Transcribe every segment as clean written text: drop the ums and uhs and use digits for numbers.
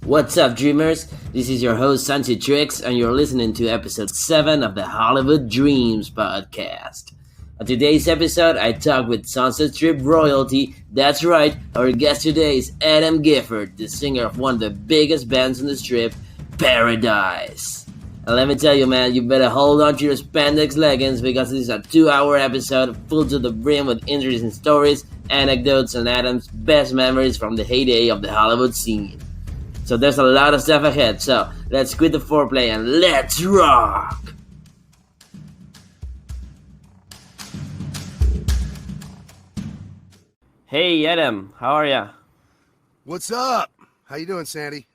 What's up, dreamers? This is your host, Santi Trix, and you're listening to episode 7 of the Hollywood Dreams podcast. On today's episode, I talk with Sunset Strip royalty. That's right, our guest today is Adam Gifford, the singer of one of the biggest bands on the strip, Paradise. And let me tell you, man, you better hold on to your spandex leggings because this is a 2-hour episode full to the brim with interesting stories, anecdotes, and Adam's best memories from the heyday of the Hollywood scene. So there's a lot of stuff ahead, so let's quit the foreplay and let's rock! Hey Adam, how are ya? What's up? How you doing, Sandy?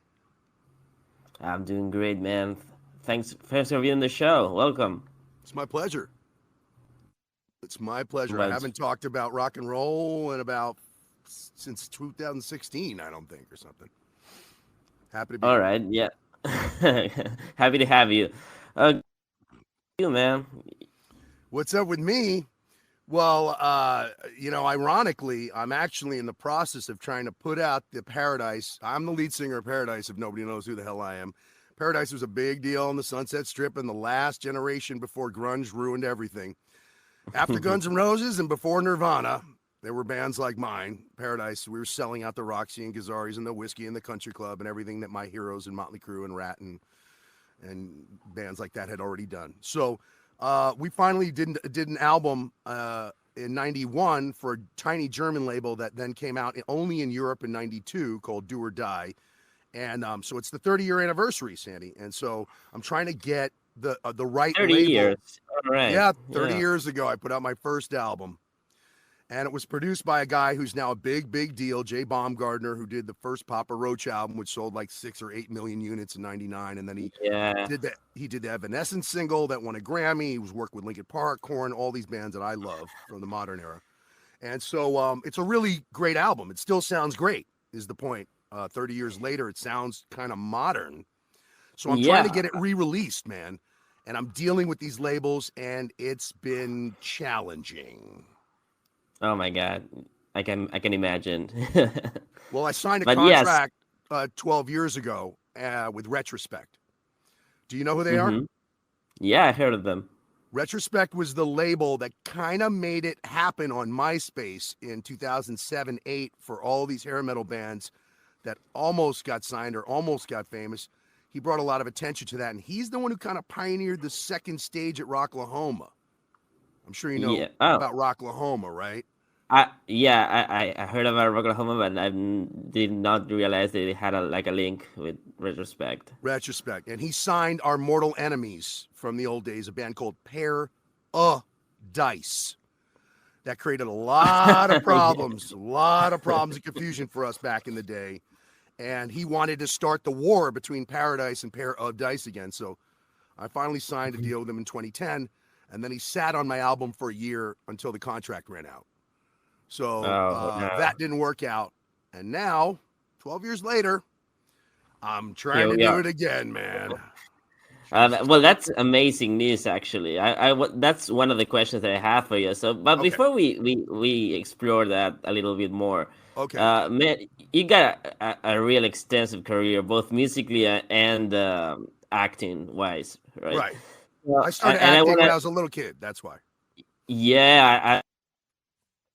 I'm doing great, man. Thanks for being on the show. Welcome. It's my pleasure. It's my pleasure. Well, I haven't talked about rock and roll since 2016, I don't think, or something. Happy to be all here. right, yeah. Happy to have you. You, man. What's up with me? Well, ironically, I'm actually in the process of trying to put out the Paradise. I'm the lead singer of Paradise, if nobody knows who the hell I am. Paradise was a big deal on the Sunset Strip in the last generation before grunge ruined everything. After Guns N' Roses and before Nirvana, there were bands like mine, Paradise. We were selling out the Roxy and Gazzarri's and the Whiskey and the Country Club and everything that My Heroes and Motley Crue and Rat and bands like that had already done. So we finally did an album in 91 for a tiny German label that then came out only in Europe in 92 called Do or Die. And so it's the 30-year anniversary, Sandy. And so I'm trying to get the right 30 label. years. All right. Yeah, 30 years ago, I put out my first album. And it was produced by a guy who's now a big deal, Jay Baumgartner, who did the first Papa Roach album, which sold like 6 or 8 million units in 99. And then he did the Evanescence single that won a Grammy. He was working with Linkin Park, Korn, all these bands that I love from the modern era. And so it's a really great album. It still sounds great, is the point. 30 years later, it sounds kind of modern. So I'm trying to get it re-released, man. And I'm dealing with these labels, and it's been challenging. Oh my God, I can imagine. Well, I signed a But contract 12 years ago with Retrospect. Do you know who they are? Yeah, I heard of them. Retrospect was the label that kind of made it happen on MySpace in 2007-8 for all these hair metal bands that almost got signed or almost got famous. He brought a lot of attention to that, and he's the one who kind of pioneered the second stage at Rocklahoma. I'm sure you know about Rocklahoma, right? I heard about Oklahoma, but I did not realize that it had a link with Retrospect. Retrospect, and he signed our mortal enemies from the old days, a band called Paradise. That created a lot of problems, and confusion for us back in the day. And he wanted to start the war between Paradise and Paradise again. So I finally signed a deal with him in 2010. And then he sat on my album for a year until the contract ran out. So that didn't work out. And now, 12 years later, I'm trying to do it again, man. Well, that's amazing news, actually. That's one of the questions that I have for you. So, but before we explore that a little bit more, man, you got a real extensive career, both musically and acting wise, right? Right. I started acting when I was a little kid. That's why. Yeah, I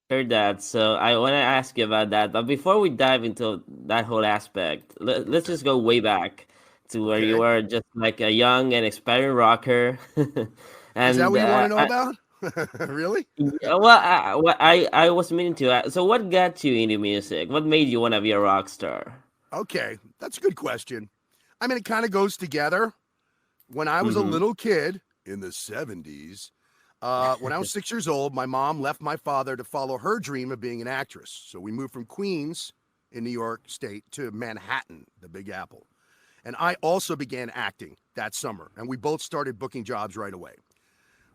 heard that. So I want to ask you about that. But before we dive into that whole aspect, let's just go way back to where you were just like a young and aspiring rocker. And, is that what you want to know about? Really? Well, I was meaning to ask. So what got you into music? What made you want to be a rock star? Okay, that's a good question. I mean, it kind of goes together. When I was a little kid in the 70s, when I was 6 years old, my mom left my father to follow her dream of being an actress. So we moved from Queens in New York State to Manhattan, the Big Apple. And I also began acting that summer, and we both started booking jobs right away.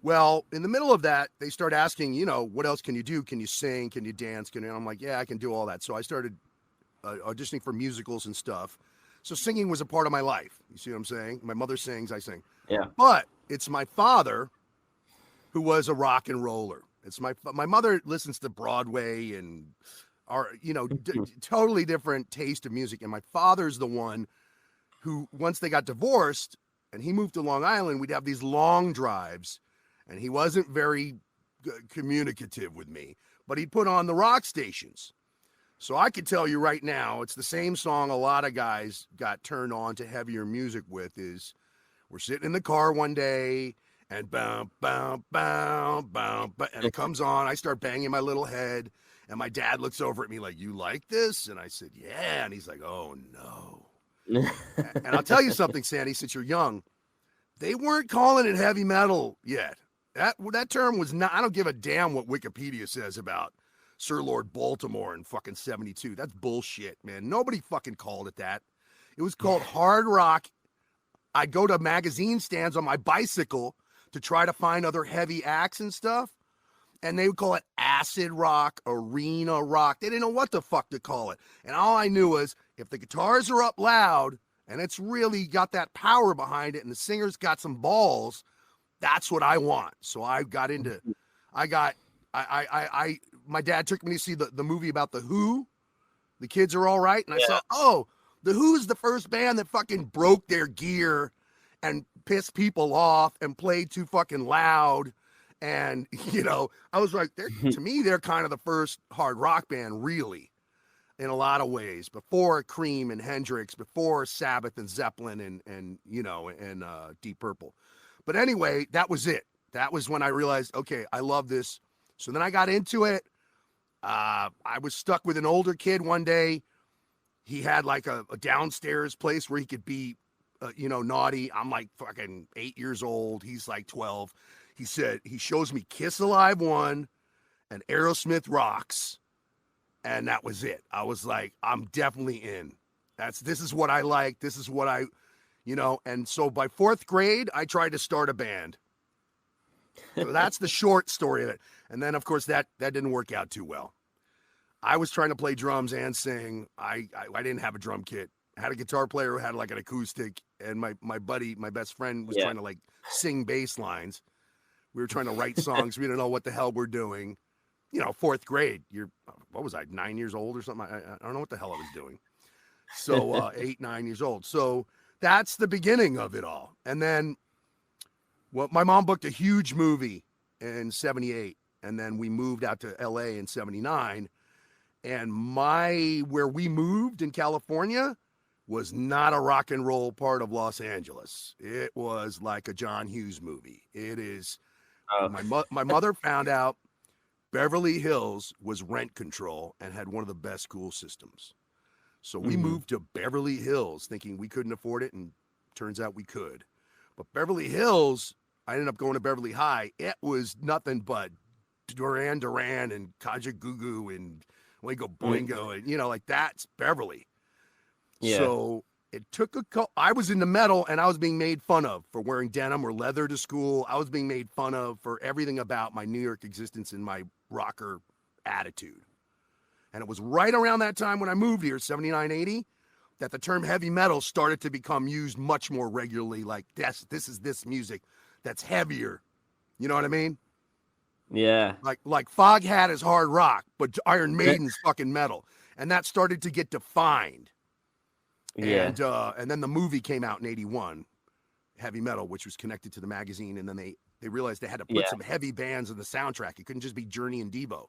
Well, in the middle of that, they start asking, what else can you do? Can you sing? Can you dance? And I'm like, yeah, I can do all that. So I started auditioning for musicals and stuff. So singing was a part of my life. You see what I'm saying? My mother sings, I sing. Yeah. But it's my father who was a rock and roller. It's my mother listens to Broadway and totally different taste of music. And my father's the one who, once they got divorced and he moved to Long Island, we'd have these long drives, and he wasn't very communicative with me, but he'd put on the rock stations. So I could tell you right now, it's the same song a lot of guys got turned on to heavier music with. Is we're sitting in the car one day and boom, boom, boom, boom, and it comes on. I start banging my little head, and my dad looks over at me like, "You like this?" And I said, "Yeah." And he's like, "Oh no." And I'll tell you something, Sandy, since you're young, they weren't calling it heavy metal yet. That term was not. I don't give a damn what Wikipedia says about Sir Lord Baltimore in fucking 72. That's bullshit, man. Nobody fucking called it that. It was called hard rock. I'd go to magazine stands on my bicycle to try to find other heavy acts and stuff, and they would call it acid rock, arena rock. They didn't know what the fuck to call it. And all I knew was if the guitars are up loud and it's really got that power behind it and the singer's got some balls, that's what I want. So I got into, my dad took me to see the movie about the Who. The Kids Are All Right. And I saw, oh, the Who's the first band that fucking broke their gear and pissed people off and played too fucking loud. And, you know, I was like, to me, they're kind of the first hard rock band, really, in a lot of ways. Before Cream and Hendrix, before Sabbath and Zeppelin and you know, and Deep Purple. But anyway, that was it. That was when I realized, okay, I love this. So then I got into it. I was stuck with an older kid one day. He had like a downstairs place where he could be, you know, naughty. I'm like fucking 8 years old. He's like 12. He said, he shows me Kiss Alive 1 and Aerosmith Rocks. And that was it. I was like, I'm definitely in. This is what I like. This is what I, you know. And so by 4th grade, I tried to start a band. So that's the short story of it. And then, of course, that didn't work out too well. I was trying to play drums and sing. I didn't have a drum kit. I had a guitar player who had like an acoustic, and my buddy, my best friend, was trying to like sing bass lines. We were trying to write songs. We didn't know what the hell we're doing. You know, 4th grade. What was I, 9 years old or something? I don't know what the hell I was doing. So 8, 9 years old. So that's the beginning of it all. And then, well, my mom booked a huge movie in 78. And then we moved out to LA in 79. And where we moved in California was not a rock and roll part of Los Angeles. It was like a John Hughes movie. It is. My mother found out Beverly Hills was rent control and had one of the best school systems. So we moved to Beverly Hills thinking we couldn't afford it, and turns out we could. But Beverly Hills, I ended up going to Beverly High. It was nothing but Duran Duran and Kaja Gugu and Oingo Boingo, and, you know, like, that's Beverly. Yeah. So it took I was into metal, and I was being made fun of for wearing denim or leather to school. I was being made fun of for everything about my New York existence and my rocker attitude. And it was right around that time when I moved here, 79, 80, that the term heavy metal started to become used much more regularly. Like, this is this music that's heavier. You know what I mean? Yeah. Like Foghat is hard rock, but Iron Maiden's fucking metal. And that started to get defined. Yeah. And then the movie came out in 81, Heavy Metal, which was connected to the magazine. And then they realized they had to put some heavy bands in the soundtrack. It couldn't just be Journey and Devo.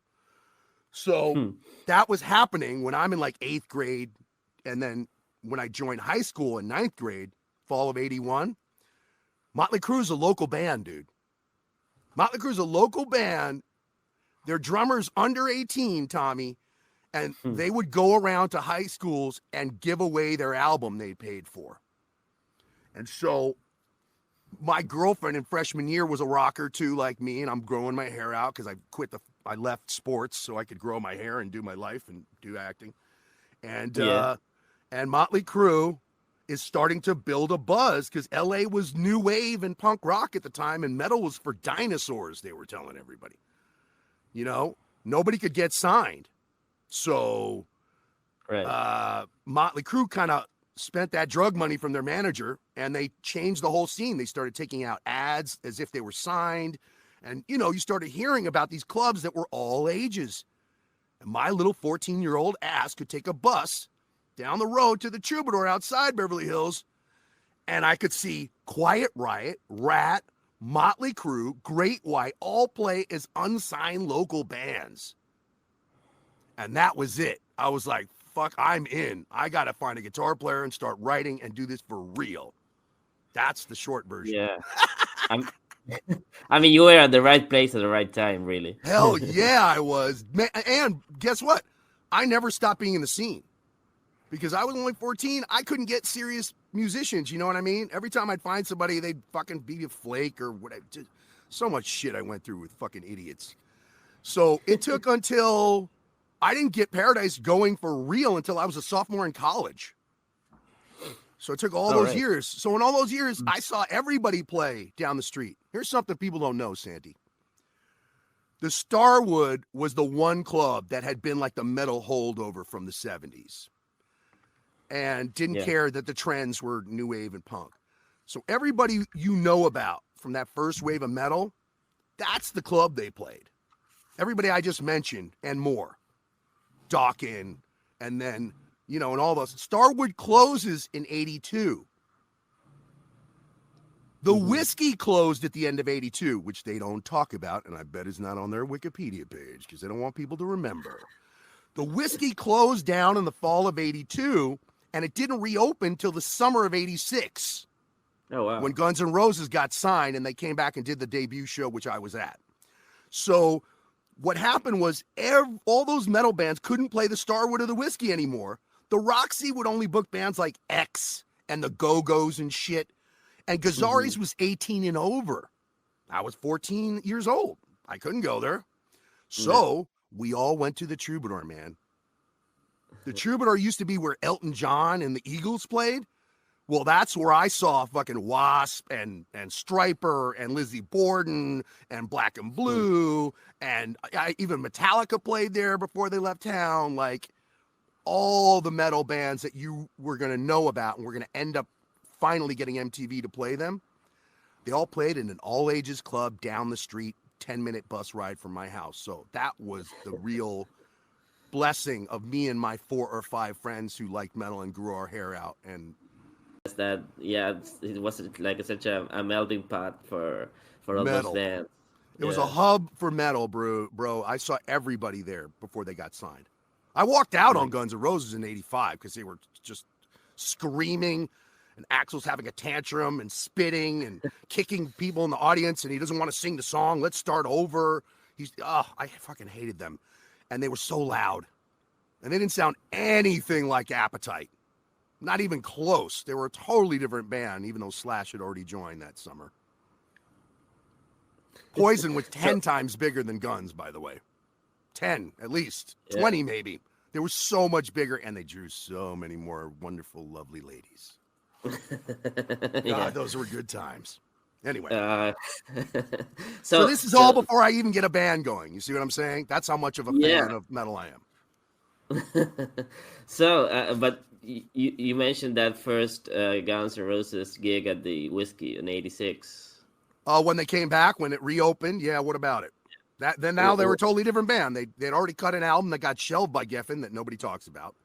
So that was happening when I'm in like 8th grade. And then when I joined high school in 9th grade, fall of 81, Motley Crue's a local band, dude. Motley Crue's a local band. Their drummer's under 18, Tommy. And they would go around to high schools and give away their album they paid for. And so my girlfriend in freshman year was a rocker too, like me. And I'm growing my hair out because I left sports so I could grow my hair and do my life and do acting. And and Motley Crue is starting to build a buzz because LA was new wave and punk rock at the time, and metal was for dinosaurs, they were telling everybody. You know, nobody could get signed. So Motley Crue kind of spent that drug money from their manager, and they changed the whole scene. They started taking out ads as if they were signed. And, you know, you started hearing about these clubs that were all ages. And my little 14-year-old ass could take a bus down the road to the Troubadour outside Beverly Hills And I could see Quiet Riot, Rat, Motley Crue, Great White all play as unsigned local bands. And that was it. I was like, fuck, I'm in. I got to find a guitar player and start writing and do this for real. That's the short version. Yeah. I'm, I mean, you were at the right place at the right time, really. Hell yeah, I was. And guess what? I never stopped being in the scene. Because I was only 14, I couldn't get serious musicians, you know what I mean? Every time I'd find somebody, they'd fucking be a flake or whatever. Just so much shit I went through with fucking idiots. So it took until I didn't get Paradise going for real until I was a sophomore in college. So it took all those years. So in all those years, I saw everybody play down the street. Here's something people don't know, Sandy. The Starwood was the one club that had been like the metal holdover from the 70s. And didn't care that the trends were new wave and punk. So everybody you know about from that first wave of metal, that's the club they played. Everybody I just mentioned and more. Dawkins, and then, you know, and all those. Starwood closes in 82. The Whiskey closed at the end of 82, which they don't talk about, and I bet is not on their Wikipedia page because they don't want people to remember. The Whiskey closed down in the fall of 82, and it didn't reopen till the summer of 86. Oh, wow. When Guns N' Roses got signed and they came back and did the debut show, which I was at. So what happened was all those metal bands couldn't play the Starwood or the Whiskey anymore. The Roxy would only book bands like X and the Go-Go's and shit. And Gazzari's was 18 and over. I was 14 years old. I couldn't go there. So we all went to the Troubadour, man. The Troubadour used to be where Elton John and the Eagles played. Well, that's where I saw fucking Wasp and Stryper and Lizzie Borden and Black and Blue. And even Metallica played there before they left town. Like all the metal bands that you were going to know about and we're going to end up finally getting MTV to play them. They all played in an all ages club down the street, 10-minute bus ride from my house. So that was the real blessing of me and my 4 or 5 friends who liked metal and grew our hair out. And that, it was like such a melting pot for all metal. those bands. It was a hub for metal, bro. I saw everybody there before they got signed. I walked out on Guns N' Roses in 85 because they were just screaming and Axl's having a tantrum and spitting and kicking people in the audience and he doesn't want to sing the song. Let's start over. I fucking hated them. And they were so loud. And they didn't sound anything like Appetite. Not even close. They were a totally different band, even though Slash had already joined that summer. Poison was 10 times bigger than Guns, by the way. 10, at least. 20, maybe. They were so much bigger, and they drew so many more wonderful, lovely ladies. God, those were good times. Anyway. So this is all before I even get a band going. You see what I'm saying? That's how much of a fan of metal I am. But you mentioned that first Guns N' Roses gig at the Whiskey in 86. When they came back, when it reopened, what about it? Now they were a totally different band. They'd already cut an album that got shelved by Geffen that nobody talks about.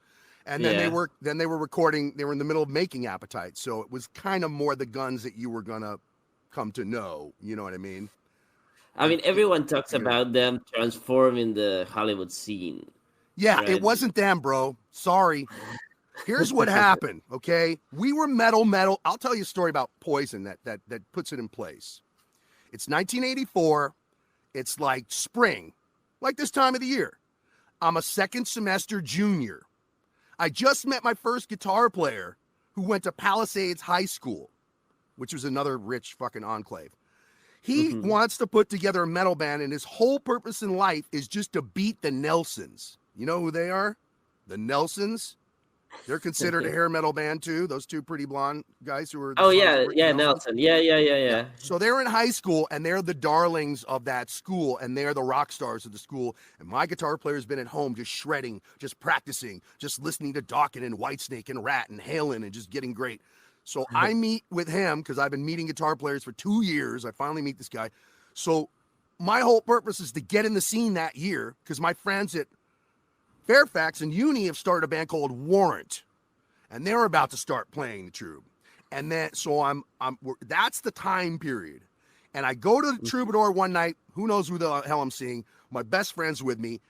And then they were recording, they were in the middle of making Appetite. So it was kind of more the Guns that you were gonna come to know, you know what I mean? I mean, everyone talks about them transforming the Hollywood scene. Yeah, right? It wasn't them, bro. Sorry. Here's what happened, okay? We were metal. I'll tell you a story about Poison that puts it in place. It's 1984. It's like spring, like this time of the year. I'm a second semester junior. I just met my first guitar player who went to Palisades High School, which was another rich fucking enclave. He wants to put together a metal band, and his whole purpose in life is just to beat the Nelsons. You know who they are? The Nelsons. They're considered a hair metal band too. Those two pretty blonde guys who are. Nelson. Yeah. So they're in high school and they're the darlings of that school and they're the rock stars of the school. And my guitar player's been at home just shredding, just practicing, just listening to Dawkins and Whitesnake and Rat and Halen and just getting great. So I meet with him because I've been meeting guitar players for 2 years. I finally meet this guy. So my whole purpose is to get in the scene that year because my friends at Fairfax and Uni have started a band called Warrant, and they're about to start playing the Trube. And then, so that's the time period. And I go to the Troubadour one night. Who knows who the hell I'm seeing? My best friend's with me.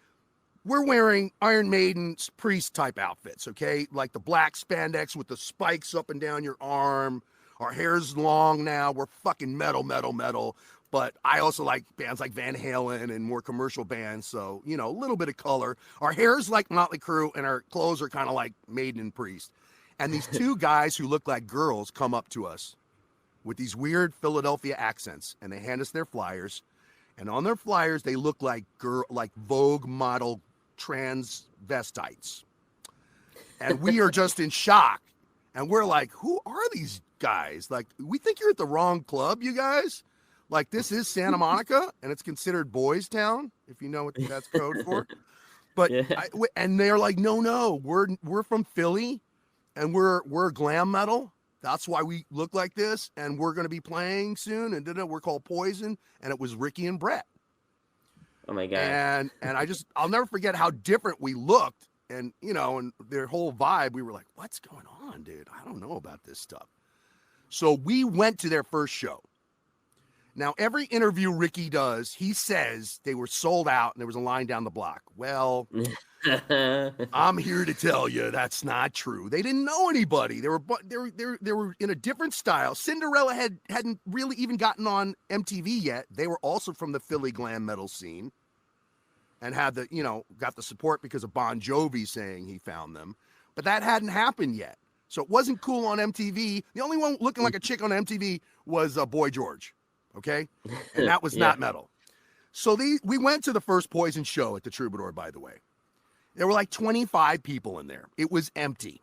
We're wearing Iron Maiden's priest type outfits, okay? Like the black spandex with the spikes up and down your arm. Our hair's long now. We're fucking metal. But I also like bands like Van Halen and more commercial bands. So, a little bit of color. Our hair's like Motley Crue and our clothes are kind of like Maiden and Priest. And these two guys who look like girls come up to us with these weird Philadelphia accents. And they hand us their flyers. And on their flyers, they look like Vogue model transvestites. And we are just in shock. And we're like, who are these guys? Like, we think you're at the wrong club, you guys. Like, this is Santa Monica, and it's considered Boys Town, if you know what that's code for. But yeah. And they're like, no, we're from Philly, and we're glam metal. That's why we look like this, and we're going to be playing soon. And we're called Poison, and it was Ricky and Brett. Oh my god! And I'll never forget how different we looked, and and their whole vibe. We were like, what's going on, dude? I don't know about this stuff. So we went to their first show. Now, every interview Ricky does, he says they were sold out and there was a line down the block. Well, I'm here to tell you that's not true. They didn't know anybody. They were in a different style. Cinderella hadn't really even gotten on MTV yet. They were also from the Philly glam metal scene and had got the support because of Bon Jovi saying he found them. But that hadn't happened yet. So it wasn't cool on MTV. The only one looking like a chick on MTV was Boy George. Okay? And that was not metal. So we went to the first Poison show at the Troubadour, by the way. There were like 25 people in there. It was empty.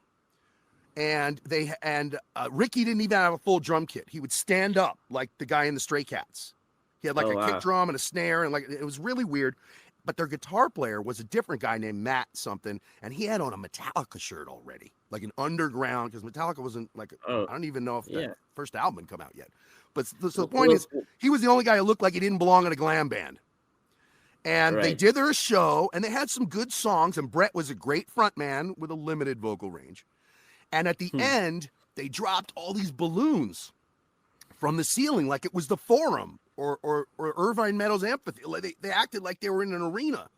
And Ricky didn't even have a full drum kit. He would stand up like the guy in the Stray Cats. He had like a kick drum and a snare, and it was really weird. But their guitar player was a different guy named Matt something, and he had on a Metallica shirt already, like an underground, because Metallica wasn't like, I don't even know if the first album had come out yet. But so the point is, he was the only guy who looked like he didn't belong in a glam band. And they did their show, and they had some good songs, and Brett was a great front with a limited vocal range. And at the end, they dropped all these balloons from the ceiling like it was the Forum or Irvine Meadows Amphitheater. They acted like they were in an arena.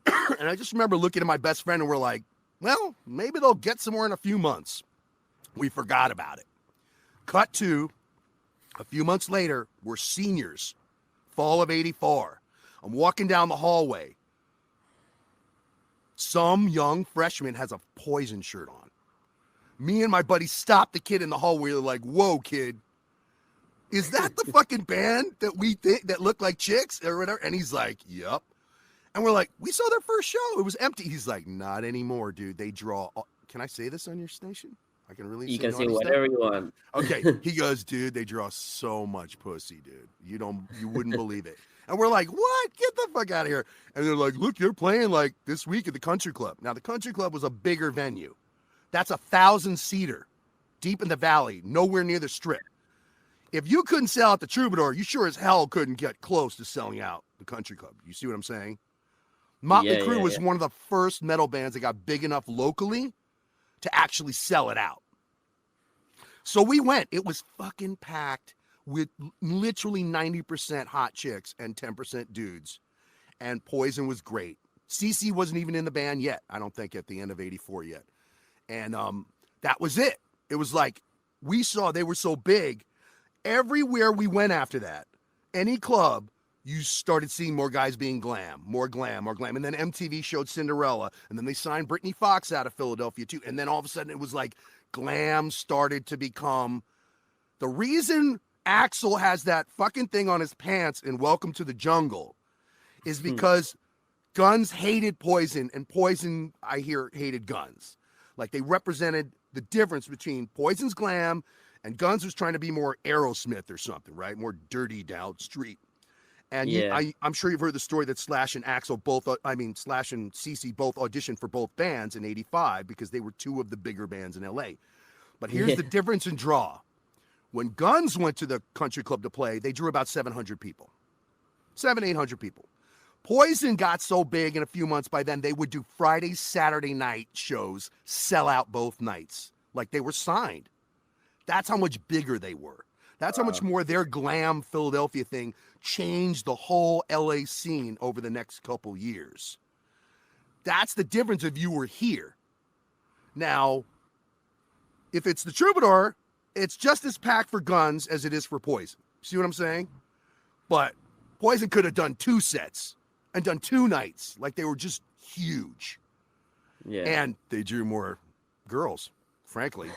And I just remember looking at my best friend, and we're like, well, maybe they'll get somewhere in a few months. We forgot about it. Cut to a few months later, we're seniors, fall of '84. I'm walking down the hallway. Some young freshman has a Poison shirt on. Me and my buddy stopped the kid in the hallway. We're like, whoa, kid. Is that the fucking band that we think that look like chicks or whatever? And he's like, yep. And we're like, we saw their first show. It was empty. He's like, not anymore, dude. They draw. Can I say this on your station? I can really. You can say whatever you want. Okay. He goes, dude, they draw so much pussy, dude. You wouldn't believe it. And we're like, what? Get the fuck out of here. And they're like, look, you're playing like this week at the Country Club. Now, the Country Club was a bigger venue. That's 1,000-seater, deep in the valley, nowhere near the Strip. If you couldn't sell at the Troubadour, you sure as hell couldn't get close to selling out the Country Club. You see what I'm saying? Motley Crue was one of the first metal bands that got big enough locally to actually sell it out. So we went. It was fucking packed with literally 90% hot chicks and 10% dudes. And Poison was great. CeCe wasn't even in the band yet, I don't think, at the end of '84 yet. And that was it. It was like, we saw they were so big. Everywhere we went after that, any club, you started seeing more guys being glam, more glam. And then MTV showed Cinderella, and then they signed Brittany Fox out of Philadelphia too. And then all of a sudden it was like glam started to become the reason Axl has that fucking thing on his pants in Welcome to the Jungle is because Guns hated Poison, and Poison, I hear, hated Guns. Like, they represented the difference between Poison's glam and Guns was trying to be more Aerosmith or something, right? More dirty down street. And I'm sure you've heard the story that Slash and Axl Slash and CeCe both auditioned for both bands in '85 because they were two of the bigger bands in LA. But here's the difference in draw. When Guns went to the Country Club to play, they drew about 700 people. 800 people. Poison got so big in a few months by then, they would do Friday, Saturday night shows, sell out both nights. Like they were signed. That's how much bigger they were. That's how much more their glam Philadelphia thing changed the whole LA scene over the next couple years. That's the difference if you were here. Now, if it's the Troubadour, it's just as packed for Guns as it is for Poison. See what I'm saying? But Poison could have done 2 sets and done 2 nights. Like, they were just huge. Yeah. And they drew more girls, frankly.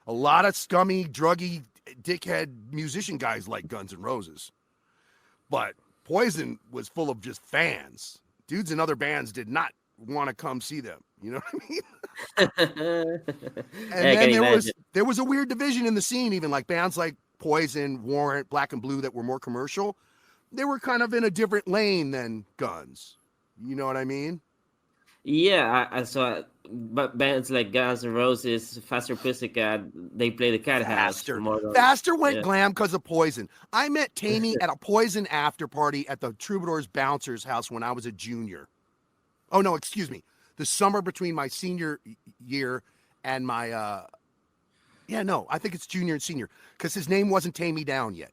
A lot of scummy, druggy, dickhead musician guys like Guns N' Roses. But Poison was full of just fans. Dudes in other bands did not want to come see them. You know what I mean? And then there was a weird division in the scene, even like bands like Poison, Warrant, Black and Blue that were more commercial. They were kind of in a different lane than Guns. You know what I mean? Yeah, I saw, but bands like Guns N' Roses, Faster Pussycat, they play the Cat House. Faster went glam because of Poison. I met Tammy at a Poison after party at the Troubadour's Bouncer's house when I was a junior. Oh, no, excuse me. The summer between my senior year and my, I think it's junior and senior because his name wasn't Tammy Down yet.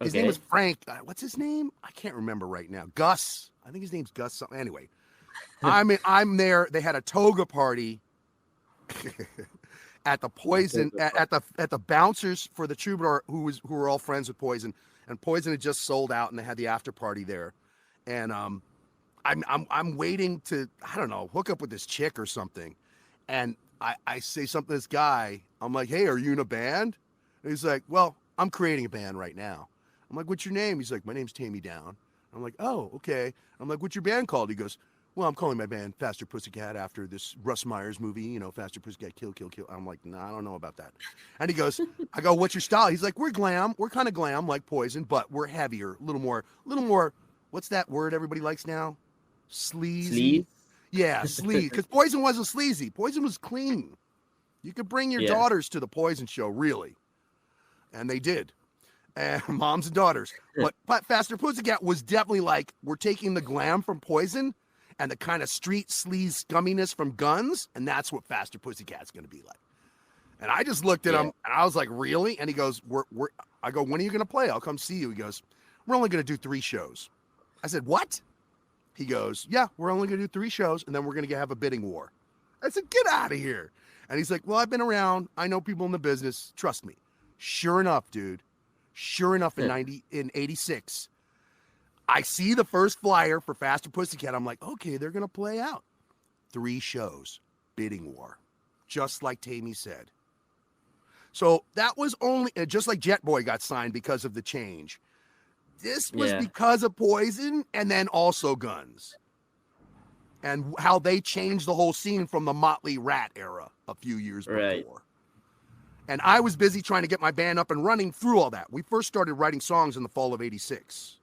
His name was Frank. What's his name? I can't remember right now. Gus. I think his name's Gus something. Anyway, I'm there. They had a toga party at the Poison at the Bouncers for the Troubadour, who were all friends with Poison, and Poison had just sold out, and they had the after party there, and I'm waiting to, I don't know, hook up with this chick or something, and I say something to this guy. I'm like, hey, are you in a band? And he's like, well, I'm creating a band right now. I'm like, what's your name? He's like, my name's Tammy Down. I'm like, oh, okay. I'm like, what's your band called? He goes, well, I'm calling my band Faster Pussycat after this Russ Myers movie, you know, Faster Pussycat, Kill, Kill, Kill. I'm like, no, I don't know about that. And he goes, I go, what's your style? He's like, we're glam. We're kind of glam like Poison, but we're heavier, a little more, what's that word everybody likes now? Sleazy. Sleaze? Yeah, sleazy. Because Poison wasn't sleazy. Poison was clean. You could bring your daughters to the Poison show, really. And they did. And moms and daughters. But Faster Pussycat was definitely like, we're taking the glam from Poison and the kind of street sleaze scumminess from Guns, and that's what Faster Pussycat's going to be like. And I just looked at him, and I was like, really? And he goes, I go, when are you going to play? I'll come see you. He goes, we're only going to do 3 shows. I said, what? He goes, yeah, we're only going to do 3 shows, and then we're going to have a bidding war. I said, get out of here. And he's like, well, I've been around. I know people in the business. Trust me. Sure enough, dude. Sure enough, in 86, I see the first flyer for Faster Pussycat. I'm like, okay, they're going to play out. 3 shows. Bidding war. Just like Tammy said. So that was only, just like Jet Boy got signed because of the change. This was because of Poison and then also Guns. And how they changed the whole scene from the Motley Rat era a few years before. Right. And I was busy trying to get my band up and running through all that. We first started writing songs in the fall of 86.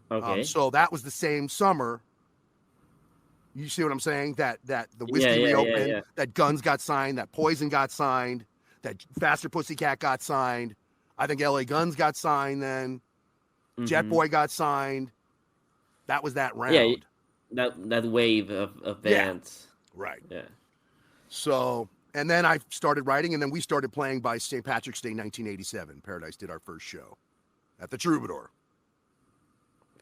Okay. So that was the same summer. You see what I'm saying? That the Whiskey reopened, that Guns got signed, that Poison got signed, that Faster Pussycat got signed. I think LA Guns got signed then. Mm-hmm. Jet Boy got signed. That was that round. Yeah, that wave of bands. Yeah. Right. Yeah. So, and then I started writing, and then we started playing by St. Patrick's Day, 1987. Paradise did our first show at the Troubadour.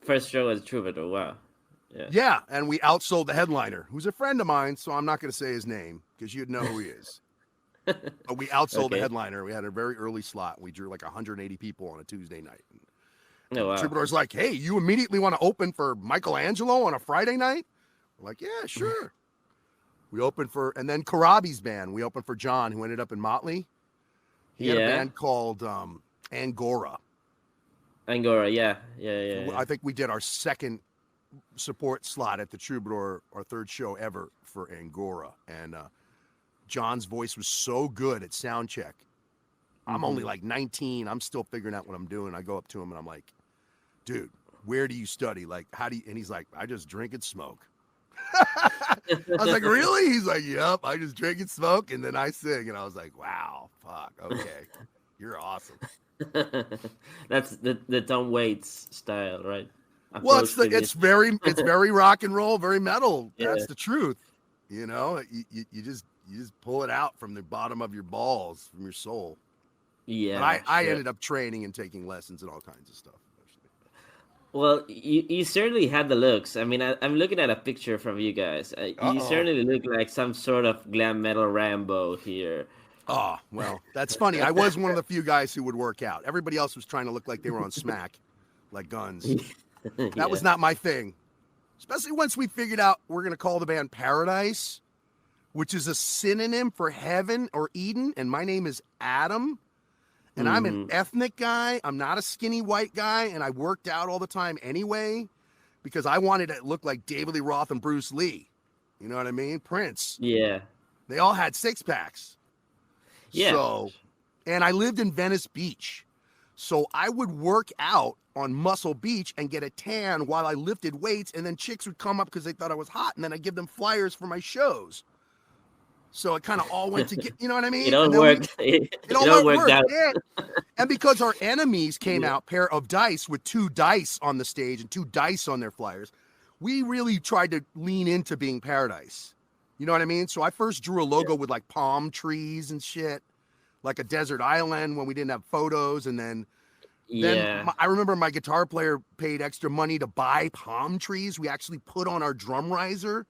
First show at Troubadour, wow. Yeah. Yeah, and we outsold the headliner, who's a friend of mine, so I'm not going to say his name, because you'd know who he is. But we outsold the headliner. We had a very early slot. We drew like 180 people on a Tuesday night. Oh, wow. Troubadour's like, hey, you immediately want to open for Michelangelo on a Friday night? We're like, yeah, sure. We opened for, and then Karabi's band. We opened for John, who ended up in Motley. He had a band called Angora. Angora, yeah. I think we did our second support slot at the Troubadour, our third show ever for Angora. And John's voice was so good at sound check. I'm only like 19. I'm still figuring out what I'm doing. I go up to him and I'm like, dude, where do you study? Like, how do you, and he's like, I just drink and smoke. I was like, really? He's like, yep, I just drink and smoke and then I sing. And I was like, wow, fuck, okay. You're awesome. That's the Tom Waits style, right? Well, it's very rock and roll, very metal. That's the truth. You know, you you just pull it out from the bottom of your balls, from your soul. But Yeah, I sure. ended up training and taking lessons and all kinds of stuff. Well, you certainly had the looks. I mean, I'm looking at a picture from you guys. You Uh-oh. certainly look like some sort of glam metal Rambo here. Oh, well, that's funny. I was one of the few guys who would work out. Everybody else was trying to look like they were on smack, like guns. That Yeah. was not my thing. Especially once we figured out we're going to call the band Paradise, which is a synonym for heaven or Eden. And my name is Adam. And I'm an Hmm. ethnic guy. I'm not a skinny white guy. And I worked out all the time anyway because I wanted to look like David Lee Roth and Bruce Lee. You know what I mean? Prince. Yeah. They all had six packs. Yeah. So, and I lived in Venice Beach. So I would work out on Muscle Beach and get a tan while I lifted weights. And then chicks would come up because they thought I was hot. And then I'd give them flyers for my shows. So it kind of all went to get, you know what I It mean? all And then worked. it It all all worked worked. out. Yeah. And because our enemies came Yeah. out, pair of dice with two dice on the stage and two dice on their flyers, we really tried to lean into being Paradise. You know what I mean? So I first drew a logo with like palm trees and shit, like a desert island when we didn't have photos. And then Yeah. I remember my guitar player paid extra money to buy palm trees. We actually put on our drum riser.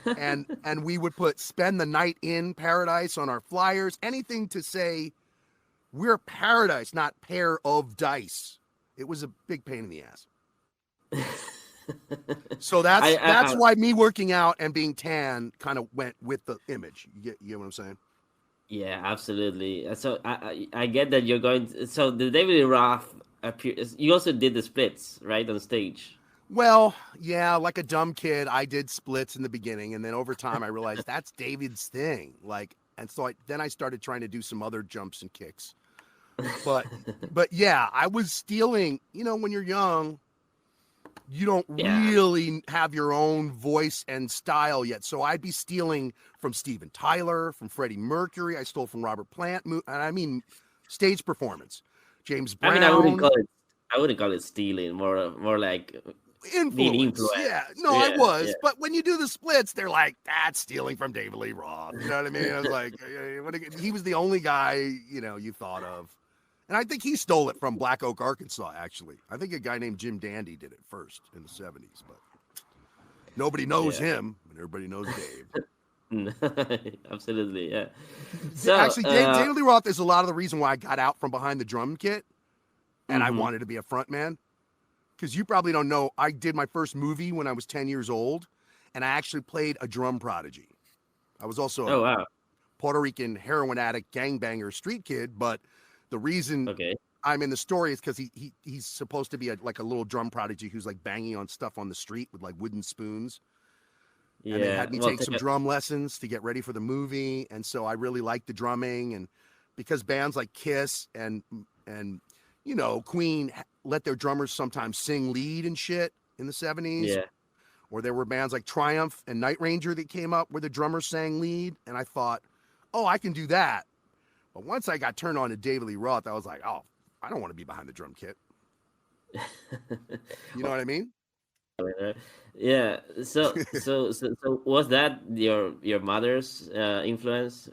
and we would spend the night in Paradise on our flyers, anything to say we're Paradise, not pair of dice. It was a big pain in the ass. So that's why me working out and being tan kind of went with the image. You get what I'm saying? Yeah, absolutely. So I get that you're going. So the David Lee Roth appears. You also did the splits, right, on stage. Well, yeah, like a dumb kid, I did splits in the beginning, and then over time I realized that's David's thing. Like, and so then I started trying to do some other jumps and kicks. But yeah, I was stealing. You know, when you're young, you don't Yeah. really have your own voice and style yet. So I'd be stealing from Steven Tyler, from Freddie Mercury. I stole from Robert Plant, and I mean stage performance. James I mean, I wouldn't Brown. call it. I wouldn't call it stealing. More like being Influence, yeah. influenced. No, I Yeah. Yeah. was. But when you do the splits, they're like, that's stealing from David Lee Roth. You know what I mean? I was like, he was the only guy, you thought of. And I think he stole it from Black Oak, Arkansas, actually. I think a guy named Jim Dandy did it first in the 70s, but nobody knows him, and everybody knows Dave. Absolutely. Yeah. So Actually, David Lee Roth is a lot of the reason why I got out from behind the drum kit and I wanted to be a front man. Because you probably don't know, I did my first movie when I was 10 years old, and I actually played a drum prodigy. I was also Oh a wow. Puerto Rican heroin addict, gangbanger, street kid, but the reason Okay. I'm in the story is because he's supposed to be like a little drum prodigy who's like banging on stuff on the street with like wooden spoons. And they Yeah. had me Well, take some drum lessons to get ready for the movie. And so I really liked the drumming. And because bands like Kiss and Queen let their drummers sometimes sing lead and shit in the 70s. Yeah. Or there were bands like Triumph and Night Ranger that came up where the drummer sang lead. And I thought, oh, I can do that. But once I got turned on to David Lee Roth, I was like, oh, I don't want to be behind the drum kit. You know what I mean? Yeah. So was that your mother's influence?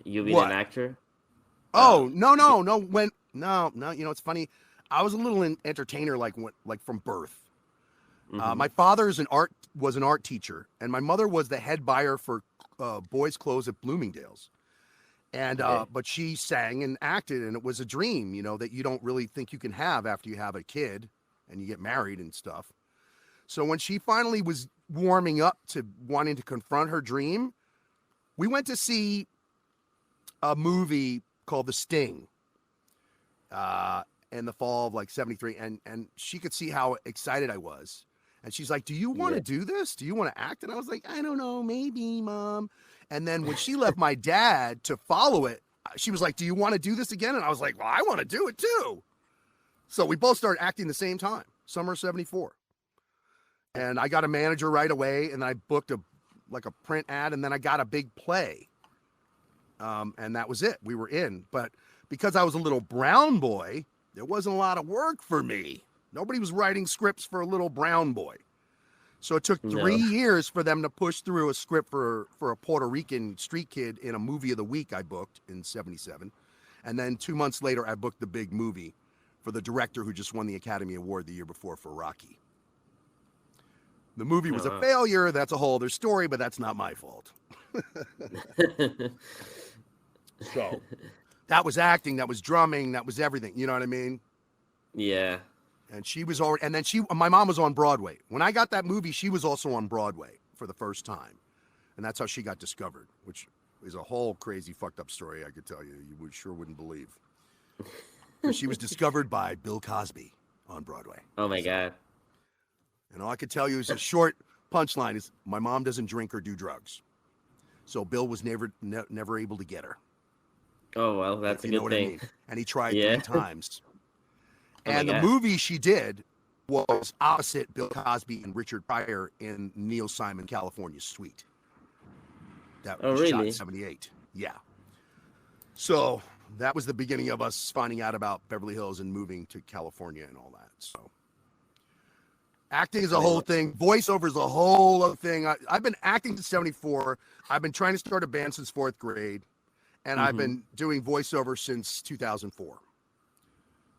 You being an What? actor? Oh, no. No. It's funny. I was a little entertainer like from birth. My father was an art teacher, and my mother was the head buyer for boys' clothes at Bloomingdale's. And but she sang and acted, and it was a dream, that you don't really think you can have after you have a kid and you get married and stuff. So when she finally was warming up to wanting to confront her dream, we went to see a movie called The Sting in the fall of like 73, and she could see how excited I was. And she's like, do you want to do this? Do you want to act? And I was like, I don't know, maybe, Mom. And then when she left my dad to follow it, she was like, do you want to do this again? And I was like, well, I want to do it too. So we both started acting the same time, summer 74. And I got a manager right away, and I booked a print ad, and then I got a big play. And that was it. We were in. But because I was a little brown boy, there wasn't a lot of work for me. Nobody was writing scripts for a little brown boy. So it took 3 No. years for them to push through a script for a Puerto Rican street kid in a movie of the week I booked in 77. And then 2 months later, I booked the big movie for the director who just won the Academy Award the year before for Rocky. The movie was a Oh. failure. That's a whole other story, but that's not my fault. So that was acting, that was drumming, that was everything. You know what I mean? Yeah. And she was already, and then my mom was on Broadway. When I got that movie, she was also on Broadway for the first time. And that's how she got discovered, which is a whole crazy fucked up story I could tell you. You sure wouldn't believe. But she was discovered by Bill Cosby on Broadway. Oh my God. And all I could tell you is a short punchline is my mom doesn't drink or do drugs. So Bill was never able to get her. Oh well, that's a good thing. And he tried 3 times. Oh and the movie she did was opposite Bill Cosby and Richard Pryor in Neil Simon California Suite. That was shot in 78. Yeah. So that was the beginning of us finding out about Beverly Hills and moving to California and all that. So acting is a whole thing. Voiceover is a whole other thing. I've been acting since 74. I've been trying to start a band since 4th grade. And I've been doing voiceover since 2004.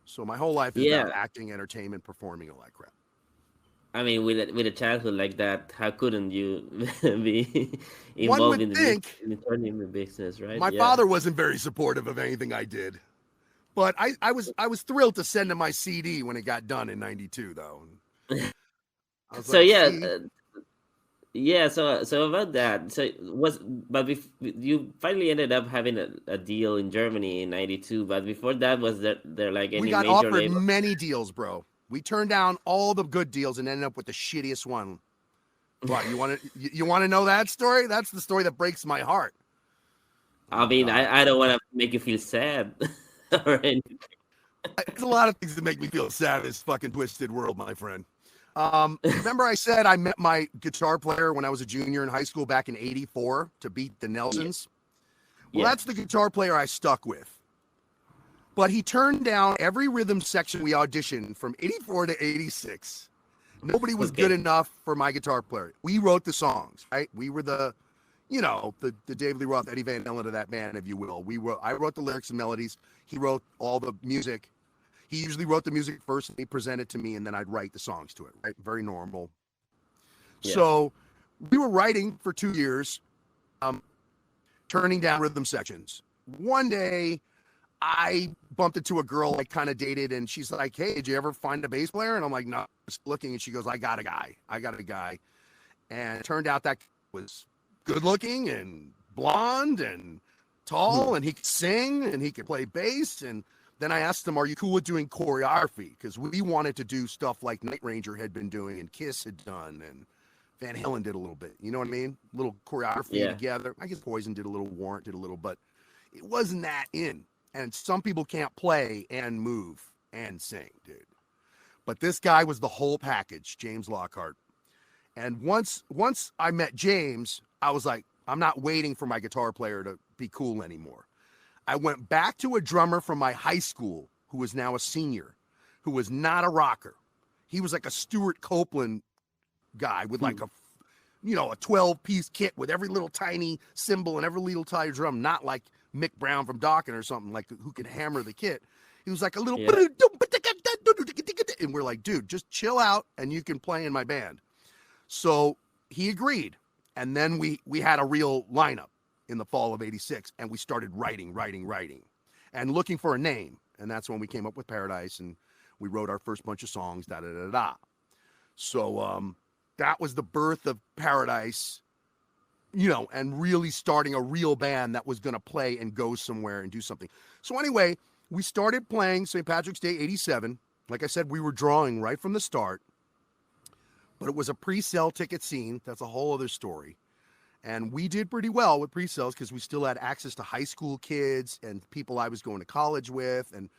So my whole life is about acting, entertainment, performing, all that crap. I mean, with a childhood like that, how couldn't you be involved in the business, right? My father wasn't very supportive of anything I did, but I was thrilled to send him my CD when it got done in '92, though. So yeah, so about that, you finally ended up having a deal in Germany in '92, but before that, was there like any major label? We got offered many deals, bro. We turned down all the good deals and ended up with the shittiest one. What, you want to know that story? That's the story that breaks my heart. I mean, I don't want to make you feel sad or anything. There's a lot of things that make me feel sad in this fucking twisted world, my friend. Remember I said I met my guitar player when I was a junior in high school back in '84 to beat the Nelsons? Yeah. Well, that's the guitar player I stuck with. But he turned down every rhythm section we auditioned from '84 to '86. Nobody was good enough for my guitar player. We wrote the songs, right? We were the David Lee Roth, Eddie Van Halen of that band, if you will. I wrote the lyrics and melodies. He wrote all the music. He usually wrote the music first and he presented it to me, and then I'd write the songs to it, right? Very normal. Yeah. So we were writing for 2 years, turning down rhythm sections. One day I bumped into a girl I kind of dated, and she's like, hey, did you ever find a bass player? And I'm like, no, just looking. And she goes, I got a guy. And it turned out that was good looking and blonde and tall, and he could sing and he could play bass. And then I asked him, are you cool with doing choreography? Because we wanted to do stuff like Night Ranger had been doing and Kiss had done and Van Halen did a little bit. You know what I mean? A little choreography together. I guess Poison did a little, Warrant did a little, but it wasn't that in. And some people can't play and move and sing, dude. But this guy was the whole package, James Lockhart. And once I met James, I was like, I'm not waiting for my guitar player to be cool anymore. I went back to a drummer from my high school who was now a senior, who was not a rocker. He was like a Stuart Copeland guy with like a 12-piece kit with every little tiny cymbal and every little tiny drum, not like Mick Brown from Dawkins or something, like who could hammer the kit. He was like a little, and we're like, dude, just chill out and you can play in my band. So he agreed. And then we had a real lineup in the fall of '86, and we started writing and looking for a name. And that's when we came up with Paradise, and we wrote our first bunch of songs, So that was the birth of Paradise, and really starting a real band that was going to play and go somewhere and do something. So anyway, we started playing St. Patrick's Day '87. Like I said, we were drawing right from the start, but it was a pre-sale ticket scene. That's a whole other story. And we did pretty well with pre-sales because we still had access to high school kids and people I was going to college with. And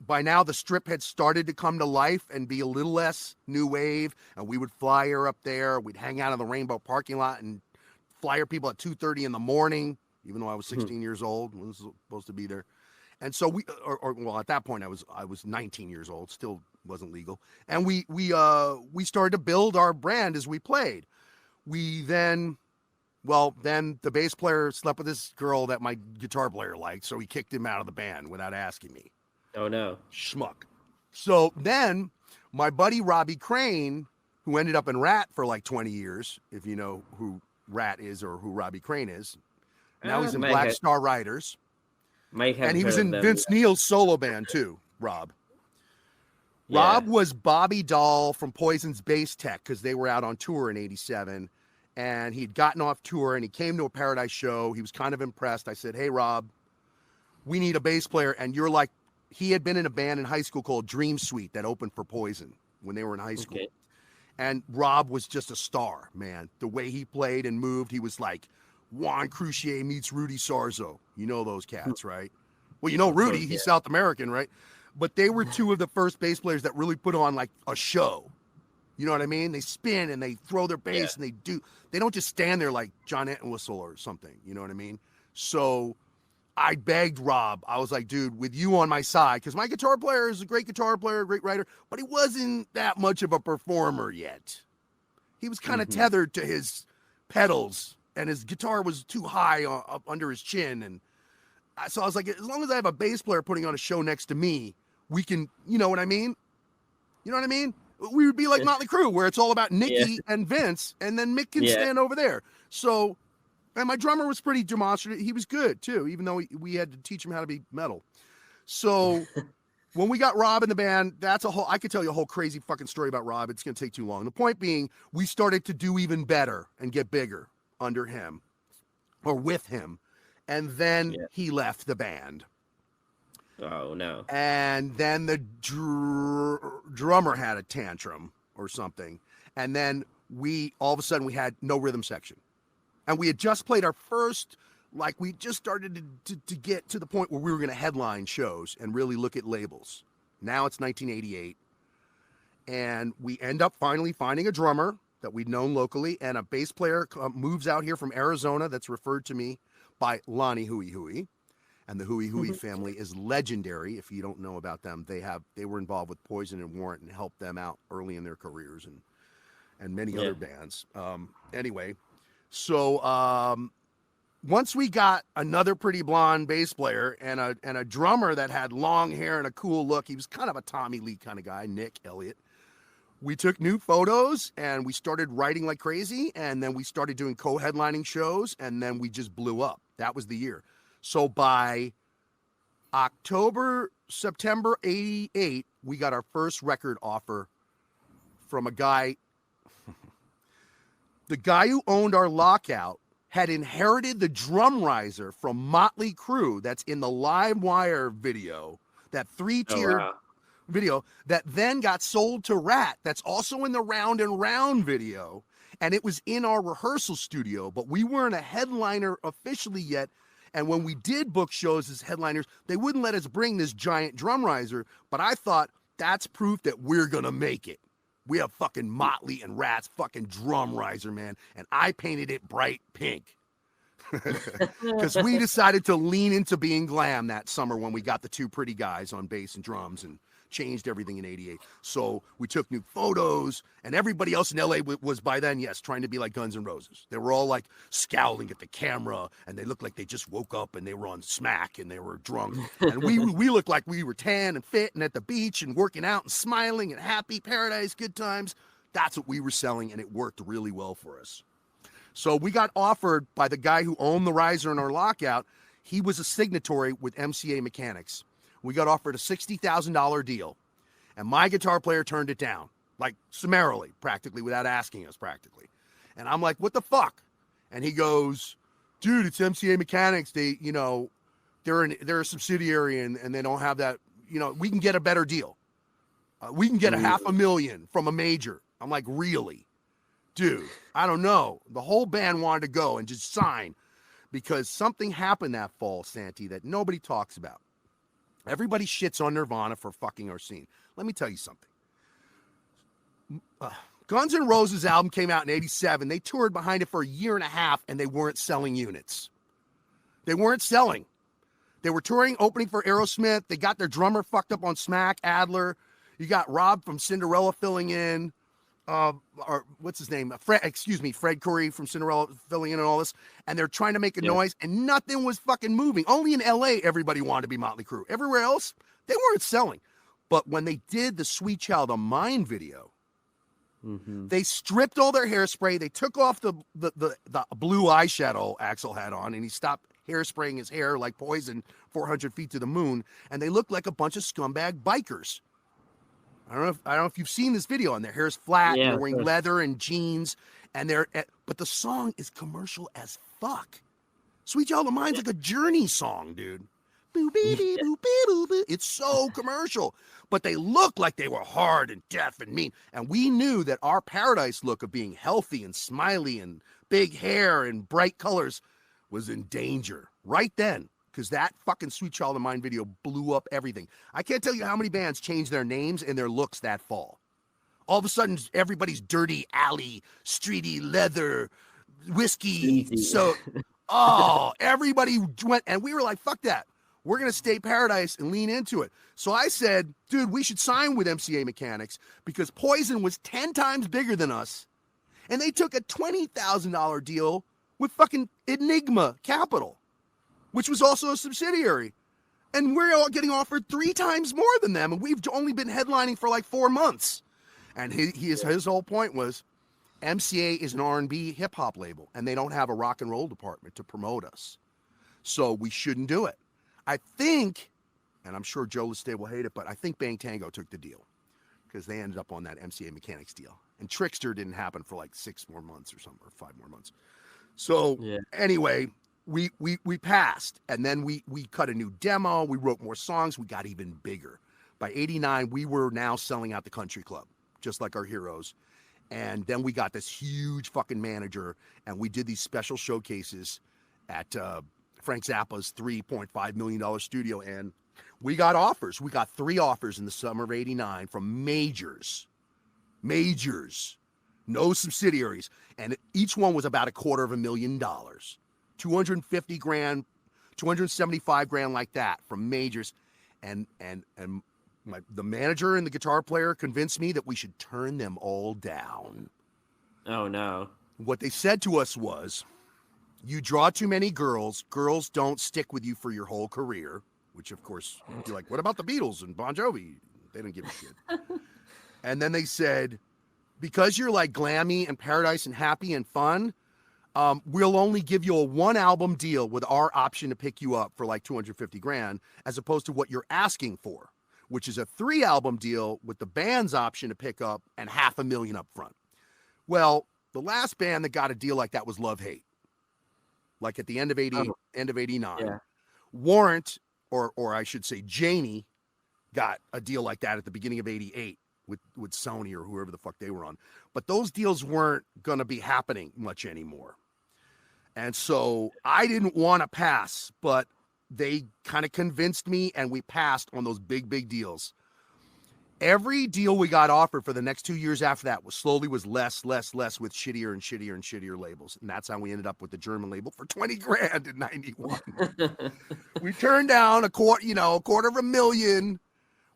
by now the strip had started to come to life and be a little less new wave. And we would flyer up there. We'd hang out in the Rainbow parking lot and flyer people at 2:30 in the morning, even though I was 16 years old. I was supposed to be there. And so at that point I was 19 years old, still wasn't legal. And we started to build our brand as we played. We then the bass player slept with this girl that my guitar player liked, so he kicked him out of the band without asking me. Oh no. Schmuck. So then my buddy Robbie Crane, who ended up in Rat for like 20 years, if you know who Rat is or who Robbie Crane is. Now he's in Black Star Riders. And he was in Vince Neil's solo band too, Rob. Yeah. Rob was Bobby Dahl from Poison's bass tech because they were out on tour in 87. And he'd gotten off tour and he came to a Paradise show. He was kind of impressed. I said, hey, Rob, we need a bass player. And you're like, he had been in a band in high school called Dream Suite that opened for Poison when they were in high school. Okay. And Rob was just a star, man. The way he played and moved, he was like Juan Croucier meets Rudy Sarzo. You know those cats, right? Well, you know Rudy, he's South American, right? But they were two of the first bass players that really put on like a show. You know what I mean? They spin and they throw their bass and they don't just stand there like John Entwistle or something. You know what I mean? So I begged Rob. I was like, dude, with you on my side, because my guitar player is a great guitar player, great writer, but he wasn't that much of a performer yet. He was kind of tethered to his pedals and his guitar was too high up under his chin. And so I was like, as long as I have a bass player putting on a show next to me, we can, you know what I mean? You know what I mean? We would be like Motley Crue, where it's all about Nicky and Vince, and then Mick can stand over there. So, and my drummer was pretty demonstrative. He was good, too, even though we had to teach him how to be metal. So when we got Rob in the band, I could tell you a whole crazy fucking story about Rob. It's going to take too long. The point being, we started to do even better and get bigger under him or with him. And then he left the band. Oh, no. And then the drummer had a tantrum or something. And then all of a sudden, we had no rhythm section. And we had just played our first, like we just started to get to the point where we were going to headline shows and really look at labels. Now it's 1988. And we end up finally finding a drummer that we'd known locally, and a bass player moves out here from Arizona that's referred to me by Lonnie Huey Huey. And the Huey Huey family is legendary. If you don't know about them, they were involved with Poison and Warrant and helped them out early in their careers and many other bands. Anyway, so once we got another pretty blonde bass player and a drummer that had long hair and a cool look, he was kind of a Tommy Lee kind of guy, Nick Elliott. We took new photos and we started writing like crazy, and then we started doing co-headlining shows, and then we just blew up. That was the year. So by September 88, we got our first record offer from a guy. The guy who owned our Lockout had inherited the drum riser from Motley Crue that's in the LimeWire video, that three-tiered video that then got sold to Rat, that's also in the Round and Round video, and it was in our rehearsal studio, but we weren't a headliner officially yet. And when we did book shows as headliners, they wouldn't let us bring this giant drum riser. But I thought that's proof that we're going to make it. We have fucking Motley and Rat's fucking drum riser, man. And I painted it bright pink. Because we decided to lean into being glam that summer when we got the two pretty guys on bass and drums and changed everything in 88. So we took new photos, and everybody else in LA was by then, trying to be like Guns N' Roses. They were all like scowling at the camera, and they looked like they just woke up and they were on smack and they were drunk. And we looked like we were tan and fit and at the beach and working out and smiling and happy, paradise, good times. That's what we were selling, and it worked really well for us. So we got offered by the guy who owned the riser in our Lockout. He was a signatory with MCA Mechanics. We got offered a $60,000 deal, and my guitar player turned it down, like summarily, practically, without asking us, practically. And I'm like, what the fuck? And he goes, dude, it's MCA Mechanics. They, they're a subsidiary, and they don't have that. We can get a better deal. We can get $500,000 from a major. I'm like, really? Dude, I don't know. The whole band wanted to go and just sign because something happened that fall, Santi, that nobody talks about. Everybody shits on Nirvana for fucking our scene. Let me tell you something. Guns N' Roses album came out in 87. They toured behind it for a year and a half, and they weren't selling units. They weren't selling. They were touring, opening for Aerosmith. They got their drummer fucked up on Smack, Adler. You got Rob from Cinderella filling in, or what's his name? Fred Curry from Cinderella filling in and all this. And they're trying to make a noise, and nothing was fucking moving. Only in LA, everybody wanted to be Motley Crue. Everywhere else, they weren't selling. But when they did the Sweet Child of Mine video, they stripped all their hairspray. They took off the blue eyeshadow Axl had on, and he stopped hairspraying his hair like Poison 400 feet to the moon. And they looked like a bunch of scumbag bikers. I don't know if you've seen this video, and their hair's flat, and they're wearing leather and jeans, and but the song is commercial as fuck. Sweet Child of Mine's like a Journey song, dude. It's so commercial, but they look like they were hard and deaf and mean. And we knew that our Paradise look of being healthy and smiley and big hair and bright colors was in danger right then, because that fucking Sweet Child of Mine video blew up everything. I can't tell you how many bands changed their names and their looks that fall. All of a sudden, everybody's dirty alley, streety leather, whiskey. Easy. So, everybody went, and we were like, fuck that. We're going to stay Paradise and lean into it. So I said, dude, we should sign with MCA Mechanics because Poison was 10 times bigger than us. And they took a $20,000 deal with fucking Enigma Capital, which was also a subsidiary. And we're all getting offered 3 times more than them. And we've only been headlining for like 4 months. And his whole point was MCA is an R&B hip hop label, and they don't have a rock and roll department to promote us. So we shouldn't do it. I think, and I'm sure Joe Liste will hate it, but I think Bang Tango took the deal because they ended up on that MCA Mechanics deal. And Trickster didn't happen for like 6 more months or something, or 5 more months. So anyway, we passed, and then we cut a new demo. We wrote more songs. We got even bigger. By 89, we were now selling out the country club, just like our heroes. And then we got this huge fucking manager, and we did these special showcases at Frank Zappa's $3.5 million studio, and we got offers. We got 3 offers in the summer of 89 from majors, no subsidiaries, and each one was about $250,000, 250 grand, 275 grand, like that, from majors. And the manager and the guitar player convinced me that we should turn them all down. Oh no. What they said to us was, you draw too many girls don't stick with you for your whole career, which of course, you're like, what about the Beatles and Bon Jovi? They didn't give a shit. And then they said, because you're like glammy and Paradise and happy and fun, we'll only give you a 1-album deal with our option to pick you up for like 250 grand, as opposed to what you're asking for, which is a 3-album deal with the band's option to pick up and $500,000 up front. Well, the last band that got a deal like that was Love Hate. Like at the end of 89. Yeah. Warrant, or I should say Janie, got a deal like that at the beginning of 88 with Sony or whoever the fuck they were on. But those deals weren't going to be happening much anymore. And so I didn't want to pass, but they kind of convinced me, and we passed on those big deals. Every deal we got offered for the next 2 years after that was less with shittier and shittier labels. And that's how we ended up with the German label for 20 grand in 91. We turned down a $250,000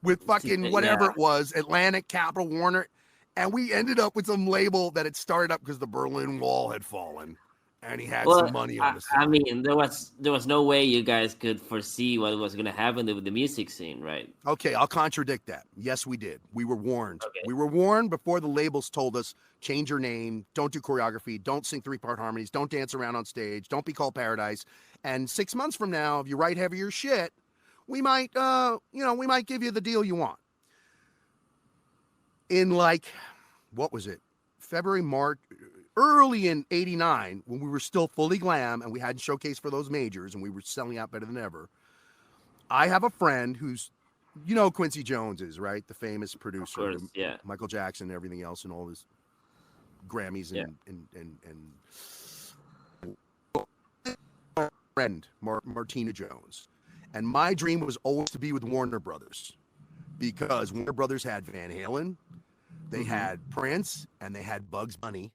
with fucking whatever it was, Atlantic, Capitol, Warner. And we ended up with some label that had started up because the Berlin Wall had fallen. And he had some money on the side. I mean, there was no way you guys could foresee what was going to happen with the music scene, right? Okay, I'll contradict that. Yes, we did. We were warned. Okay. We were warned before the labels told us, change your name, don't do choreography, don't sing 3-part harmonies, don't dance around on stage, don't be called Paradise. And 6 months from now, if you write heavier shit, we might give you the deal you want. In what was it? February, March... Early in 89, when we were still fully glam and we hadn't showcased for those majors and we were selling out better than ever, I have a friend who's, Quincy Jones is, right? The famous producer, of course, yeah. Michael Jackson and everything else and all his Grammys and friend, Martina Jones. And my dream was always to be with Warner Brothers, because Warner Brothers had Van Halen, they had Prince, and they had Bugs Bunny.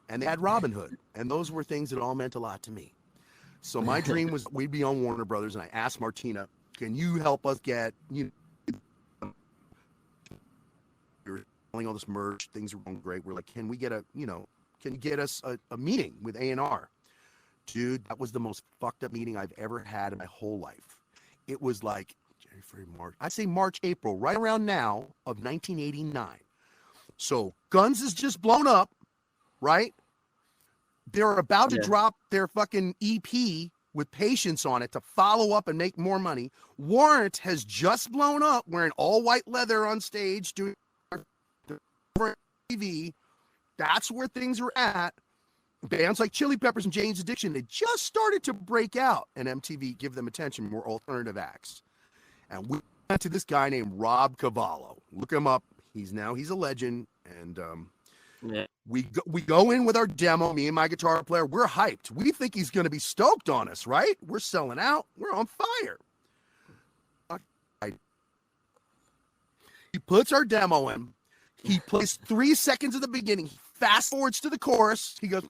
And they had Robin Hood, and those were things that all meant a lot to me. So my dream was we'd be on Warner Brothers, and I asked Martina, can you help us get selling all this merch. Things were going great. We're like, can we get can you get us a meeting with A&R? Dude, that was the most fucked up meeting I've ever had in my whole life. It was like January, March. I'd say March, April, right around now of 1989. So Guns is just blown up, right? They're about to drop their fucking EP with Patience on it to follow up and make more money. Warrant has just blown up wearing all white leather on stage doing TV. That's where things are at. Bands like Chili Peppers and Jane's Addiction, they just started to break out, and MTV give them attention, more alternative acts. And we went to this guy named Rob Cavallo. Look him up. He's a legend. And we go in with our demo, me and my guitar player. We're hyped. We think he's going to be stoked on us, right? We're selling out. We're on fire. He puts our demo in. He plays 3 seconds at the beginning. He fast forwards to the chorus. He goes,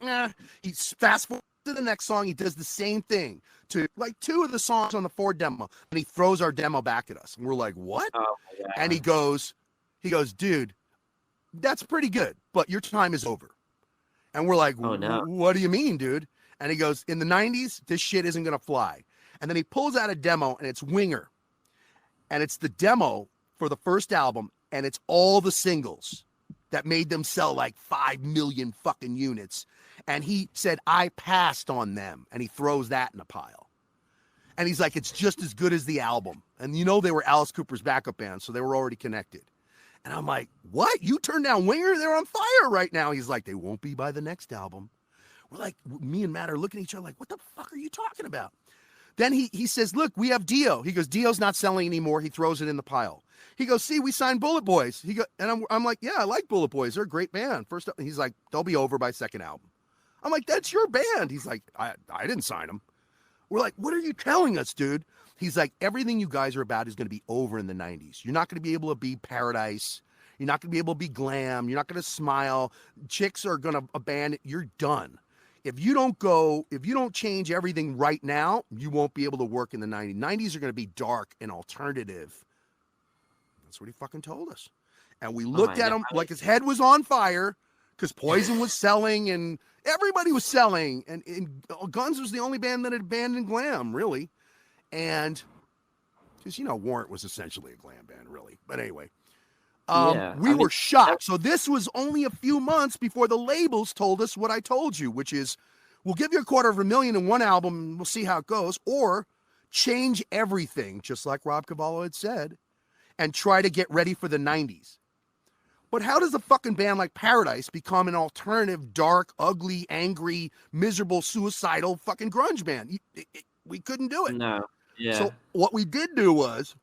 He fast forwards to the next song. He does the same thing to like 2 of the songs on the Ford demo. And he throws our demo back at us. And we're like, what? Oh, and he goes, dude, that's pretty good, but your time is over. And we're like, oh, no. What do you mean, dude? And he goes, in the 90s, this shit isn't going to fly. And then he pulls out a demo, and it's Winger. And it's the demo for the first album. And it's all the singles that made them sell like 5 million fucking units. And he said, I passed on them. And he throws that in a pile. And he's like, it's just as good as the album. And they were Alice Cooper's backup band, so they were already connected. And I'm like, what? You turned down Winger? They're on fire right now. He's like, they won't be by the next album. We're like, me and Matt are looking at each other like, what the fuck are you talking about? Then he says, look, we have Dio. He goes, Dio's not selling anymore. He throws it in the pile. He goes, see, we signed Bullet Boys. And I'm like, yeah, I like Bullet Boys. They're a great band. First up, he's like, they'll be over by second album. I'm like, that's your band. He's like, I didn't sign them. We're like, what are you telling us, dude? He's like, everything you guys are about is going to be over in the 90s. You're not going to be able to be Paradise. You're not going to be able to be glam. You're not going to smile. Chicks are going to abandon. You're done. If you don't change everything right now, you won't be able to work in the 90s. 90s are going to be dark and alternative. That's what he fucking told us. And we looked at him like his head was on fire because Poison was selling and everybody was selling. And Guns was the only band that had abandoned glam, really. And because, Warrant was essentially a glam band, really. But anyway, we were shocked. So this was only a few months before the labels told us what I told you, which is we'll give you $250,000 in one album and we'll see how it goes, or change everything, just like Rob Cavallo had said, and try to get ready for the 90s. But how does a fucking band like Paradise become an alternative, dark, ugly, angry, miserable, suicidal fucking grunge band? We couldn't do it. No. Yeah. So what we did do was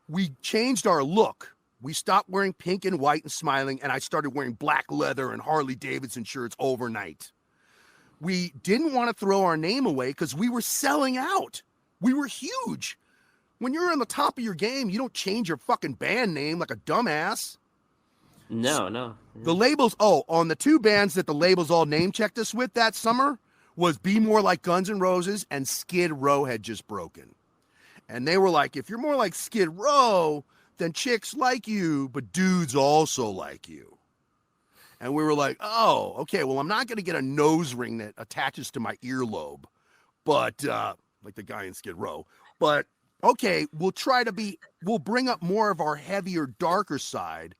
we changed our look. We stopped wearing pink and white and smiling, and I started wearing black leather and Harley Davidson shirts overnight. We didn't want to throw our name away because we were selling out. We were huge. When you're on the top of your game, you don't change your fucking band name like a dumbass. No. The labels, on the 2 bands that the labels all name checked us with that summer was Be More Like Guns N' Roses and Skid Row had just broken. And they were like, if you're more like Skid Row, then chicks like you, but dudes also like you. And we were like, oh, okay, well, I'm not going to get a nose ring that attaches to my earlobe, but like the guy in Skid Row. But okay, we'll bring up more of our heavier, darker side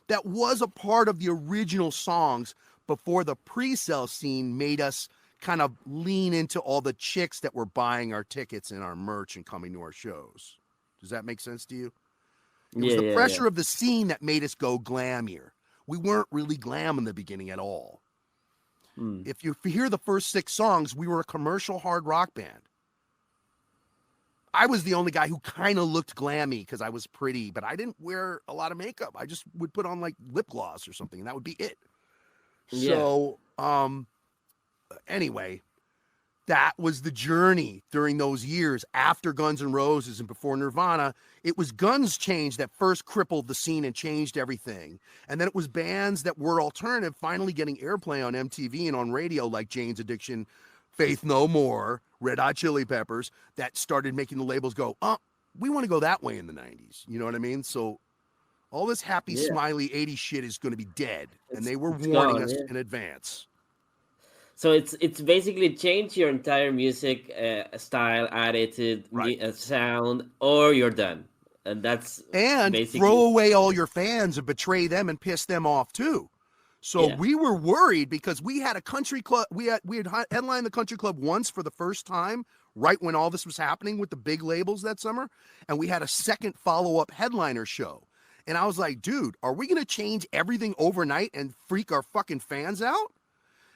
that was a part of the original songs before the pre-sale scene made us kind of lean into all the chicks that were buying our tickets and our merch and coming to our shows. Does that make sense to you? It was the pressure of the scene that made us go glamier. We weren't really glam in the beginning at all. If you hear the first 6 songs, we were a commercial hard rock band. I was the only guy who kind of looked glammy because I was pretty, but I didn't wear a lot of makeup. I just would put on like lip gloss or something, and that would be it. Yeah. So, anyway, that was the journey during those years after Guns N' Roses and before Nirvana. It was Guns change that first crippled the scene and changed everything. And then it was bands that were alternative finally getting airplay on MTV and on radio like Jane's Addiction, Faith No More, Red Hot Chili Peppers, that started making the labels go, we want to go that way in the 90s. You know what I mean? So All this happy, Yeah. smiley 80s shit is going to be dead. And they were It's warning gone. us Yeah. in advance. So it's basically change your entire music style, attitude, Right. sound, or you're done, and that's And throw basically away all your fans and betray them and piss them off too. So yeah. we were worried because we had a country club. We had headlined the country club once for the first time, right when all this was happening with the big labels that summer, and we had a second follow-up headliner show. And I was like, dude, are we gonna change everything overnight and freak our fucking fans out?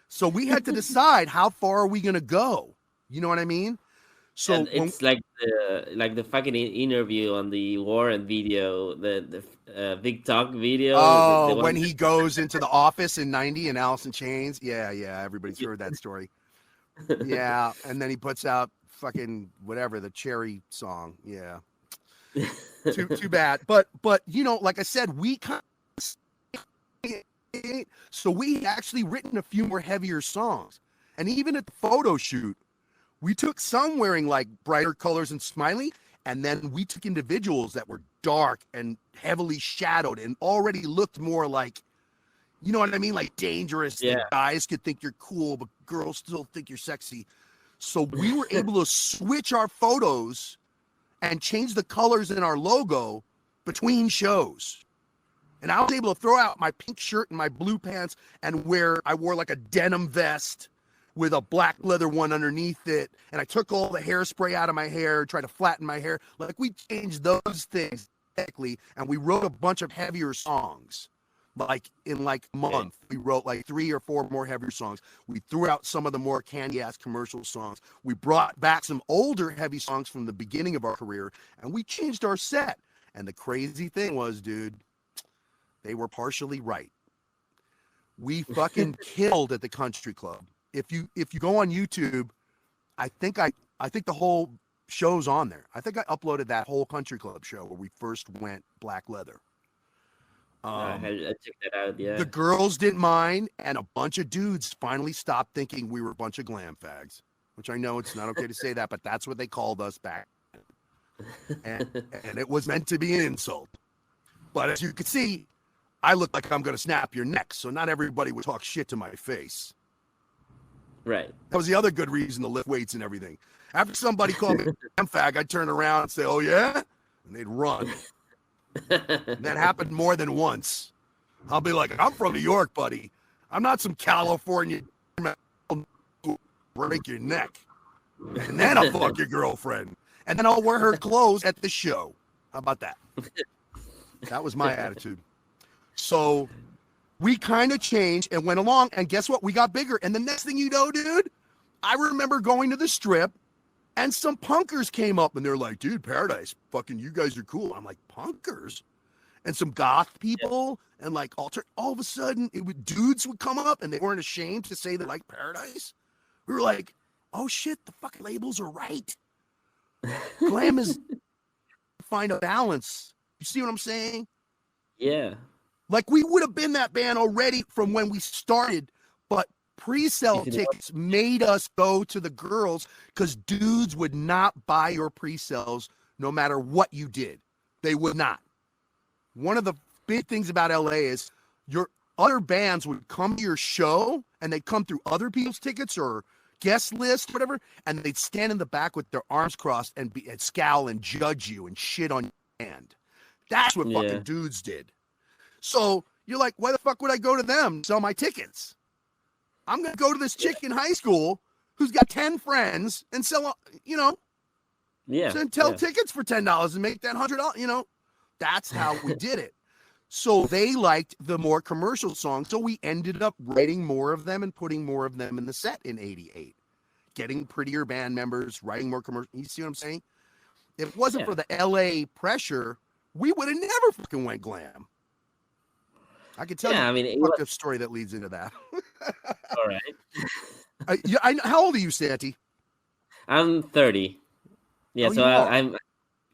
So we had to decide how far are we gonna go. You know what I mean? So And when it's like the fucking interview on the Warren video, the Big Talk video, the when one. he goes into the office in 90 and Alice in Chains. Yeah, everybody's heard that story. Yeah, and then he puts out fucking whatever, the Cherry song. Yeah. Too bad. But you know, like I said, we kind of, so we actually written a few more heavier songs. And even at the photo shoot, we took some wearing like brighter colors and smiley, and then we took individuals that were dark and heavily shadowed and already looked more like, you know what I mean? Like dangerous. Yeah. That guys could think you're cool, but girls still think you're sexy. So we were able to switch our photos and change the colors in our logo between shows. And I was able to throw out my pink shirt and my blue pants and I wore like a denim vest with a black leather one underneath it. And I took all the hairspray out of my hair, tried to flatten my hair. Like we changed those things technically, and we wrote a bunch of heavier songs. Like in like a month, we wrote like 3 or 4 more heavier songs. We threw out some of the more candy ass commercial songs. We brought back some older heavy songs from the beginning of our career, and we changed our set. And the crazy thing was, dude, they were partially right. We fucking killed at the country club. If you go on YouTube, I think the whole show's on there. I think I uploaded that whole country club show where we first went black leather. I checked that out. Yeah. The girls didn't mind, and a bunch of dudes finally stopped thinking we were a bunch of glam fags, which I know it's not okay to say that, but that's what they called us back. And it was meant to be an insult. But as you can see, I look like I'm going to snap your neck, so not everybody would talk shit to my face. Right. That was the other good reason to lift weights and everything. After somebody called me a glam fag, I'd turn around and say, "Oh yeah?" And they'd run. And that happened more than once. I'll be like, "I'm from New York, buddy. I'm not some California break your neck. And then I'll fuck your girlfriend. And then I'll wear her clothes at the show." How about that? That was my attitude. So we kind of changed and went along, and guess what? We got bigger. And the next thing you know, dude, I remember going to the Strip, and some punkers came up, and they're like, "Dude, Paradise, fucking you guys are cool." I'm like, "Punkers?" And some goth people, and like all of a sudden, dudes would come up, and they weren't ashamed to say they like Paradise. We were like, "Oh shit, the fucking labels are right. Glam is find a balance." You see what I'm saying? Yeah. Like we would have been that band already from when we started, but pre-sale tickets made us go to the girls because dudes would not buy your pre-sales no matter what you did. They would not. One of the big things about LA is your other bands would come to your show and they'd come through other people's tickets or guest list, whatever, and they'd stand in the back with their arms crossed and scowl and judge you and shit on your band. That's what fucking dudes did. So you're like, why the fuck would I go to them to sell my tickets? I'm going to go to this chick in high school who's got 10 friends and sell, and sell tickets for $10 and make that $100, That's how we did it. So they liked the more commercial songs. So we ended up writing more of them and putting more of them in the set in 88. Getting prettier band members, writing more commercial. You see what I'm saying? If it wasn't for the LA pressure, we would have never fucking went glam. I could tell you a story that leads into that. All right. How old are you, Santi? I'm 30. Yeah, so I'm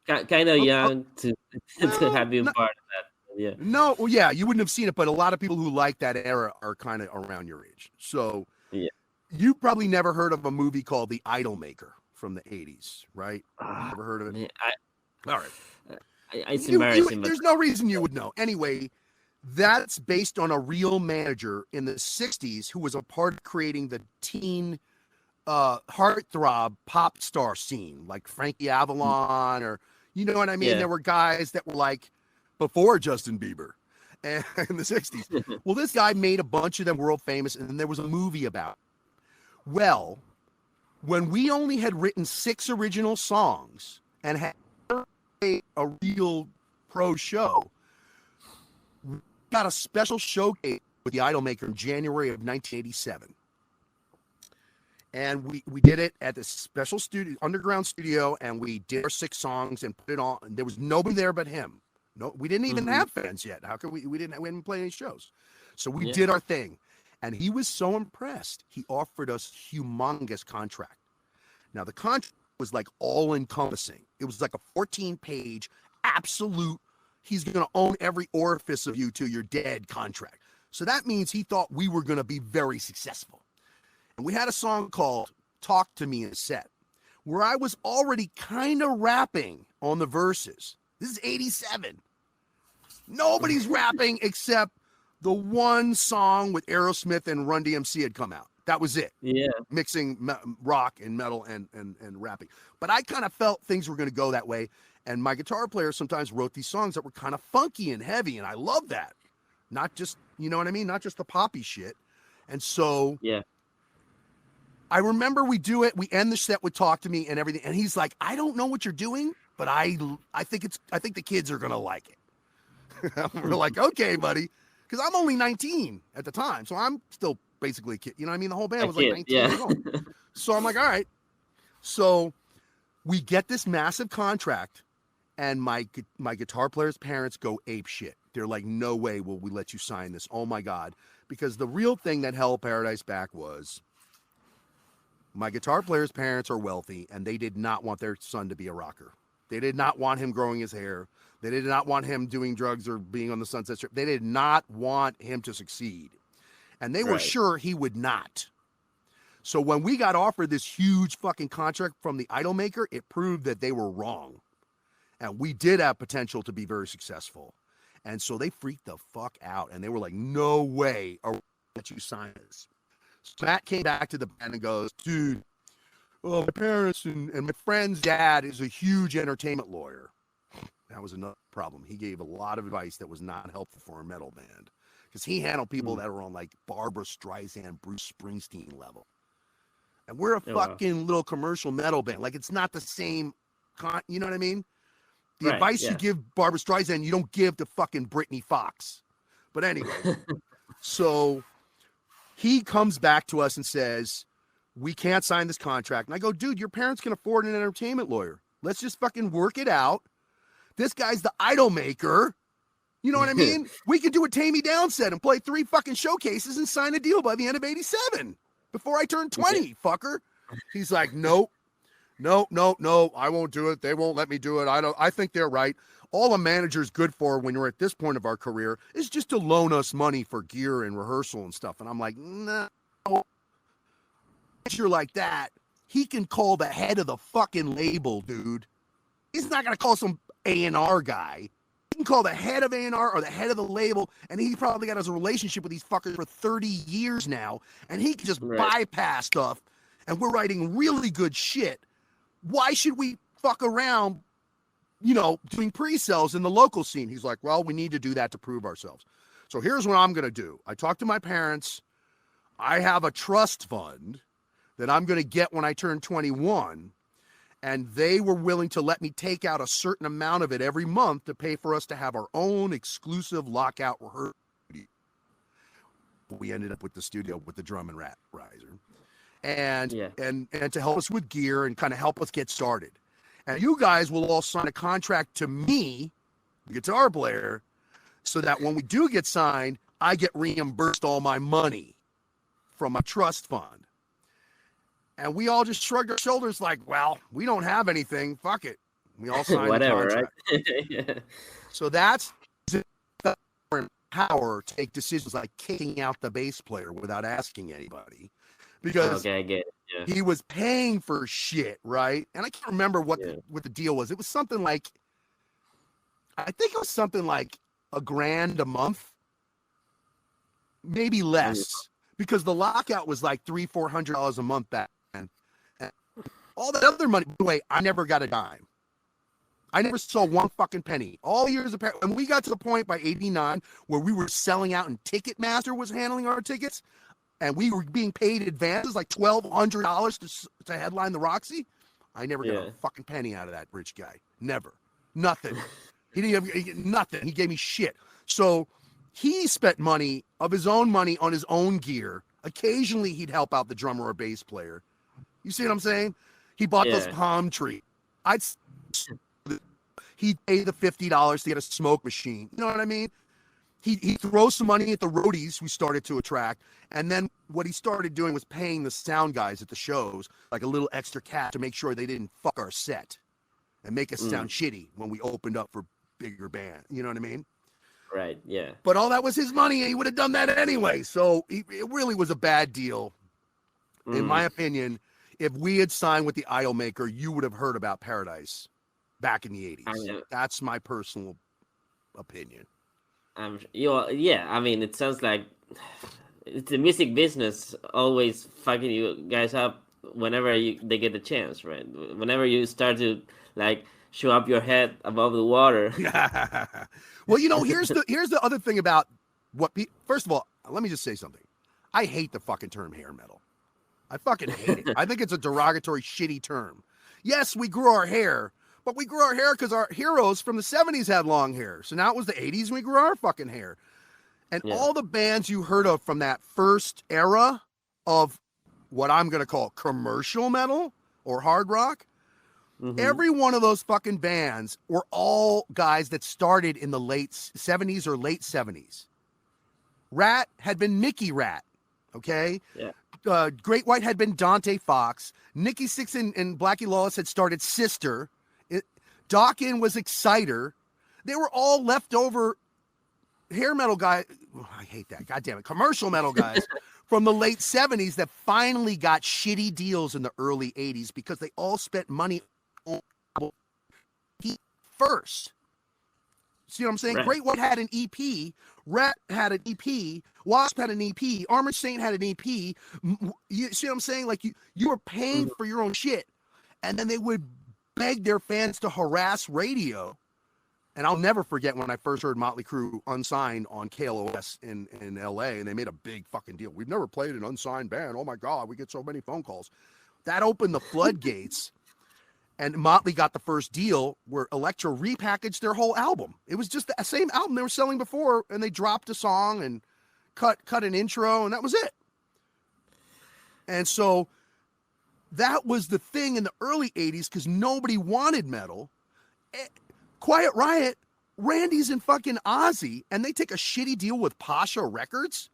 kind of young to have been part of that. Yeah. No, well, yeah, you wouldn't have seen it, but a lot of people who like that era are kind of around your age. So you probably never heard of a movie called The Idolmaker from the 80s, right? Never heard of it? Man, All right. It's embarrassing. There's no reason you would know. Anyway, that's based on a real manager in the 60s who was a part of creating the teen heartthrob pop star scene, like Frankie Avalon, or you know what I mean? Yeah. There were guys that were like before Justin Bieber and in the 60s. Well, this guy made a bunch of them world famous, and then there was a movie about it. Well, when we only had written 6 original songs and had a real pro show, we got a special showcase with the Idol Maker in January of 1987. And we did it at this special studio, underground studio, and we did our 6 songs and put it on. And there was nobody there but him. No, we didn't even have fans yet. How could we didn't play any shows. So we did our thing. And he was so impressed. He offered us humongous contract. Now the contract was like all encompassing. It was like a 14-page absolute, he's going to own every orifice of you till you're dead contract. So that means he thought we were going to be very successful. And we had a song called Talk to Me in a Set, where I was already kind of rapping on the verses. This is 87. Nobody's rapping except the one song with Aerosmith and Run DMC had come out. That was it. Yeah. Mixing rock and metal and rapping. But I kind of felt things were going to go that way. And my guitar player sometimes wrote these songs that were kind of funky and heavy. And I love that. Not just, you know what I mean? Not just the poppy shit. And so I remember we do it. We end the set with Talk to Me and everything. And he's like, I don't know what you're doing, but I think the kids are going to like it. We're like, okay, buddy. Because I'm only 19 at the time. So I'm still basically a kid. You know what I mean? The whole band was like 19 years old. So I'm like, all right. So we get this massive contract, and my guitar player's parents go ape shit. They're like, no way will we let you sign this. Oh my God. Because the real thing that held Paradise back was my guitar player's parents are wealthy, and they did not want their son to be a rocker. They did not want him growing his hair. They did not want him doing drugs or being on the Sunset Strip. They did not want him to succeed. And they were sure he would not. So when we got offered this huge fucking contract from the Idol Maker, it proved that they were wrong. And we did have potential to be very successful. And so they freaked the fuck out. And they were like, no way are we let you sign this. So Matt came back to the band and goes, dude, well, my parents and my friend's dad is a huge entertainment lawyer. That was another problem. He gave a lot of advice that was not helpful for a metal band, because he handled people that were on like Barbra Streisand, Bruce Springsteen level. And we're a fucking little commercial metal band. Like, it's not the same, you know what I mean? The advice you give Barbra Streisand, you don't give to fucking Brittany Fox. But anyway, so he comes back to us and says, we can't sign this contract. And I go, dude, your parents can afford an entertainment lawyer. Let's just fucking work it out. This guy's the Idol Maker. You know what I mean? We could do a Tammy Down set and play 3 fucking showcases and sign a deal by the end of 87 before I turn 20, fucker. He's like, nope, I won't do it. They won't let me do it. I think they're right. All a manager's good for when you're at this point of our career is just to loan us money for gear and rehearsal and stuff. And I'm like, no. You're like that. He can call the head of the fucking label, dude. He's not going to call some A&R guy. He can call the head of A&R or the head of the label, and he probably got his relationship with these fuckers for 30 years now, and he can just bypass stuff, and we're writing really good shit. Why should we fuck around, you know, doing pre-sales in the local scene? He's like, well, we need to do that to prove ourselves. So here's what I'm going to do. I talked to my parents. I have a trust fund that I'm going to get when I turn 21. And they were willing to let me take out a certain amount of it every month to pay for us to have our own exclusive lockout rehearsal. We ended up with the studio with the drum and rat riser. And to help us with gear and kind of help us get started. And you guys will all sign a contract to me, the guitar player, so that when we do get signed, I get reimbursed all my money from my trust fund. And we all just shrugged our shoulders like, well, we don't have anything. Fuck it. We all signed whatever, the contract. right? So that's power to take decisions like kicking out the bass player without asking anybody. Because I get it. Yeah. he was paying for shit, right? And I can't remember what the deal was. It was something like I think it was something like $1,000 a month, maybe less, because the lockout was like $300-400 a month back then. And all that other money, by the way, I never got a dime. I never saw one fucking penny. All years of, and we got to the point by '89 where we were selling out and Ticketmaster was handling our tickets, and we were being paid advances like $1,200 to headline the Roxy. I never got a fucking penny out of that rich guy. Never. Nothing. He didn't have nothing. He gave me shit. So he spent money of his own money on his own gear. Occasionally he'd help out the drummer or bass player. You see what I'm saying? He bought those palm trees. He'd pay the $50 to get a smoke machine. You know what I mean? He'd throw some money at the roadies we started to attract. And then what he started doing was paying the sound guys at the shows like a little extra cash to make sure they didn't fuck our set and make us sound shitty when we opened up for bigger band. You know what I mean? Right, yeah. But all that was his money, and he would have done that anyway. So it really was a bad deal. In my opinion, if we had signed with the Idol Maker, you would have heard about Paradise back in the 80s. That's my personal opinion. Yeah, I mean, it sounds like it's the music business always fucking you guys up whenever they get the chance, right? Whenever you start to like show up your head above the water. Well, you know, here's the other thing about first of all, let me just say something. I hate the fucking term hair metal. I fucking hate it. I think it's a derogatory, shitty term. Yes, we grew our hair, but we grew our hair because our heroes from the 70s had long hair. So now it was the 80s and we grew our fucking hair. And all the bands you heard of from that first era of what I'm going to call commercial metal or hard rock, every one of those fucking bands were all guys that started in the late 70s or late 70s. Rat had been Mickey Rat, okay? Yeah. Great White had been Dante Fox. Nikki Sixx and Blackie Lawless had started Sister. Dawkins was Exciter. They were all leftover hair metal guys. Oh, I hate that. God damn it. Commercial metal guys from the late 70s that finally got shitty deals in the early 80s because they all spent money on first. See what I'm saying? Right. Great White had an EP. Rat had an EP. Wasp had an EP. Armored Saint had an EP. You see what I'm saying? Like you were paying for your own shit. And then they would beg their fans to harass radio. And I'll never forget when I first heard Motley Crue unsigned on KLOS in LA, and they made a big fucking deal. We've never played an unsigned band. Oh my God, we get so many phone calls. That opened the floodgates. And Motley got the first deal where Elektra repackaged their whole album. It was just the same album they were selling before, and they dropped a song and cut an intro, and that was it. And so that was the thing in the early 80s because nobody wanted metal. Quiet Riot, Randy's and fucking Ozzy, and they take a shitty deal with Pasha Records.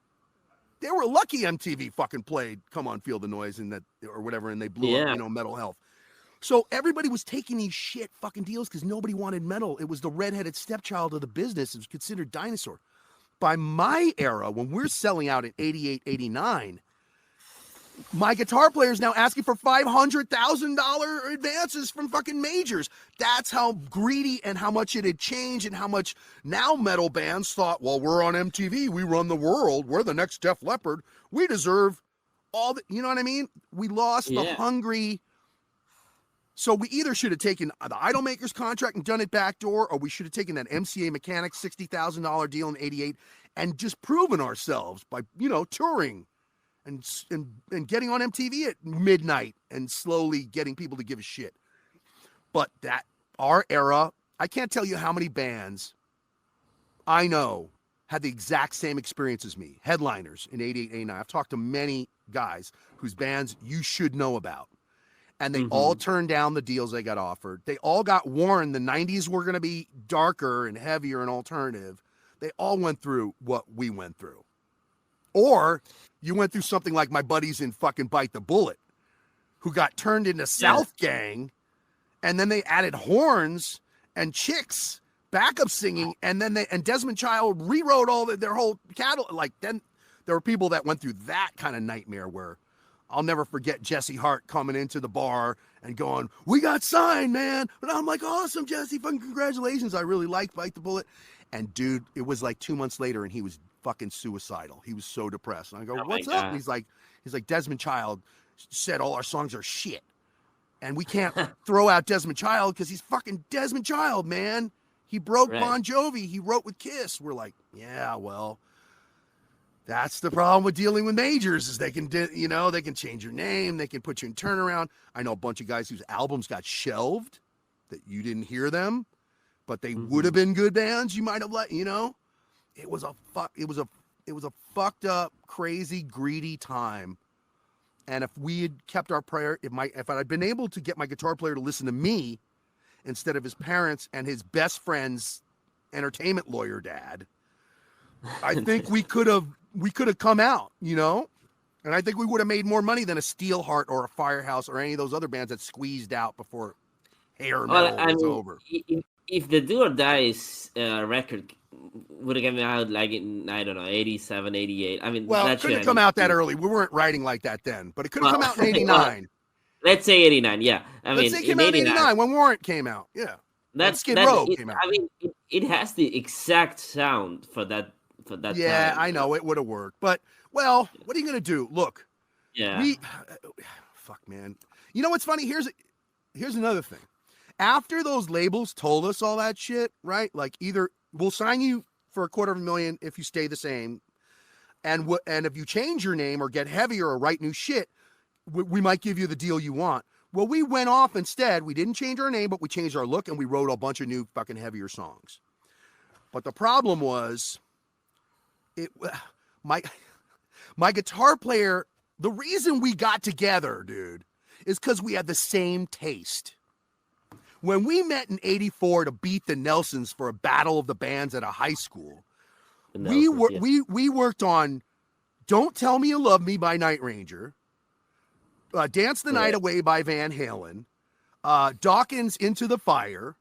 They were lucky MTV fucking played Come On Feel the Noise and that or whatever, and they blew up, Metal Health. So everybody was taking these shit fucking deals because nobody wanted metal. It was the redheaded stepchild of the business. It was considered dinosaur. By my era, when we're selling out in 88, 89, my guitar player is now asking for $500,000 advances from fucking majors. That's how greedy and how much it had changed and how much now metal bands thought, well, we're on MTV. We run the world. We're the next Def Leppard. We deserve all the, you know what I mean? We lost the hungry. So we either should have taken the Idol Maker's contract and done it backdoor, or we should have taken that MCA Mechanics $60,000 deal in 88 and just proven ourselves by, touring and getting on MTV at midnight and slowly getting people to give a shit. But our era, I can't tell you how many bands I know had the exact same experience as me. Headliners in 88, 89. I've talked to many guys whose bands you should know about. And they all turned down the deals they got offered. They all got warned the 90s were going to be darker and heavier and alternative. They all went through what we went through. Or you went through something like my buddies in fucking Bite the Bullet, who got turned into South Gang, and then they added horns and chicks, backup singing, and then Desmond Child rewrote all their whole catalog. Like, then there were people that went through that kind of nightmare where I'll never forget Jesse Hart coming into the bar and going, "We got signed, man." And I'm like, "Awesome, Jesse, fucking congratulations. I really like Bite the Bullet." And dude, it was like 2 months later and he was fucking suicidal. He was so depressed. And I go, Oh my "What's up?" And God. he's like, "Desmond Child said all our songs are shit. And we can't throw out Desmond Child because he's fucking Desmond Child, man. He broke Right. Bon Jovi. He wrote with Kiss." We're like, "Yeah, well, that's the problem with dealing with majors is they can change your name. They can put you in turnaround." I know a bunch of guys whose albums got shelved that you didn't hear them, but they would have been good bands. You might have it was a fucked up, crazy, greedy time. And if we had kept our prayer, if I'd been able to get my guitar player to listen to me instead of his parents and his best friend's entertainment lawyer dad, I think we could have come out, and I think we would have made more money than a Steelheart or a Firehouse or any of those other bands that squeezed out before hair metal was over. If the Do or Dies record would have come out like in, I don't know, 87, 88. I mean, well, it couldn't have come out that early. We weren't writing like that then, but it could have come out in 89. Let's say 89, yeah. Let's say it came out in 89 when Warrant came out. Yeah. That Skid Row came out. I mean, it has the exact sound for that yeah, time. I know it would have worked, but well, what are you gonna do? Look, fuck, man. You know what's funny? Here's another thing. After those labels told us all that shit, right? Like either we'll sign you for $250,000 if you stay the same, and if you change your name or get heavier or write new shit, we might give you the deal you want. Well, we went off instead. We didn't change our name, but we changed our look and we wrote a bunch of new fucking heavier songs. But the problem was, my guitar player, the reason we got together, dude, is because we had the same taste. When we met in 84 to beat the Nelsons for a battle of the bands at a high school, we worked on "Don't Tell Me You Love Me" by Night Ranger, "Dance the Night Away" by Van Halen, Dawkins' "Into the Fire,"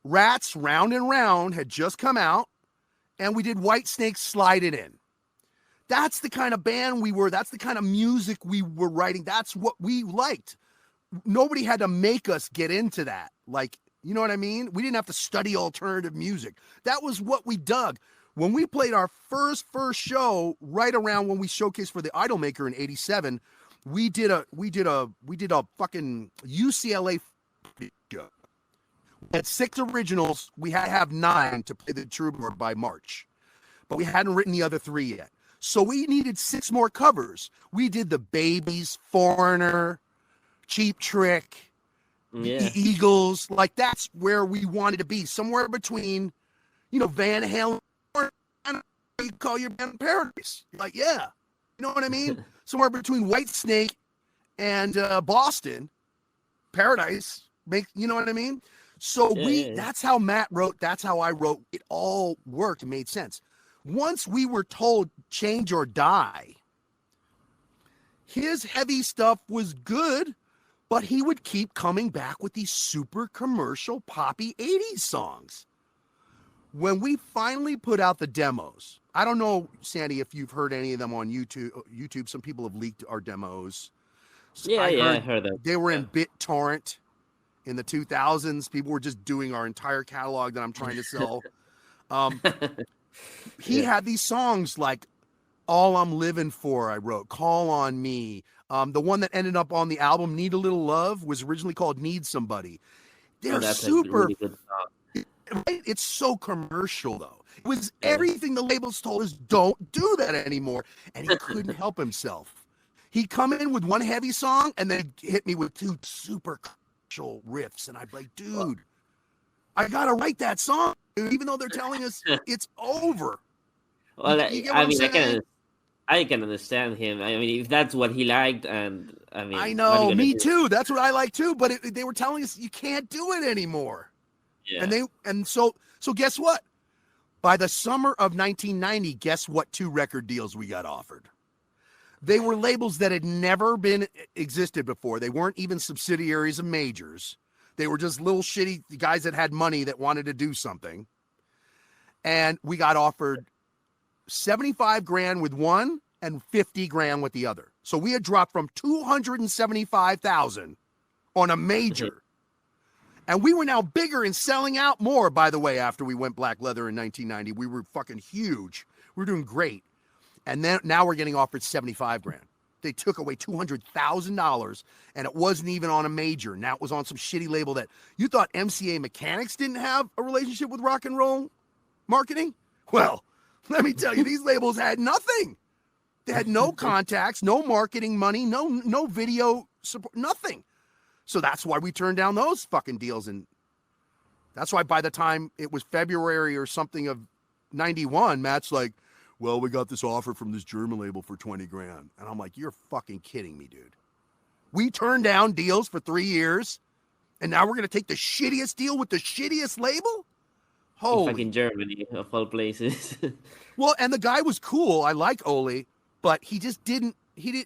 Rats' "Round and Round" had just come out, and we did Whitesnake's "Slide It In." That's the kind of band we were. That's the kind of music we were writing. That's what we liked. Nobody had to make us get into that. Like, you know what I mean? We didn't have to study alternative music. That was what we dug. When we played our first show, right around when we showcased for the Idolmaker in '87, we did a fucking UCLA show. We had 6 originals. We had to have 9 to play the Troubadour by March, but we hadn't written the other 3 yet. So we needed 6 more covers. We did the Babies, Foreigner, Cheap Trick, the Eagles. Like, that's where we wanted to be, somewhere between, Van Halen and you call your band Paradise. Like, yeah, you know what I mean? Somewhere between Whitesnake and Boston, Paradise. You know what I mean? So that's how Matt wrote. That's how I wrote. It all worked and made sense. Once we were told change or die, his heavy stuff was good, but he would keep coming back with these super commercial poppy 80s songs. When we finally put out the demos, I don't know, Sandy, if you've heard any of them on YouTube. Some people have leaked our demos. I heard that. They were in BitTorrent in the 2000s. People were just doing our entire catalog that I'm trying to sell. He had these songs like "All I'm Living For," I wrote, "Call on Me." The one that ended up on the album "Need a Little Love" was originally called "Need Somebody." They're super. Really good song. It's so commercial though. It was everything the labels told us don't do that anymore, and he couldn't help himself. He'd come in with one heavy song and then hit me with 2 super commercial riffs, and I'd be like, "Dude, I gotta write that song, dude, even though they're telling us it's over." Well, I can understand him. I mean, if that's what he liked, and I know, me too. That's what I like too. But they were telling us you can't do it anymore. Yeah. And so guess what? By the summer of 1990, guess what 2 record deals we got offered? They were labels that had never been existed before. They weren't even subsidiaries of majors. They were just little shitty guys that had money that wanted to do something. And we got offered $75,000 with one and $50,000 with the other. So we had dropped from 275,000 on a major. And we were now bigger and selling out more, by the way, after we went Black Leather in 1990. We were fucking huge. We were doing great. And then now we're getting offered 75 grand. They took away $200,000, and it wasn't even on a major. Now it was on some shitty label that you thought MCA Mechanics didn't have a relationship with rock and roll marketing? Well, let me tell you, these labels had nothing. They had no contacts, no marketing money, no video support, nothing. So that's why we turned down those fucking deals. And that's why by the time it was February or something of 91, Matt's like, well, we got this offer from this German label for 20 grand. And I'm like, you're fucking kidding me, dude. We turned down deals for 3 years, and now we're going to take the shittiest deal with the shittiest label? Holy. Fucking Germany, of all places. Well, and the guy was cool. I like Ole, but he just didn't, he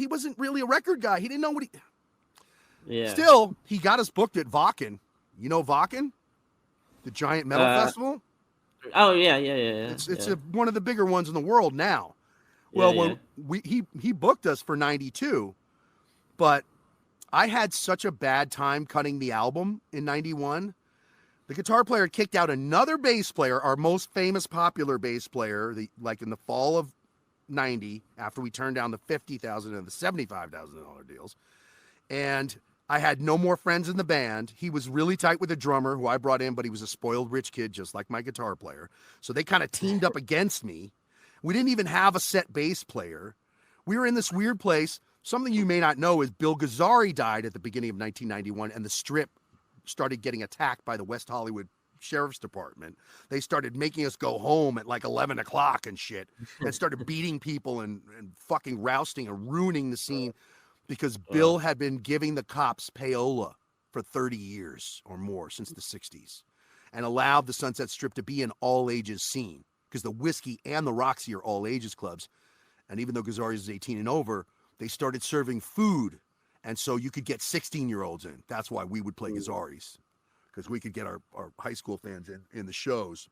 wasn't really a record guy. He didn't know what he... Yeah. Still, he got us booked at Wacken. You know Wacken? The giant metal festival? Oh, yeah. It's one of the bigger ones in the world now. Well, he booked us for 92, but I had such a bad time cutting the album in 91. The guitar player kicked out another bass player, our most famous popular bass player, like in the fall of 90, after we turned down the $50,000 and the $75,000 deals. And I had no more friends in the band. He was really tight with a drummer who I brought in, but he was a spoiled rich kid, just like my guitar player. So they kind of teamed up against me. We didn't even have a set bass player. We were in this weird place. Something you may not know is Bill Gazzari died at the beginning of 1991, and the Strip started getting attacked by the West Hollywood Sheriff's Department. They started making us go home at like 11 o'clock and shit, and started beating people and fucking rousting and ruining the scene. Because Bill had been giving the cops payola for 30 years or more since the 60s and allowed the Sunset Strip to be an all-ages scene because the Whiskey and the Roxy are all-ages clubs. And even though Gazzari's is 18 and over, they started serving food. And so you could get 16-year-olds in. That's why we would play Gazzari's, because we could get our high school fans in the shows.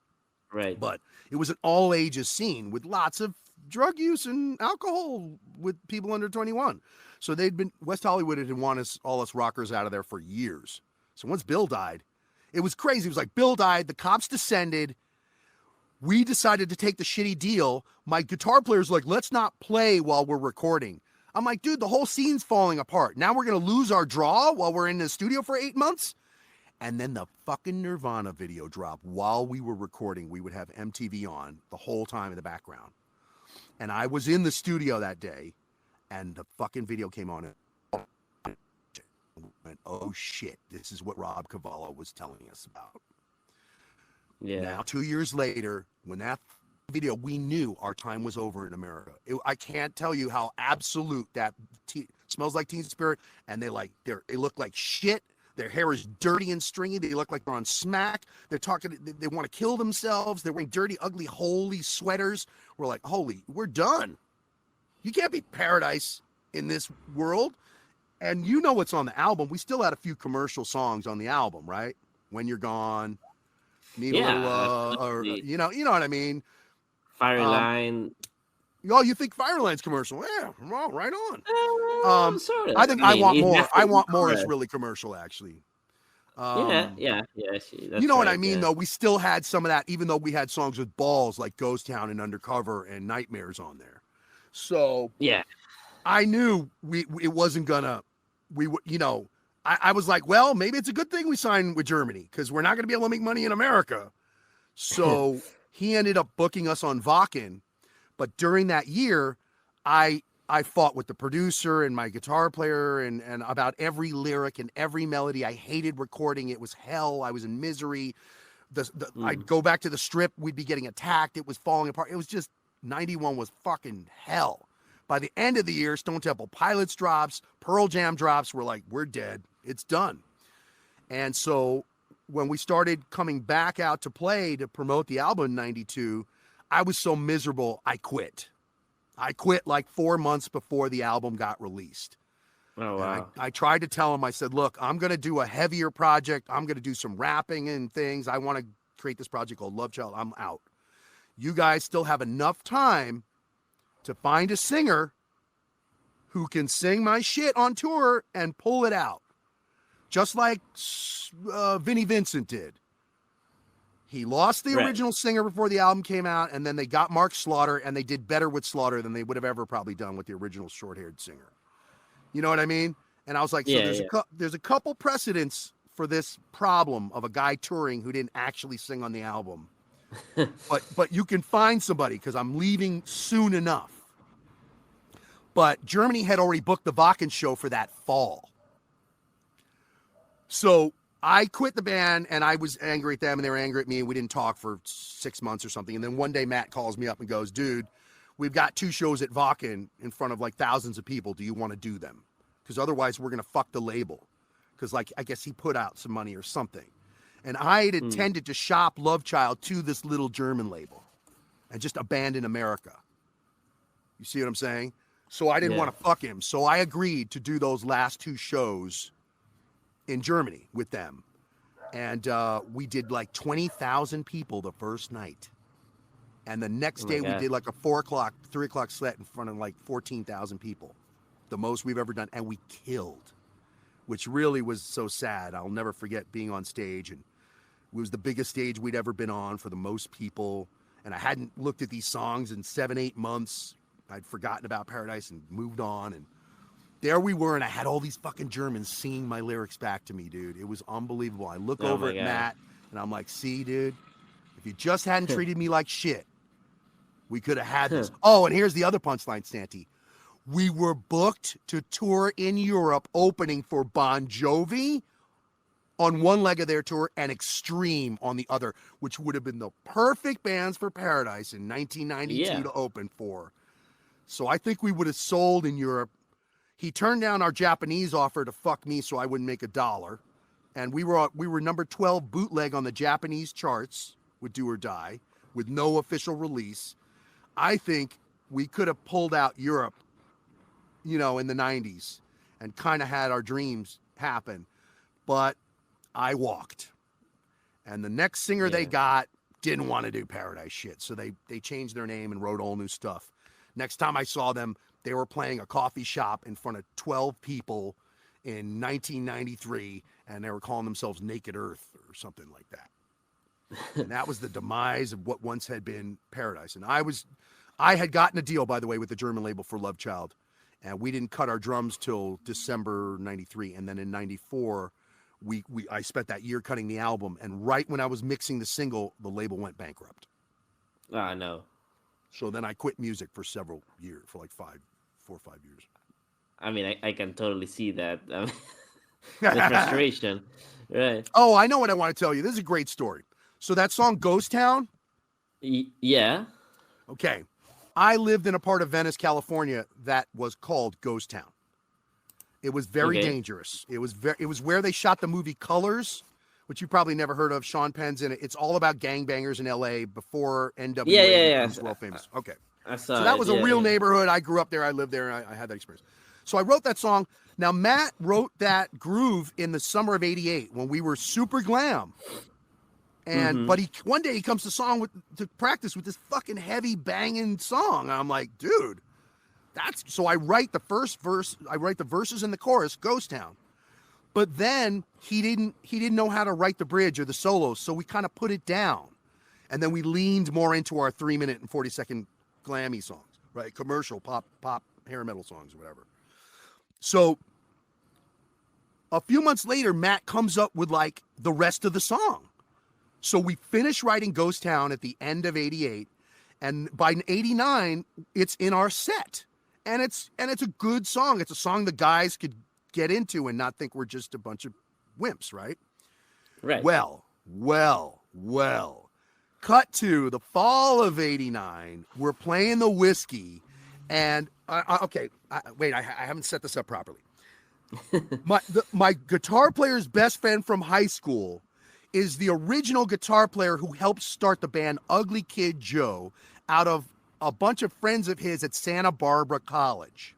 Right. But it was an all-ages scene with lots of drug use and alcohol with people under 21. So West Hollywood had wanted all us rockers out of there for years. So once Bill died, it was crazy. It was like Bill died, the cops descended. We decided to take the shitty deal. My guitar player's like, let's not play while we're recording. I'm like, dude, the whole scene's falling apart. Now we're going to lose our draw while we're in the studio for 8 months. And then the fucking Nirvana video dropped while we were recording. We would have MTV on the whole time in the background. And I was in the studio that day, and the fucking video came on, and went, oh shit, this is what Rob Cavallo was telling us about. Yeah. Now, 2 years later, when that video, we knew our time was over in America. I can't tell you how absolute that Smells Like Teen Spirit, and they look like shit. Their hair is dirty and stringy. They look like they're on smack. They're talking, they want to kill themselves. They're wearing dirty, ugly, holy sweaters. We're like, holy, we're done. You can't be Paradise in this world. And you know what's on the album. We still had a few commercial songs on the album, right? When You're Gone. Need a little, or, you know what I mean? Fireline. Oh, you think Fireline's commercial? Yeah, well, right on. Sort of. I think I Want More. I Want More is really commercial, actually. Yeah. You know what I mean, though? We still had some of that, even though we had songs with balls like Ghost Town and Undercover and Nightmares on there. So yeah, I knew it wasn't gonna. I was like, well, maybe it's a good thing we signed with Germany because we're not gonna be able to make money in America. So he ended up booking us on Wacken. But during that year, I fought with the producer and my guitar player and about every lyric and every melody. I hated recording. It was hell. I was in misery. I'd go back to the Strip. We'd be getting attacked. It was falling apart. It was just, 91 was fucking hell. By the end of the year, Stone Temple Pilots drops, Pearl Jam drops. We're like, we're dead. It's done. And so when we started coming back out to play to promote the album in 92, I was so miserable, I quit. I quit like 4 months before the album got released. Oh, wow. I tried to tell him, I said, look, I'm going to do a heavier project. I'm going to do some rapping and things. I want to create this project called Love Child. I'm out. You guys still have enough time to find a singer who can sing my shit on tour and pull it out. Just like Vinnie Vincent did. He lost the original singer before the album came out, and then they got Mark Slaughter, and they did better with Slaughter than they would have ever probably done with the original short-haired singer. You know what I mean? And I was like, there's a couple precedents for this problem of a guy touring who didn't actually sing on the album. but you can find somebody, because I'm leaving soon enough. But Germany had already booked the Wacken show for that fall. So I quit the band, and I was angry at them, and they were angry at me, and we didn't talk for 6 months or something. And then one day Matt calls me up and goes, dude, we've got 2 shows at Wacken in front of like thousands of people. Do you want to do them? Because otherwise we're going to fuck the label. Because like, I guess he put out some money or something. And I had intended to shop Love Child to this little German label and just abandon America. You see what I'm saying? So I didn't want to fuck him. So I agreed to do those last 2 shows in Germany with them. And we did like 20,000 people the first night. And the next day we did like a 3 o'clock set in front of like 14,000 people. The most we've ever done. And we killed, which really was so sad. I'll never forget being on stage, and it was the biggest stage we'd ever been on for the most people. And I hadn't looked at these songs in 7-8 months. I'd forgotten about Paradise and moved on. And there we were, and I had all these fucking Germans singing my lyrics back to me, dude. It was unbelievable. I look over at Matt, and I'm like, see, dude, if you just hadn't treated me like shit, we could have had this. Oh, and here's the other punchline, Santi. We were booked to tour in Europe, opening for Bon Jovi on one leg of their tour and Extreme on the other, which would have been the perfect bands for Paradise in 1992 to open for. So I think we would have sold in Europe. He turned down our Japanese offer to fuck me so I wouldn't make $1. And we were number 12 bootleg on the Japanese charts with Do or Die, with no official release. I think we could have pulled out Europe, you know, in the 90s and kind of had our dreams happen. But I walked. And the next singer they got didn't want to do Paradise shit. So they changed their name and wrote all new stuff. Next time I saw them, they were playing a coffee shop in front of 12 people in 1993, and they were calling themselves Naked Earth or something like that. And that was the demise of what once had been Paradise. And I had gotten a deal, by the way, with the German label for Love Child, and we didn't cut our drums till December 93. And then in 94, I spent that year cutting the album, and right when I was mixing the single, the label went bankrupt. I know. So then I quit music for several years, for like 4 or 5 years. I mean, I can totally see that. I mean, the frustration. Right. Oh, I know what I want to tell you. This is a great story. So that song Ghost Town? Yeah. Okay. I lived in a part of Venice, California that was called Ghost Town. It was very dangerous. It was where they shot the movie Colors, which you probably never heard of. Sean Penn's in it. It's all about gangbangers in LA before NWA was world famous. Okay. So that was a real neighborhood. I grew up there. I lived there. And I had that experience. So I wrote that song. Now, Matt wrote that groove in the summer of '88 when we were super glam. And but one day he comes to practice with this fucking heavy banging song. And I'm like, dude, so I write the first verse. I write the verses and the chorus, Ghost Town. But then he didn't know how to write the bridge or the solos, so we kind of put it down. And then we leaned more into our 3-minute and 40-second glammy songs, right? Commercial pop, hair metal songs or whatever. So a few months later, Matt comes up with like the rest of the song. So we finished writing Ghost Town at the end of '88, and by '89, it's in our set. And it's a good song. It's a song the guys could get into and not think we're just a bunch of wimps, right? Right. Well. Cut to the fall of '89. We're playing the Whiskey, and wait, I haven't set this up properly. My guitar player's best friend from high school is the original guitar player who helped start the band Ugly Kid Joe out of a bunch of friends of his at Santa Barbara College.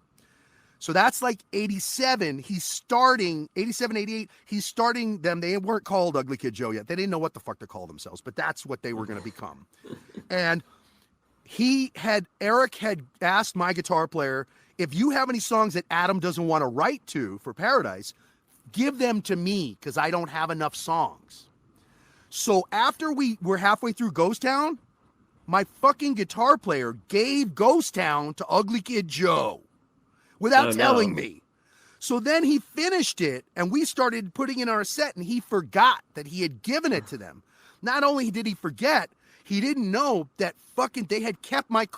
So that's like 87. He's starting 87, 88. He's starting them. They weren't called Ugly Kid Joe yet. They didn't know what the fuck to call themselves, but that's what they were going to become. And Eric had asked my guitar player if you have any songs that Adam doesn't want to write to for Paradise, give them to me because I don't have enough songs. So after we were halfway through Ghost Town, my fucking guitar player gave Ghost Town to Ugly Kid Joe without telling me. So then he finished it, and we started putting in our set, and he forgot that he had given it to them. Not only did he forget, he didn't know that fucking they had kept my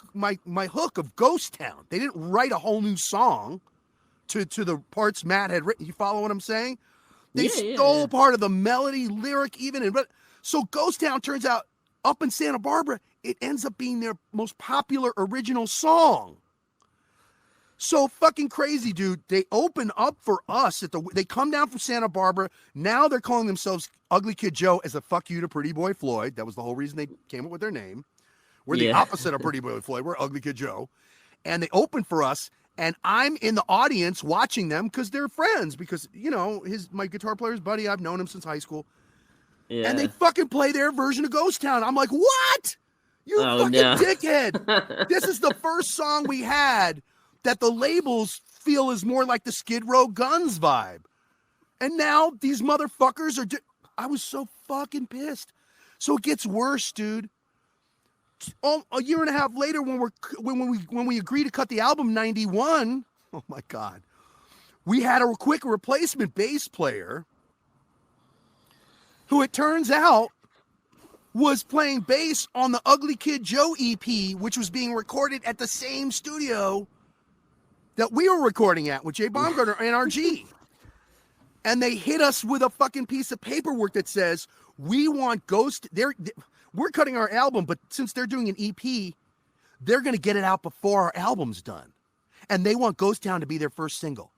hook of Ghost Town. They didn't write a whole new song to the parts Matt had written. You follow what I'm saying? They stole part of the melody, lyric even. So Ghost Town turns out, up in Santa Barbara, it ends up being their most popular original song. So fucking crazy, dude. They open up for us they come down from Santa Barbara. Now they're calling themselves Ugly Kid Joe as a fuck you to Pretty Boy Floyd. That was the whole reason they came up with their name. We're the opposite of Pretty Boy Floyd. We're Ugly Kid Joe. And they open for us, and I'm in the audience watching them because they're friends. Because, you know, my guitar player's buddy, I've known him since high school. Yeah. And they fucking play their version of Ghost Town. I'm like, what? You dickhead. This is the first song we had that the labels feel is more like the Skid Row Guns vibe. And now these motherfuckers are... I was so fucking pissed. So it gets worse, dude. A year and a half later, when we agreed to cut the album 91, oh my God, we had a quick replacement bass player who it turns out was playing bass on the Ugly Kid Joe EP, which was being recorded at the same studio that we were recording at with Jay Baumgartner and RG. And they hit us with a fucking piece of paperwork that says, we want we're cutting our album, but since they're doing an EP, they're going to get it out before our album's done. And they want Ghost Town to be their first single.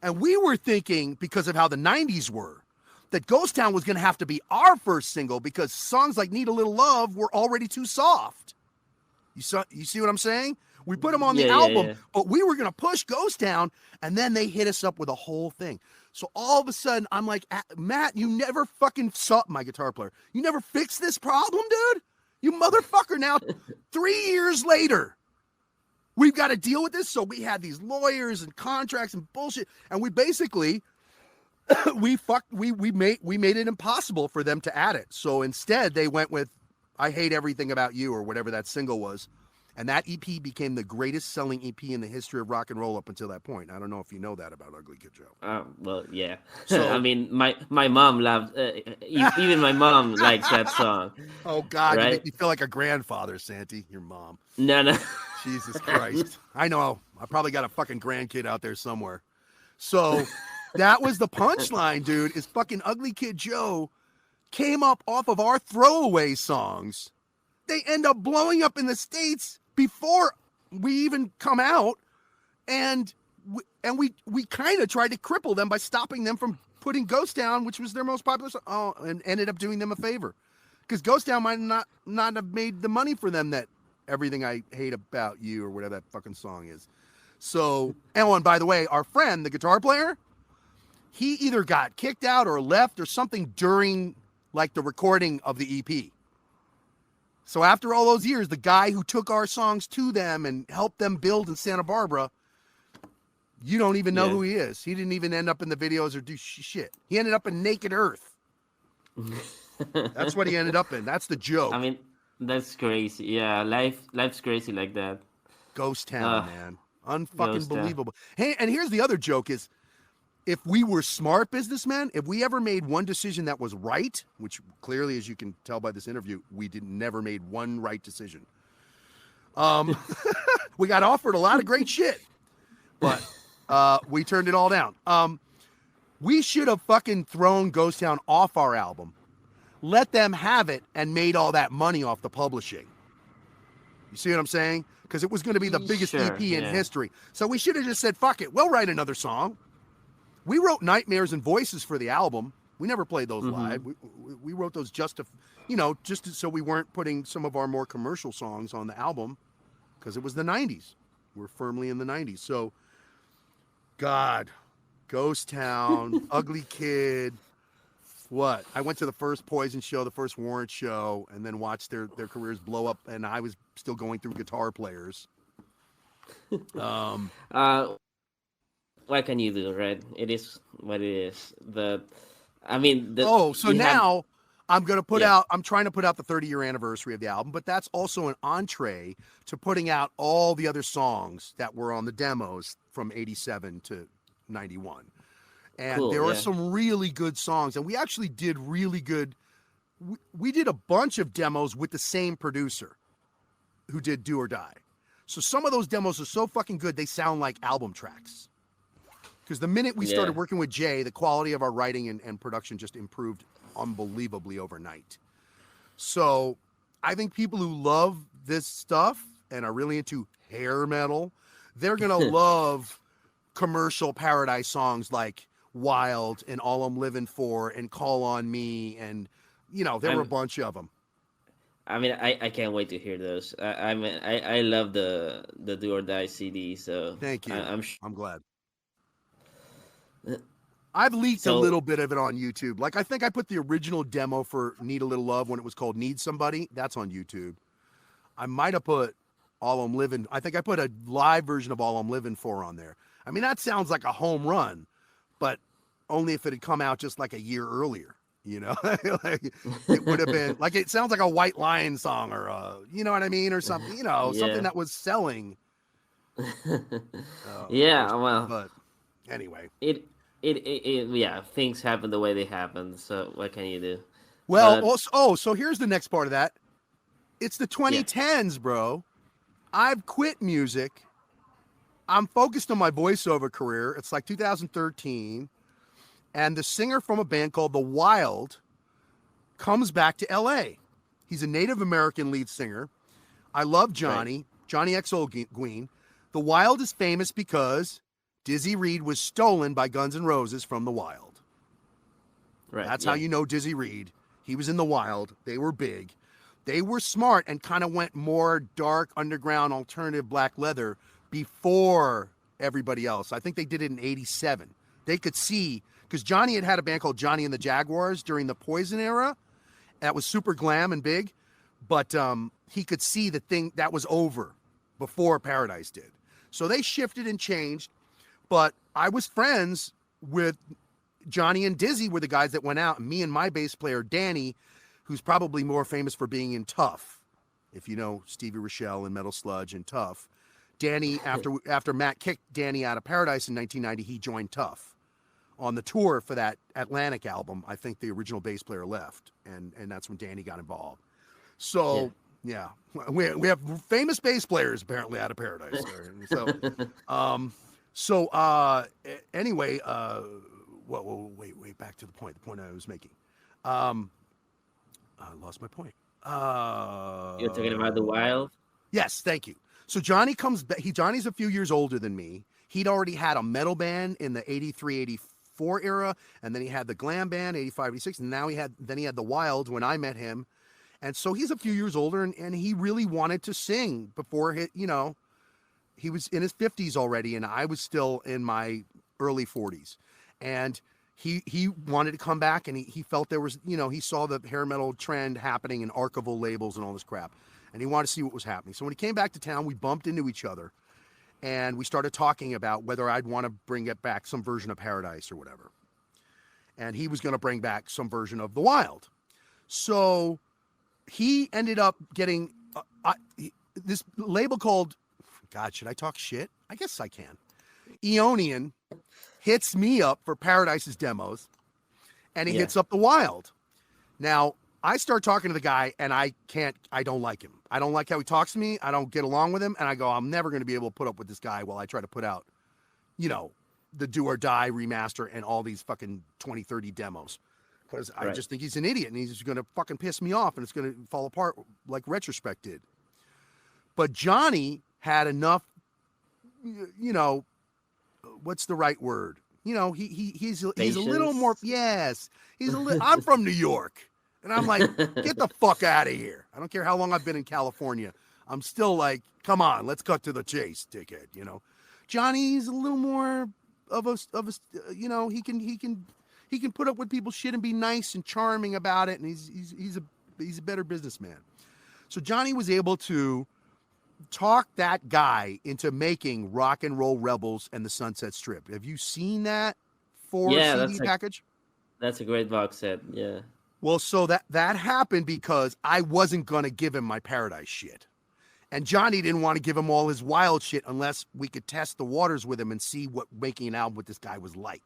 And we were thinking, because of how the 90s were, that Ghost Town was going to have to be our first single because songs like Need a Little Love were already too soft. You see what I'm saying? We put them on the album, but we were going to push Ghost Town, and then they hit us up with a whole thing. So all of a sudden, I'm like, Matt, you never fucking saw my guitar player. You never fixed this problem, dude? You motherfucker. Now, 3 years later, we've got to deal with this. So we had these lawyers and contracts and bullshit, and we basically... we made it impossible for them to add it. So instead, they went with I Hate Everything About You or whatever that single was. And that EP became the greatest selling EP in the history of rock and roll up until that point. I don't know if you know that about Ugly Kid Joe. Well, yeah. So, I mean, my mom loved, even my mom likes that song. Oh, God. Right? You make me feel like a grandfather, Santi, your mom. No. Jesus Christ. I know. I probably got a fucking grandkid out there somewhere. So that was the punchline, dude, is fucking Ugly Kid Joe came up off of our throwaway songs. They end up blowing up in the States before we even come out, and we kind of tried to cripple them by stopping them from putting Ghost Town, which was their most popular song, and ended up doing them a favor, because Ghost Town might not have made the money for them that Everything I Hate About You or whatever that fucking song is. So, and by the way, our friend, the guitar player, he either got kicked out or left or something during like the recording of the EP. So after all those years, the guy who took our songs to them and helped them build in Santa Barbara, you don't even know who he is. He didn't even end up in the videos or do shit. He ended up in Naked Earth. That's what he ended up in. That's the joke. I mean, that's crazy. Yeah, life's crazy like that. Ghost Town, man. Unfucking believable. Hey, and here's the other joke is, if we were smart businessmen, if we ever made one decision that was right, which clearly, as you can tell by this interview, we never made one right decision. We got offered a lot of great shit, but we turned it all down. We should have fucking thrown Ghost Town off our album, let them have it, and made all that money off the publishing. You see what I'm saying? Because it was going to be the biggest EP in history. So we should have just said, fuck it, we'll write another song. We wrote Nightmares and Voices for the album. We never played those live. We wrote those just so we weren't putting some of our more commercial songs on the album, because it was the 90s. We're firmly in the 90s. So, God, Ghost Town, Ugly Kid, what? I went to the first Poison show, the first Warrant show, and then watched their careers blow up, and I was still going through guitar players. Um, uh, what can you do, right? It is what it is. But I mean, so you have now I'm going to put yeah, out, I'm trying to put out the 30-year anniversary of the album, but that's also an entree to putting out all the other songs that were on the demos from 87 to 91. And cool. there are Yeah, some really good songs. And we actually did really good. We did a bunch of demos with the same producer who did Do or Die. So some of those demos are so fucking good, they sound like album tracks. Because the minute we started yeah. working with Jay, the quality of our writing and production just improved unbelievably overnight. So I think people who love this stuff and are really into hair metal, they're going to love commercial Paradise songs like Wild and All I'm Living For and Call on Me. And, there were a I'm. bunch of them. I mean, I can't wait to hear those. I mean, I love the Do or Die CD. So Thank you. I'm I'm glad. I've leaked a so little bit of it on YouTube. Like, I think I put the original demo for Need a Little Love when it was called Need Somebody. That's on YouTube. I might have put All I'm Living. I think I put a live version of All I'm Living For on there. I mean, that sounds like a home run, but only if it had come out just like a year earlier. Like it would have been like, it sounds like a White Lion song or you know what I mean, or something. Something yeah. that was selling. Yeah, well, But anyway. yeah, things happen the way they happen. So what can you do? Well, But also, so here's the next part of that. It's the yeah, 2010s, bro. I've quit music. I'm focused on my voiceover career. It's like 2013. And the singer from a band called The Wild comes back to LA. He's a Native American lead singer. I love right, Johnny X. Green. The Wild is famous because Dizzy Reed was stolen by Guns N' Roses from The Wild. right, That's how yeah, you know Dizzy Reed. He was in The Wild. They were big. They were smart and kind of went more dark, underground, alternative black leather before everybody else. I think they did it in 87. They could see, because Johnny had a band called Johnny and the Jaguars during the Poison era. That was super glam and big. But he could see the thing that was over before Paradise did. So they shifted and changed. But I was friends with Johnny and Dizzy were the guys that went out. And me and my bass player, Danny, who's probably more famous for being in Tough, if you know Stevie Rochelle and Metal Sludge and Tough. Danny, after Matt kicked Danny out of Paradise in 1990, he joined Tough. On the tour for that Atlantic album, I think the original bass player left, and that's when Danny got involved. yeah. So, yeah, we have famous bass players apparently out of Paradise. So, anyway, wait, back to the point I was making. I lost my point. You're talking about the Wild. Yes, thank you. So Johnny comes back. Johnny's a few years older than me. He'd already had a metal band in the 83, 84 era, and then he had the glam band, 85, 86, and now he had the Wild when I met him. And so he's a few years older, and he really wanted to sing before he was in his 50s already, and I was still in my early 40s. And he wanted to come back, and he felt there was, he saw the hair metal trend happening in archival labels and all this crap, and he wanted to see what was happening. So when he came back to town, we bumped into each other, and we started talking about whether I'd want to bring it back some version of Paradise or whatever. And he was going to bring back some version of The Wild. So he ended up getting this label called, God, should I talk shit? I guess I can. Eonian hits me up for Paradise's demos, and he Yeah, hits up The Wild. Now, I start talking to the guy, and I don't like him. I don't like how he talks to me. I don't get along with him, and I go, I'm never going to be able to put up with this guy while I try to put out, the Do or Die remaster and all these fucking 20, 30 demos. Because I right. just think he's an idiot, and he's going to fucking piss me off, and it's going to fall apart like Retrospect did. But Johnny had enough, what's the right word? He's a little more. Patience. Yes, I'm from New York, and I'm like, get the fuck out of here. I don't care how long I've been in California. I'm still like, come on, let's cut to the chase, dickhead. Johnny's a little more of a he can put up with people's shit and be nice and charming about it, and he's a better businessman. So Johnny was able to talked that guy into making Rock and Roll Rebels and the Sunset Strip. Have you seen that Yeah, CD package? That's a great box set. Yeah. Well, so that happened because I wasn't going to give him my Paradise shit. And Johnny didn't want to give him all his wild shit unless we could test the waters with him and see what making an album with this guy was like.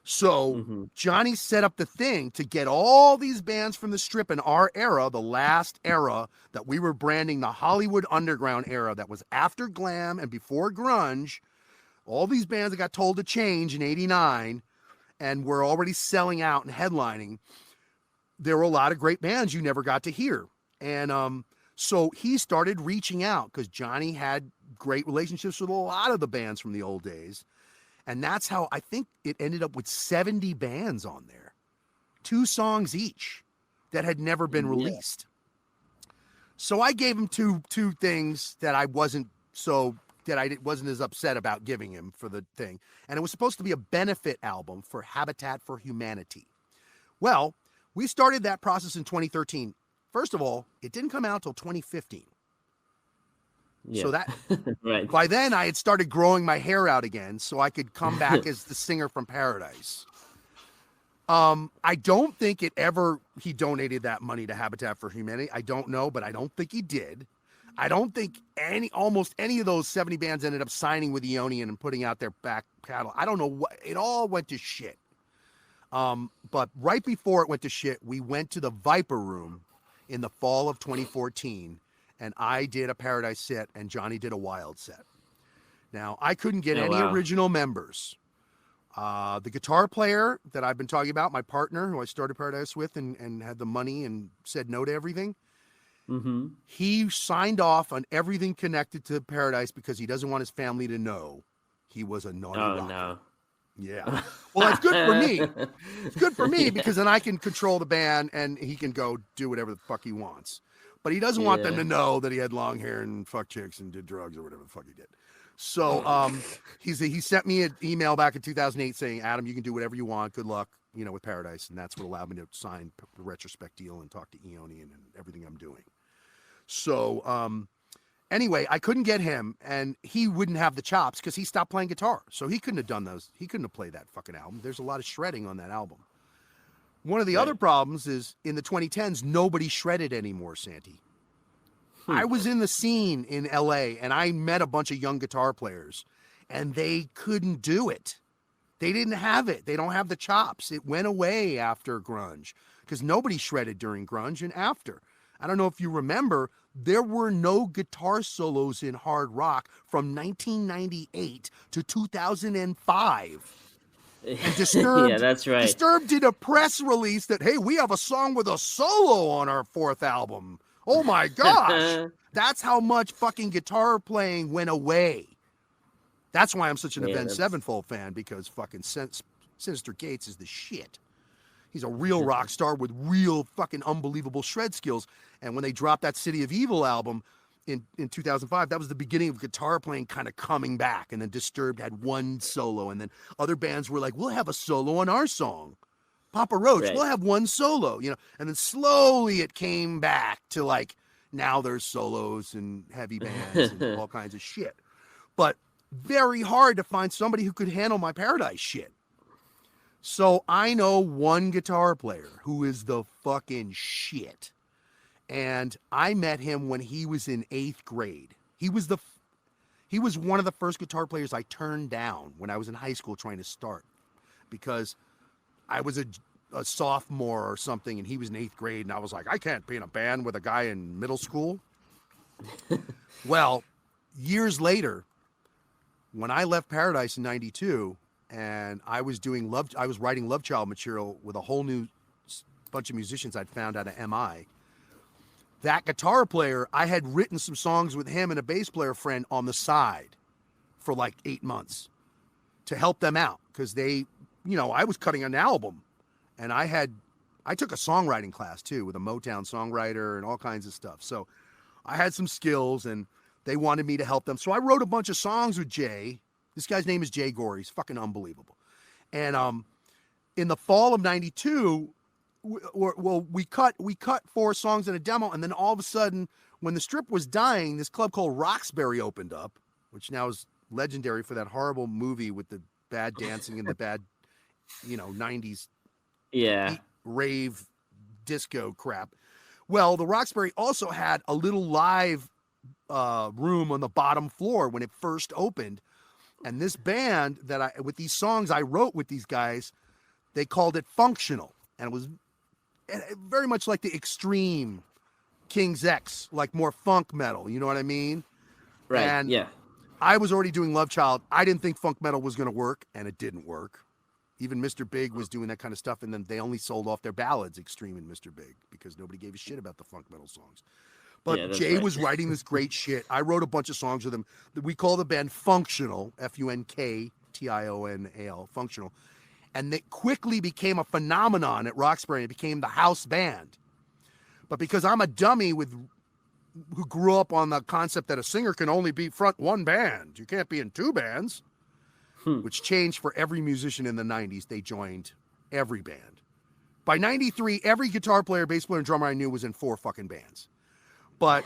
So Johnny set up the thing to get all these bands from the Strip in our era, the last era that we were branding the Hollywood Underground era that was after glam and before grunge. All these bands that got told to change in 89 and were already selling out and headlining. There were a lot of great bands you never got to hear. And so he started reaching out because Johnny had great relationships with a lot of the bands from the old days. And that's how I think it ended up with 70 bands on there, 2 songs each that had never been released. So I gave him two things that I wasn't as upset about giving him for the thing. And it was supposed to be a benefit album for Habitat for Humanity. Well, we started that process in 2013. First of all, it didn't come out until 2015. Yeah. So that right. By then I had started growing my hair out again so I could come back as the singer from Paradise. I don't think he donated that money to Habitat for Humanity. I don't know, but I don't think he did. I don't think almost any of those 70 bands ended up signing with Eonian and putting out their back catalog. I don't know what, it all went to shit. But right before it went to shit, we went to the Viper Room in the fall of 2014. And I did a Paradise set, and Johnny did a Wild set. Now, I couldn't get any original members. The guitar player that I've been talking about, my partner, who I started Paradise with and had the money and said no to everything, he signed off on everything connected to Paradise because he doesn't want his family to know he was a naughty rocker. No. Yeah. Well, it's good for me. It's good for me because then I can control the band, and he can go do whatever the fuck he wants. But he doesn't want them to know that he had long hair and fucked chicks and did drugs or whatever the fuck he did. So he sent me an email back in 2008 saying, Adam, you can do whatever you want. Good luck, with Paradise. And that's what allowed me to sign the retrospect deal and talk to Eonian and everything I'm doing. So anyway, I couldn't get him, and he wouldn't have the chops because he stopped playing guitar. So he couldn't have done those. He couldn't have played that fucking album. There's a lot of shredding on that album. One of the other problems is in the 2010s, nobody shredded anymore, Santi. I was in the scene in LA and I met a bunch of young guitar players and they couldn't do it. They didn't have it. They don't have the chops. It went away after grunge because nobody shredded during grunge and after. I don't know if you remember, there were no guitar solos in hard rock from 1998 to 2005. And Disturbed, yeah, that's right. Disturbed did a press release that, hey, we have a song with a solo on our 4th album. Oh my gosh. That's how much fucking guitar playing went away. That's why I'm such an Avenged Sevenfold fan, because fucking Sinister Gates is the shit. He's a real rock star with real fucking unbelievable shred skills. And when they dropped that City of Evil album in 2005, that was the beginning of guitar playing kind of coming back. And then Disturbed had one solo. And then other bands were like, we'll have a solo on our song. Papa Roach, we'll have one solo, And then slowly it came back to like, now there's solos and heavy bands and all kinds of shit. But very hard to find somebody who could handle my Paradise shit. So I know one guitar player who is the fucking shit. And I met him when he was in 8th grade. He was one of the first guitar players I turned down when I was in high school trying to start, because I was a sophomore or something and he was in 8th grade, and I was like, I can't be in a band with a guy in middle school. Well, years later, when I left Paradise in 92 and I was writing Love Child material with a whole new bunch of musicians I'd found out of MI. That guitar player, I had written some songs with him and a bass player friend on the side for like 8 months to help them out, because they, I was cutting an album, and I took a songwriting class too with a Motown songwriter and all kinds of stuff. So I had some skills and they wanted me to help them. So I wrote a bunch of songs with Jay. This guy's name is Jay Gore. He's fucking unbelievable. And in the fall of 92, we cut 4 songs in a demo, and then all of a sudden, when the Strip was dying, this club called Roxbury opened up, which now is legendary for that horrible movie with the bad dancing and the bad, 90s rave disco crap. Well, the Roxbury also had a little live room on the bottom floor when it first opened. And this band with these songs I wrote with these guys, they called it Functional. And it was very much like the extreme King's X, like more funk metal. You know what I mean? Right. And yeah. I was already doing Love Child. I didn't think funk metal was going to work, and it didn't work. Even Mr. Big was doing that kind of stuff, and then they only sold off their ballads, Extreme and Mr. Big, because nobody gave a shit about the funk metal songs. But Jay was writing this great shit. I wrote a bunch of songs with him. We call the band Functional, Funktional, Functional. And it quickly became a phenomenon at Roxbury. It became the house band. But because I'm a dummy who grew up on the concept that a singer can only be front one band, you can't be in 2 bands, which changed for every musician in the 90s. They joined every band. By 93, every guitar player, bass player, and drummer I knew was in 4 fucking bands. But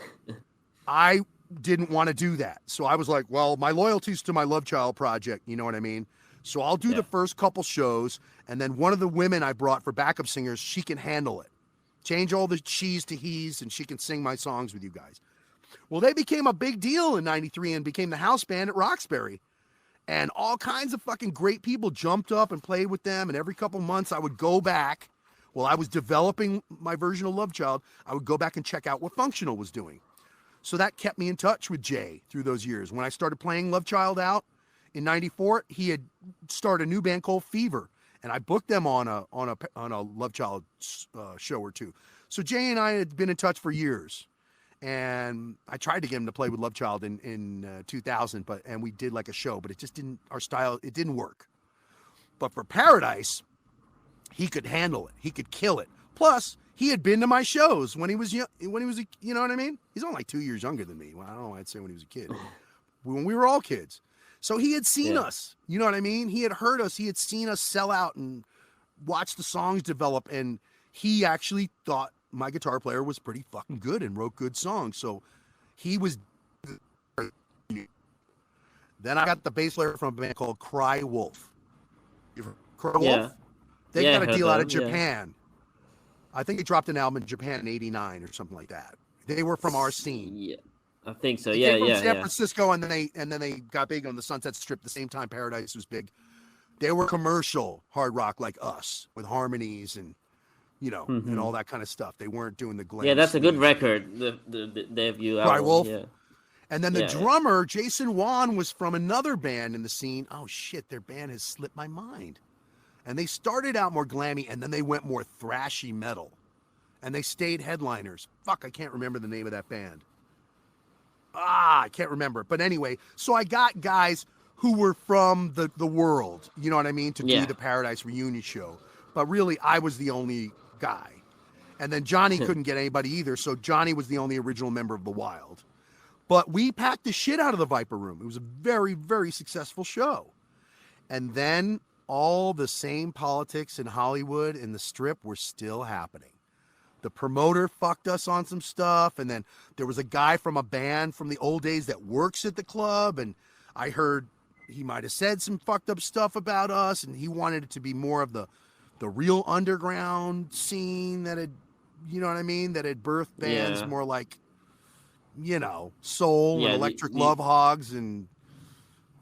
I didn't want to do that. So I was like, well, my loyalty's to my Love Child project. You know what I mean? So I'll do the first couple shows. And then one of the women I brought for backup singers, she can handle it. Change all the she's to he's, and she can sing my songs with you guys. Well, they became a big deal in 93 and became the house band at Roxbury. And all kinds of fucking great people jumped up and played with them. And every couple months I would go back. While I was developing my version of Love Child, I would go back and check out what Functional was doing. So that kept me in touch with Jay through those years. When I started playing Love Child out in 94, he had started a new band called Fever. And I booked them on a Love Child show or 2. So Jay and I had been in touch for years. And I tried to get him to play with Love Child in 2000, and we did like a show, but it just didn't, our style, it didn't work. But for Paradise, he could handle it. He could kill it. Plus, he had been to my shows when he was young, you know what I mean? He's only like 2 years younger than me. Well, I don't know why I'd say when he was a kid. When we were all kids. So he had seen us. You know what I mean? He had heard us. He had seen us sell out and watch the songs develop. And he actually thought my guitar player was pretty fucking good and wrote good songs. So he was. Then I got the bass player from a band called Cry Wolf. You ever Cry Wolf? They got a deal out of Japan. I think they dropped an album in Japan in '89 or something like that. They were from our scene. Yeah, I think so. They came from San Francisco, and then they got big on the Sunset Strip the same time Paradise was big. They were commercial hard rock like us with harmonies and and all that kind of stuff. They weren't doing the glam. Yeah, that's a good record. The debut album. Cry Wolf. Yeah. And then the drummer Jason Wan was from another band in the scene. Oh shit, their band has slipped my mind. And they started out more glammy, and then they went more thrashy metal. And they stayed headliners. Fuck, I can't remember the name of that band. I can't remember. But anyway, so I got guys who were from the world, you know what I mean, to do the Paradise reunion show. But really, I was the only guy. And then Johnny couldn't get anybody either, so Johnny was the only original member of The Wild. But we packed the shit out of the Viper Room. It was a very, very successful show. And then all the same politics in Hollywood and the Strip were still happening. The promoter fucked us on some stuff, and then there was a guy from a band from the old days that works at the club, and I heard he might have said some fucked up stuff about us, and he wanted it to be more of the real underground scene that had, you know what I mean, that had birthed bands more like, Soul and Electric Love Hogs and,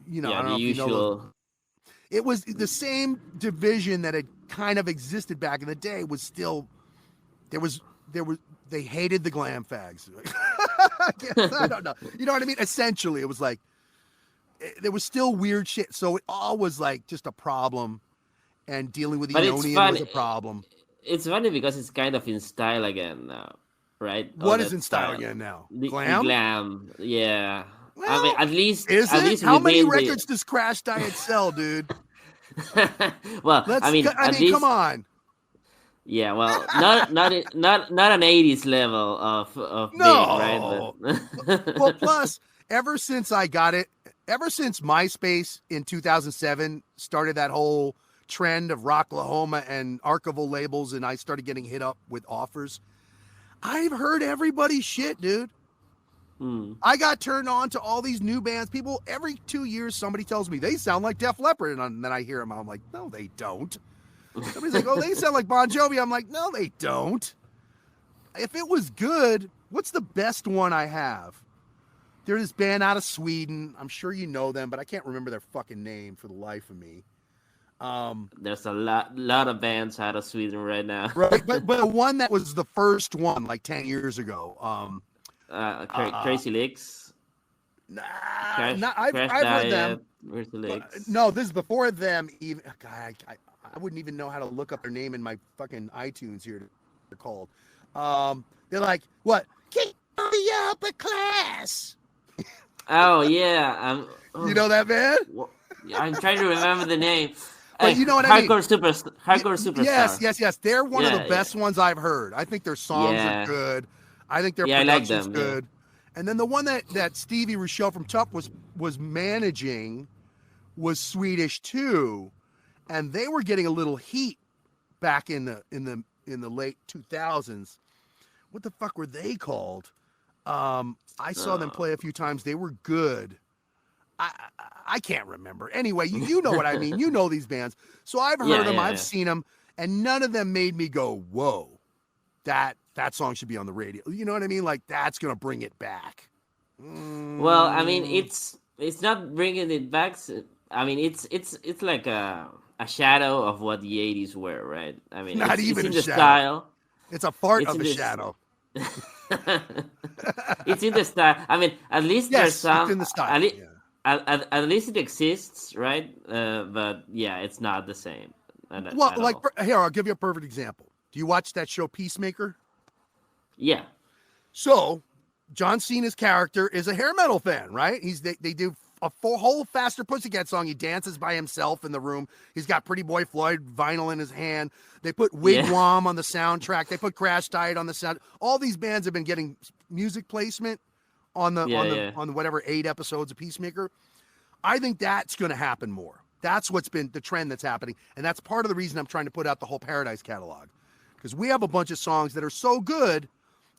I don't know if you know. It was the same division that had kind of existed back in the day was still, they hated the glam fags. I don't know. You know what I mean? Essentially, it was like, there was still weird shit. So it all was like just a problem, and dealing with the Ionian was a problem. It's funny because it's kind of in style again now, right? What is in style again now? Glam? The glam, yeah. Well, I mean, at least how many records does Crash Diet sell, dude? Well, I mean, come on. Yeah, well, not an 80s level of no. Big, right? Well, plus, ever since MySpace in 2007 started that whole trend of Rocklahoma and archival labels, and I started getting hit up with offers. I've heard everybody's shit, dude. I got turned on to all these new bands. People, every 2 years, somebody tells me they sound like Def Leppard, and then I hear them. I'm like, no, they don't. Somebody's like, oh, they sound like Bon Jovi. I'm like, no, they don't. If it was good, what's the best one I have? There's this band out of Sweden. I'm sure you know them, but I can't remember their fucking name for the life of me. There's a lot of bands out of Sweden right now. Right, but the one that was the first one, like 10 years ago. Crazy Legs. I've heard them. No, this is before them. Even God, I wouldn't even know how to look up their name in my fucking iTunes here. They're called. They're like, what? Keep the upper class. Oh yeah, you know that band? I'm trying to remember the name. But you know what I mean? Hardcore Superstar. Yes. They're one of the best ones I've heard. I think their songs are good. I think their production's good. Yeah. And then the one that Stevie Rochelle from Tough was managing was Swedish too, and they were getting a little heat back in the late 2000s. What the fuck were they called? I saw them play a few times. They were good. I can't remember. Anyway, you know what I mean. You know these bands. So I've heard them. I've seen them, and none of them made me go, whoa, that song should be on the radio. You know what I mean? Like, that's going to bring it back. Well, I mean, it's not bringing it back. I mean, it's like a shadow of what the 80s were, right? I mean, not it's even in a the shadow. Style. It's a fart of a shadow. It's in the style. I mean, at least there's some. It's in the style. At least it exists, right? But yeah, it's not the same. Well, like here, I'll give you a perfect example. Do you watch that show Peacemaker? Yeah. So, John Cena's character is a hair metal fan, right? They do a whole Faster Pussycat song. He dances by himself in the room. He's got Pretty Boy Floyd vinyl in his hand. They put Wigwam on the soundtrack. They put Crash Diet on the sound. All these bands have been getting music placement on the whatever 8 episodes of Peacemaker. I think that's going to happen more. That's what's been the trend that's happening, and that's part of the reason I'm trying to put out the whole Paradise catalog, because we have a bunch of songs that are so good.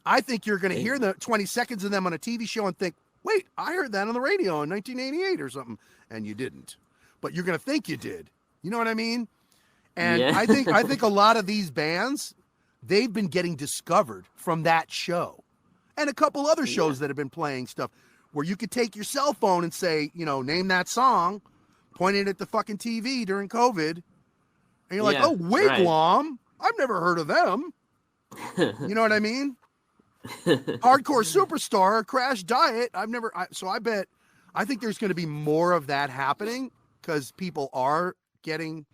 I think you're going to hear the 20 seconds of them on a TV show and think, wait, I heard that on the radio in 1988 or something, and you didn't. But you're going to think you did. You know what I mean? And I think a lot of these bands, they've been getting discovered from that show. And a couple other shows that have been playing stuff where you could take your cell phone and say, name that song, point it at the fucking TV during COVID, and you're like, oh, Wigwam, right. I've never heard of them. You know what I mean? Hardcore Superstar, Crash Diet, I think there's going to be more of that happening because people are getting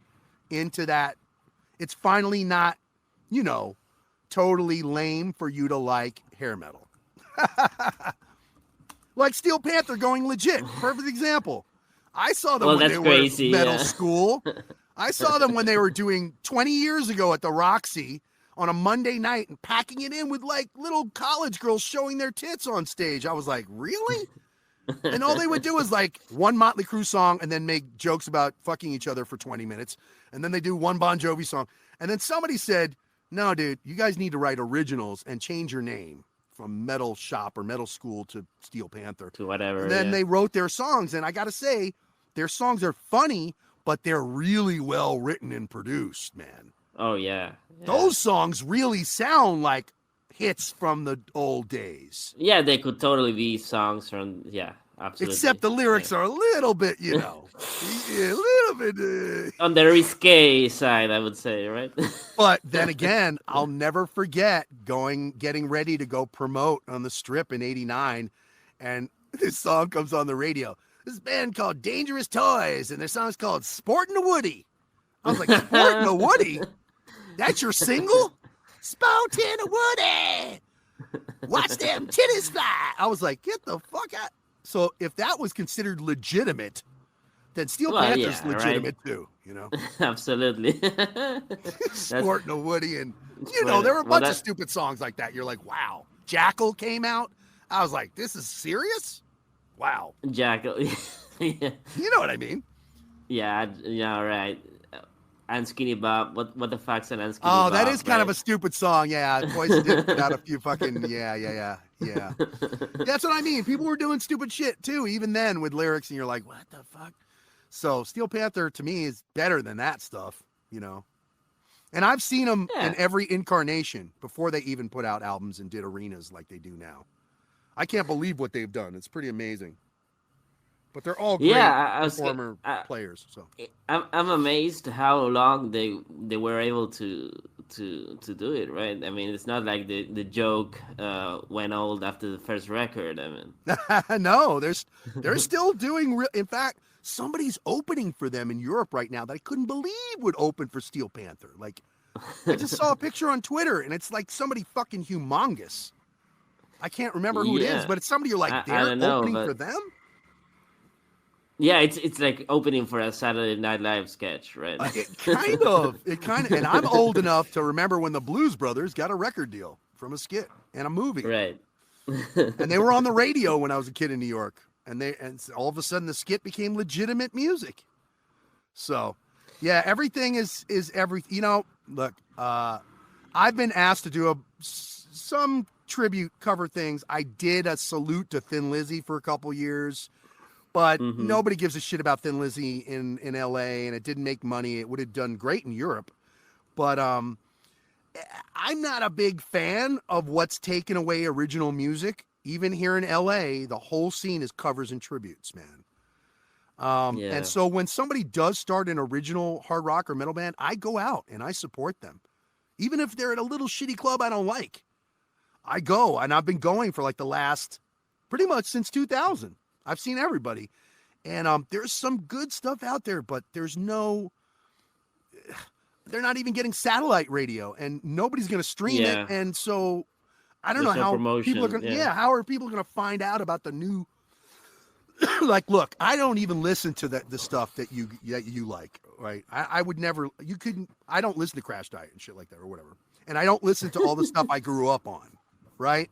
into that. It's finally not, totally lame for you to like hair metal. Like Steel Panther going legit. Perfect example. I saw them when they were in metal school. I saw them when they were doing 20 years ago at the Roxy on a Monday night and packing it in with like little college girls showing their tits on stage. I was like, really? And all they would do is like one Motley Crue song and then make jokes about fucking each other for 20 minutes. And then they do one Bon Jovi song. And then somebody said, no, dude, you guys need to write originals and change your name from Metal Shop or Metal School to Steel Panther. To whatever. And then they wrote their songs. And I got to say, their songs are funny, but they're really well written and produced, man. Oh, yeah. Those songs really sound like hits from the old days. Yeah, they could totally be songs from, absolutely. Except the lyrics are a little bit, a little bit. On the risque side, I would say, right? But then again, I'll never forget getting ready to go promote on the Strip in '89, and this song comes on the radio. This band called Dangerous Toys, and their song's called Sportin' a Woody. I was like, Sportin' a Woody? That's your single? Sportin' a Woody! Watch them titties fly! I was like, get the fuck out. So if that was considered legitimate, then Steel Panther's legitimate too, Absolutely. Sportin' a Woody, and there were a bunch of stupid songs like that. You're like, wow. Jackal came out. I was like, this is serious? Wow. Jackal. Yeah. You know what I mean? Yeah, right. and Skinny Bob. What the fuck's an Skinny Oh, Bob? that is kind of right? a stupid song. Yeah, Poison did put out a few fucking yeah. That's what I mean. People were doing stupid shit too, even then with lyrics, and you're like, what the fuck? So Steel Panther to me is better than that stuff, you know. And I've seen them in Yeah. every incarnation before they even put out albums and did arenas like they do now. I can't believe what they've done. It's pretty amazing. But they're all Yeah, great I was. performer players. So I'm amazed how long they were able to do it, right? I mean, it's not like the joke went old after the first record. I mean, no, they're still doing. In fact, somebody's opening for them in Europe right now that I couldn't believe would open for Steel Panther. Like, I just saw a picture on Twitter, and it's like somebody fucking humongous. I can't remember who it is, yeah, but it's somebody you're like, I they're don't know, opening but for them. yeah, it's like opening for a Saturday Night Live sketch, right? It kind of, and I'm old enough to remember when the Blues Brothers got a record deal from a skit and a movie, Right. and they were on the radio when I was a kid in New York, and all of a sudden the skit became legitimate music. So, yeah, everything is every. You know, look, I've been asked to do some tribute cover things. I did a salute to Thin Lizzy for a couple years. But nobody gives a shit about Thin Lizzy in LA, and it didn't make money. It would have done great in Europe. But I'm not a big fan of what's taken away original music. Even here in LA, the whole scene is covers and tributes, man. Yeah. And so when somebody does start an original hard rock or metal band, I go out and I support them. Even if they're at a little shitty club I don't like. I go, and I've been going for like the last, pretty much since 2000. I've seen everybody, and there's some good stuff out there, but they're not even getting satellite radio, and nobody's going to stream Yeah. it. And so I don't There's know no how promotion, people are going to, yeah. how are people going to find out about the new, like, look, I don't even listen to the stuff that you like, right? I would never, I don't listen to Crash Diet and shit like that or whatever. And I don't listen to all the stuff I grew up on, right?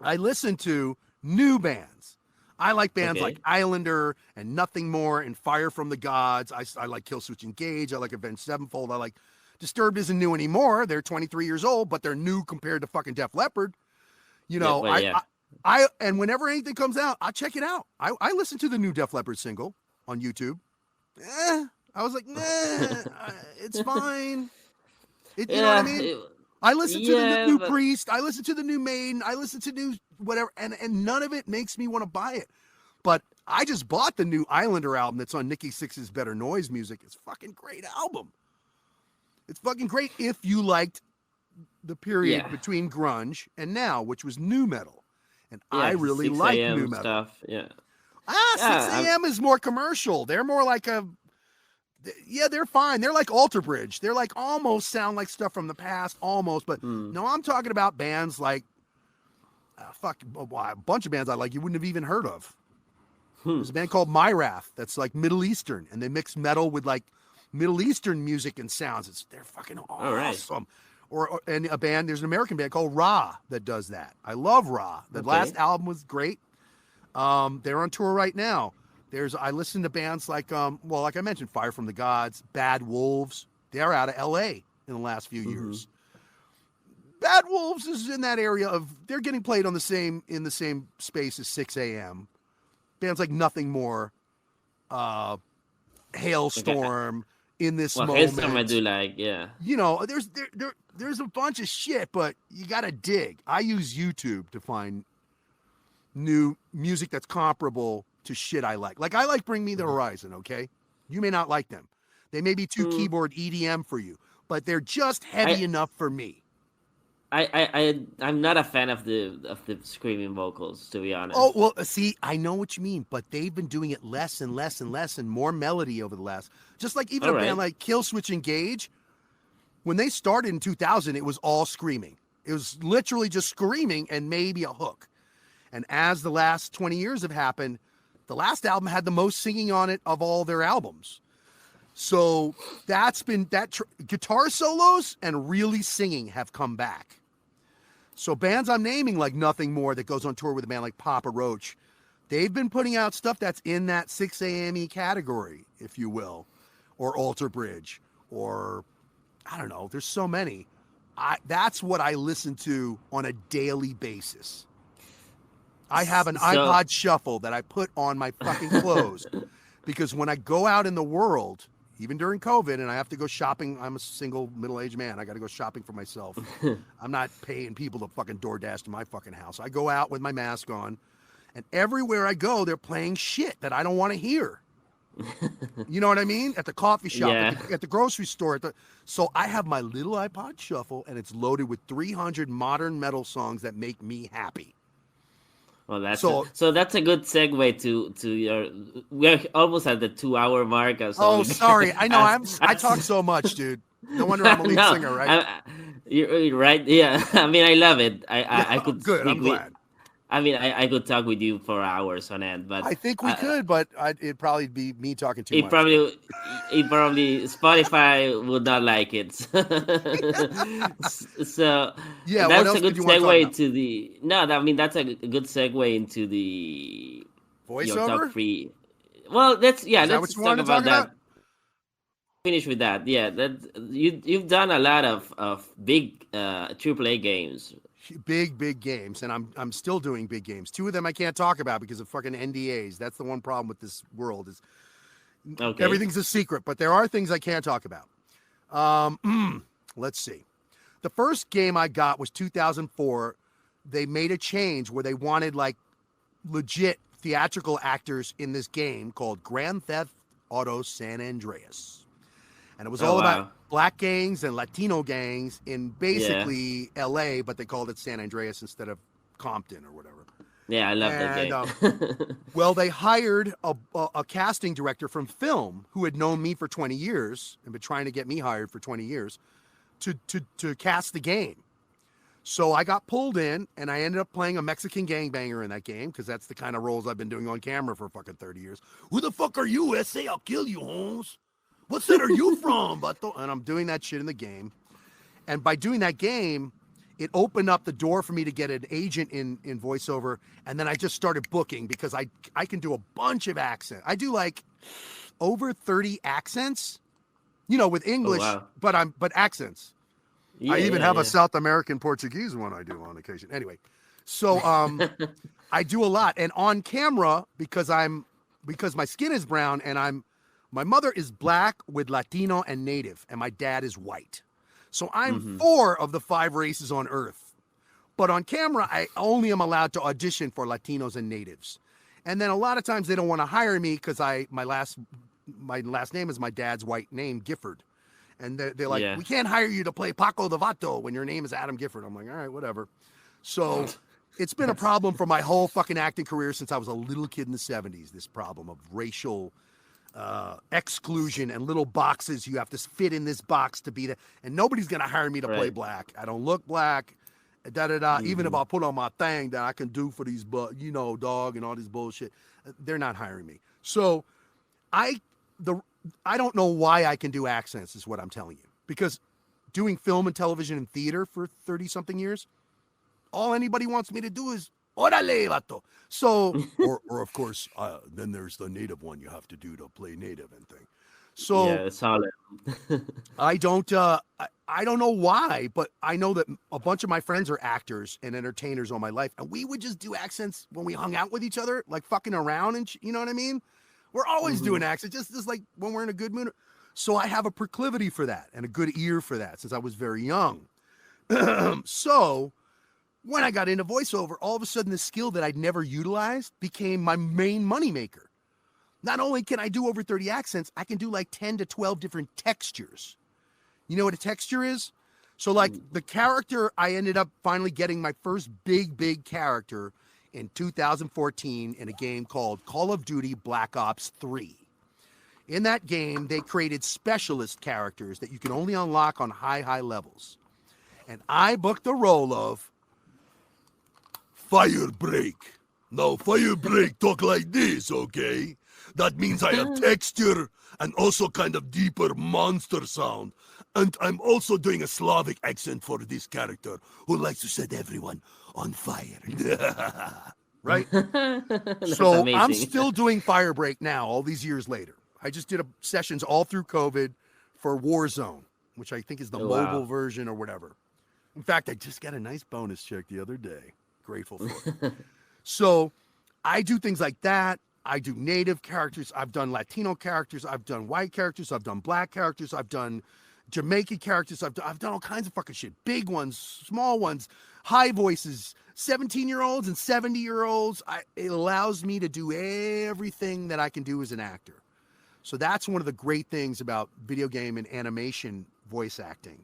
I listen to new bands. I like bands like Islander and Nothing More and Fire from the Gods. I like Killswitch Engage. I like Avenged Sevenfold. I like Disturbed isn't new anymore. They're 23 years old, but they're new compared to fucking Def Leppard. You know, I and whenever anything comes out, I check it out. I listen to the new Def Leppard single on YouTube. I was like, it's fine. You know what I mean? I listen to the new Priest. I listen to the new Maiden. I listen to new whatever, and none of it makes me want to buy it. But I just bought the new Islander album that's on Nikki Sixx's Better Noise Music. It's a fucking great album. It's fucking great if you liked the period between grunge and now, which was new metal. And I really like new metal stuff. Yeah. 6 a.m. is more commercial. They're more like they're fine. They're like Alter Bridge. They're like almost sound like stuff from the past, almost. But no, I'm talking about bands like a bunch of bands I like you wouldn't have even heard of. There's a band called Myrath that's like Middle Eastern, and they mix metal with like Middle Eastern music and sounds. They're fucking awesome. And there's an American band called Ra that does that. I love Ra. The last album was great. They're on tour right now. I listen to bands like, like I mentioned, Fire from the Gods, Bad Wolves. They're out of LA in the last few years. Bad Wolves is in that area they're getting played in the same space as 6 a.m. Bands like Nothing More, Hailstorm, In This Moment. Hailstorm I do like, yeah. You know, there's a bunch of shit, but you gotta dig. I use YouTube to find new music that's comparable to shit I like. Like I like Bring Me the Horizon, okay? You may not like them. They may be too keyboard EDM for you, but they're just heavy enough for me. I'm not a fan of the screaming vocals, to be honest. Oh, well, see, I know what you mean, but they've been doing it less and less and less and more melody over the last. Just like even a band like Killswitch Engage, when they started in 2000, it was all screaming. It was literally just screaming and maybe a hook. And as the last 20 years have happened, the last album had the most singing on it of all their albums. So that's been guitar solos and really singing have come back. So bands I'm naming like Nothing More that goes on tour with a band like Papa Roach, they've been putting out stuff that's in that 6 a.m.y category, if you will, or Alter Bridge, or I don't know. There's so many. That's what I listen to on a daily basis. I have an iPod shuffle that I put on my fucking clothes because when I go out in the world, even during COVID, and I have to go shopping, I'm a single middle-aged man. I got to go shopping for myself. I'm not paying people to fucking DoorDash to my fucking house. I go out with my mask on, and everywhere I go, they're playing shit that I don't want to hear. You know what I mean? At the coffee shop, at the grocery store. So I have my little iPod shuffle, and it's loaded with 300 modern metal songs that make me happy. Well, that's that's a good segue to your. We're almost at the 2-hour mark. So sorry. I know I talk so much, dude. No wonder I'm a lead singer, right? You're right. Yeah. I mean, I love it. I could. Good. I'm glad. I mean, I could talk with you for hours on end, but I think we could, but it'd probably be me talking too much. Probably Spotify would not like it. So yeah, that's a good segue to the. No, I mean that's a good segue into the voiceover. Your top 3. Well, let's talk about that. Finish with that. Yeah, you've done a lot of big AAA games. Big games, and I'm still doing big games. 2 of them I can't talk about because of fucking NDAs. That's the one problem with this world is everything's a secret, but there are things I can't talk about. Let's see. The first game I got was 2004. They made a change where they wanted like legit theatrical actors in this game called Grand Theft Auto San Andreas. And it was all about black gangs and Latino gangs in basically LA, but they called it San Andreas instead of Compton or whatever. Yeah, I love that game. Well, they hired a casting director from film who had known me for 20 years and been trying to get me hired for 20 years to cast the game. So I got pulled in, and I ended up playing a Mexican gangbanger in that game because that's the kind of roles I've been doing on camera for fucking 30 years. Who the fuck are you, S.A.? I'll kill you, Holmes. What set are you from? And I'm doing that shit in the game. And by doing that game, it opened up the door for me to get an agent in voiceover. And then I just started booking because I can do a bunch of accents. I do like over 30 accents, with English, but accents. Yeah, I even have a South American Portuguese one I do on occasion. Anyway, so I do a lot. And on camera, because my skin is brown and my mother is black with Latino and Native, and my dad is white. So I'm 4 of the 5 races on Earth. But on camera, I only am allowed to audition for Latinos and Natives. And then a lot of times they don't want to hire me because my last name is my dad's white name, Gifford. And they're like, we can't hire you to play Paco the Vato when your name is Adam Gifford. I'm like, all right, whatever. So it's been a problem for my whole fucking acting career since I was a little kid in the 70s, this problem of racial exclusion and little boxes. You have to fit in this box to be there, and nobody's gonna hire me to play black. I don't look black. Even if I put on my thing that I can do for these, dog and all this bullshit, they're not hiring me. So I don't know why I can do accents is what I'm telling you, because doing film and television and theater for 30 something years, all anybody wants me to do is Orale, vato. So, or of course, then there's the native one you have to do to play native and thing. So yeah, it's solid. I don't know why, but I know that a bunch of my friends are actors and entertainers all my life, and we would just do accents when we hung out with each other, like fucking around, and you know what I mean? We're always doing accents, just like when we're in a good mood. So I have a proclivity for that and a good ear for that since I was very young. So when I got into voiceover, all of a sudden the skill that I'd never utilized became my main moneymaker. Not only can I do over 30 accents, I can do like 10 to 12 different textures. You know what a texture is? So like the character, I ended up finally getting my first big character in 2014 in a game called Call of Duty Black Ops 3. In that game, they created specialist characters that you can only unlock on high levels. And I booked the role of Firebreak. Now, Firebreak talk like this, okay? That means I have texture and also kind of deeper monster sound. And I'm also doing a Slavic accent for this character who likes to set everyone on fire. Right? So amazing. I'm still doing Firebreak now, all these years later. I just did sessions all through COVID for Warzone, which I think is the Oh, mobile wow. version or whatever. In fact, I just got a nice bonus check the other day. Grateful for it. So I do things like that. I do native characters. I've done Latino characters. I've done white characters. I've done black characters. I've done Jamaican characters. I've done all kinds of fucking shit. Big ones, small ones, high voices, 17-year-olds and 70-year-olds. It allows me to do everything that I can do as an actor. So that's one of the great things about video game and animation voice acting.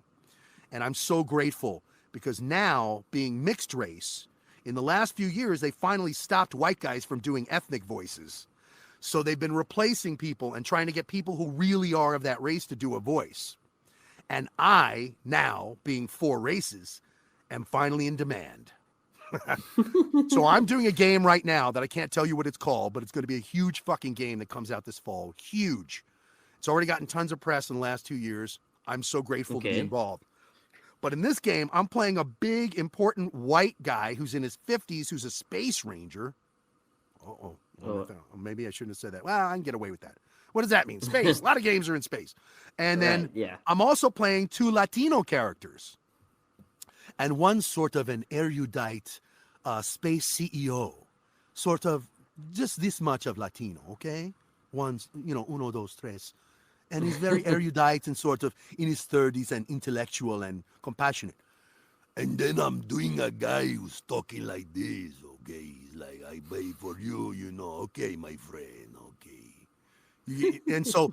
And I'm so grateful because now, being mixed race, in the last few years, they finally stopped white guys from doing ethnic voices. So they've been replacing people and trying to get people who really are of that race to do a voice. And I, now, being 4 races, am finally in demand. So I'm doing a game right now that I can't tell you what it's called, but it's going to be a huge fucking game that comes out this fall. Huge. It's already gotten tons of press in the last 2 years. I'm so grateful to be involved. But in this game, I'm playing a big, important white guy who's in his 50s, who's a space ranger. Oh. Maybe I shouldn't have said that. Well, I can get away with that. What does that mean? Space. A lot of games are in space. And then I'm also playing 2 Latino characters. And one sort of an erudite space CEO. Sort of just this much of Latino, okay? One's, uno, dos, tres. And he's very erudite and sort of in his 30s and intellectual and compassionate. And then I'm doing a guy who's talking like this, okay? He's like, I pay for you, okay, my friend, okay. And so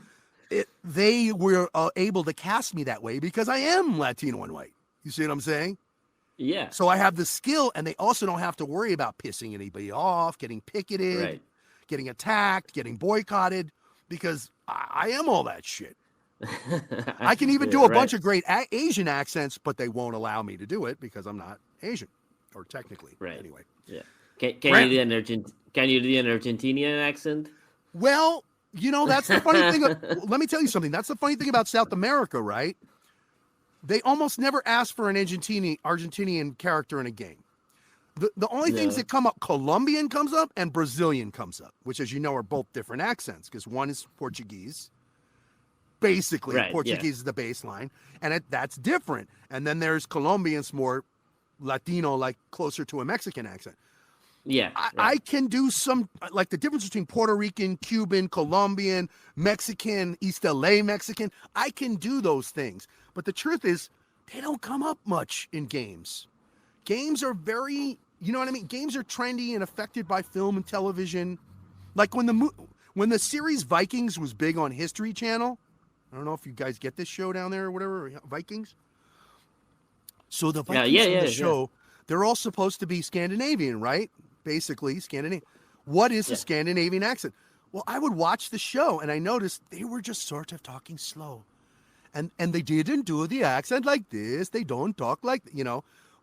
they were able to cast me that way because I am Latino and white. You see what I'm saying? Yeah. So I have the skill, and they also don't have to worry about pissing anybody off, getting picketed, getting attacked, getting boycotted, because I am all that shit. I can even do a bunch of great Asian accents, but they won't allow me to do it because I'm not Asian, or technically. Anyway. Yeah. Can you do an Argentinian accent? Well, that's the funny thing. Let me tell you something. That's the funny thing about South America, right? They almost never ask for an Argentinian character in a game. The only things that come up, Colombian comes up and Brazilian comes up, which, as you know, are both different accents because one is Portuguese. Basically, Portuguese is the baseline, and that's different. And then there's Colombians, more Latino, like closer to a Mexican accent. Yeah. I can do some, like the difference between Puerto Rican, Cuban, Colombian, Mexican, East LA Mexican. I can do those things. But the truth is, they don't come up much in games. Games are very, you know what I mean? Games are trendy and affected by film and television. Like when the series Vikings was big on History Channel. I don't know if you guys get this show down there or whatever, Vikings. So the Vikings in the show, they're all supposed to be Scandinavian, right? Basically, Scandinavian. What is a Scandinavian accent? Well, I would watch the show, and I noticed they were just sort of talking slow. And they didn't do the accent like this. They don't talk like,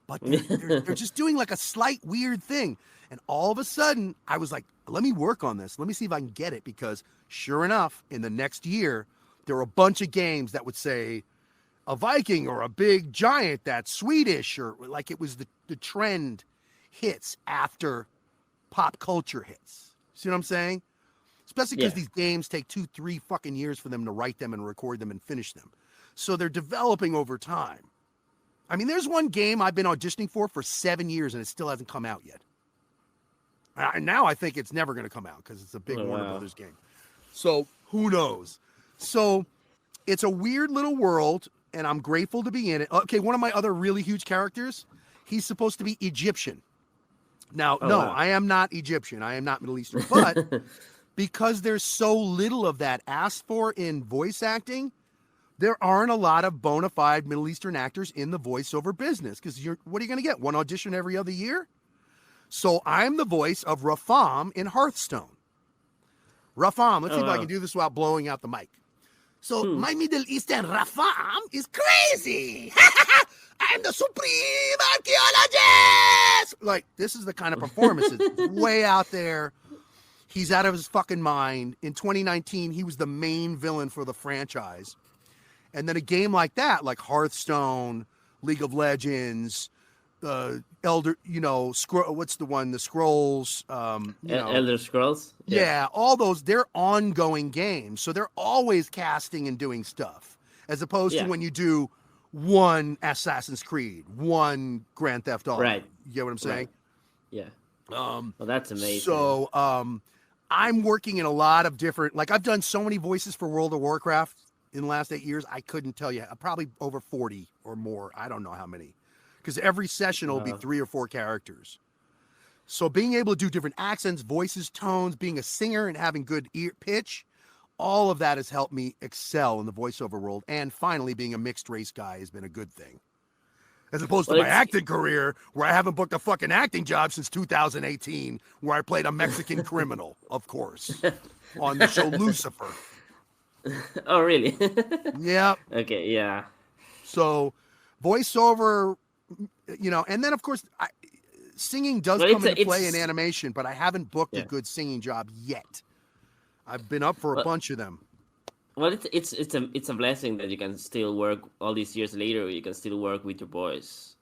but they're just doing like a slight weird thing. And all of a sudden, I was like, let me work on this. Let me see if I can get it. Because sure enough, in the next year, there were a bunch of games that would say a Viking or a big giant that's Swedish, or like it was the trend hits after pop culture hits. See what I'm saying? Especially because these games take 2-3 fucking years for them to write them and record them and finish them. So they're developing over time. I mean, there's one game I've been auditioning for 7 years and it still hasn't come out yet. Now I think it's never going to come out because it's a big Warner Brothers game. So who knows? So it's a weird little world, and I'm grateful to be in it. Okay, one of my other really huge characters, he's supposed to be Egyptian. Now, I am not Egyptian. I am not Middle Eastern. But because there's so little of that asked for in voice acting, there aren't a lot of bona fide Middle Eastern actors in the voiceover business. Because what are you going to get? One audition every other year? So I'm the voice of Rafam in Hearthstone. Rafam, let's see if I can do this without blowing out the mic. So my Middle Eastern Rafam is crazy. I'm the supreme archaeologist. Like, this is the kind of performance. It's way out there. He's out of his fucking mind. In 2019, he was the main villain for the franchise. And then a game like that, like Hearthstone, League of Legends, Elder, what's the one? The Scrolls. Elder Scrolls? Yeah, all those, they're ongoing games. So they're always casting and doing stuff. as opposed to Yeah. when you do one Assassin's Creed, one Grand Theft Auto. Right. You get what I'm saying? Yeah. Um, Well, that's amazing. so I'm working in a lot of different, like I've done so many voices for World of Warcraft in the last 8 years. I couldn't tell you, probably over 40 or more. I don't know how many, because every session will be 3 or 4 characters. So being able to do different accents, voices, tones, being a singer and having good ear pitch, all of that has helped me excel in the voiceover world. And finally, being a mixed race guy has been a good thing. As opposed to my acting career, where I haven't booked a fucking acting job since 2018, where I played a Mexican criminal, of course, on the show Lucifer. Oh, really? Yeah. Okay, yeah. So voiceover, and then, of course, singing does come into play in animation, but I haven't booked a good singing job yet. I've been up for a bunch of them. Well, it's a blessing that you can still work all these years later. You can still work with your voice.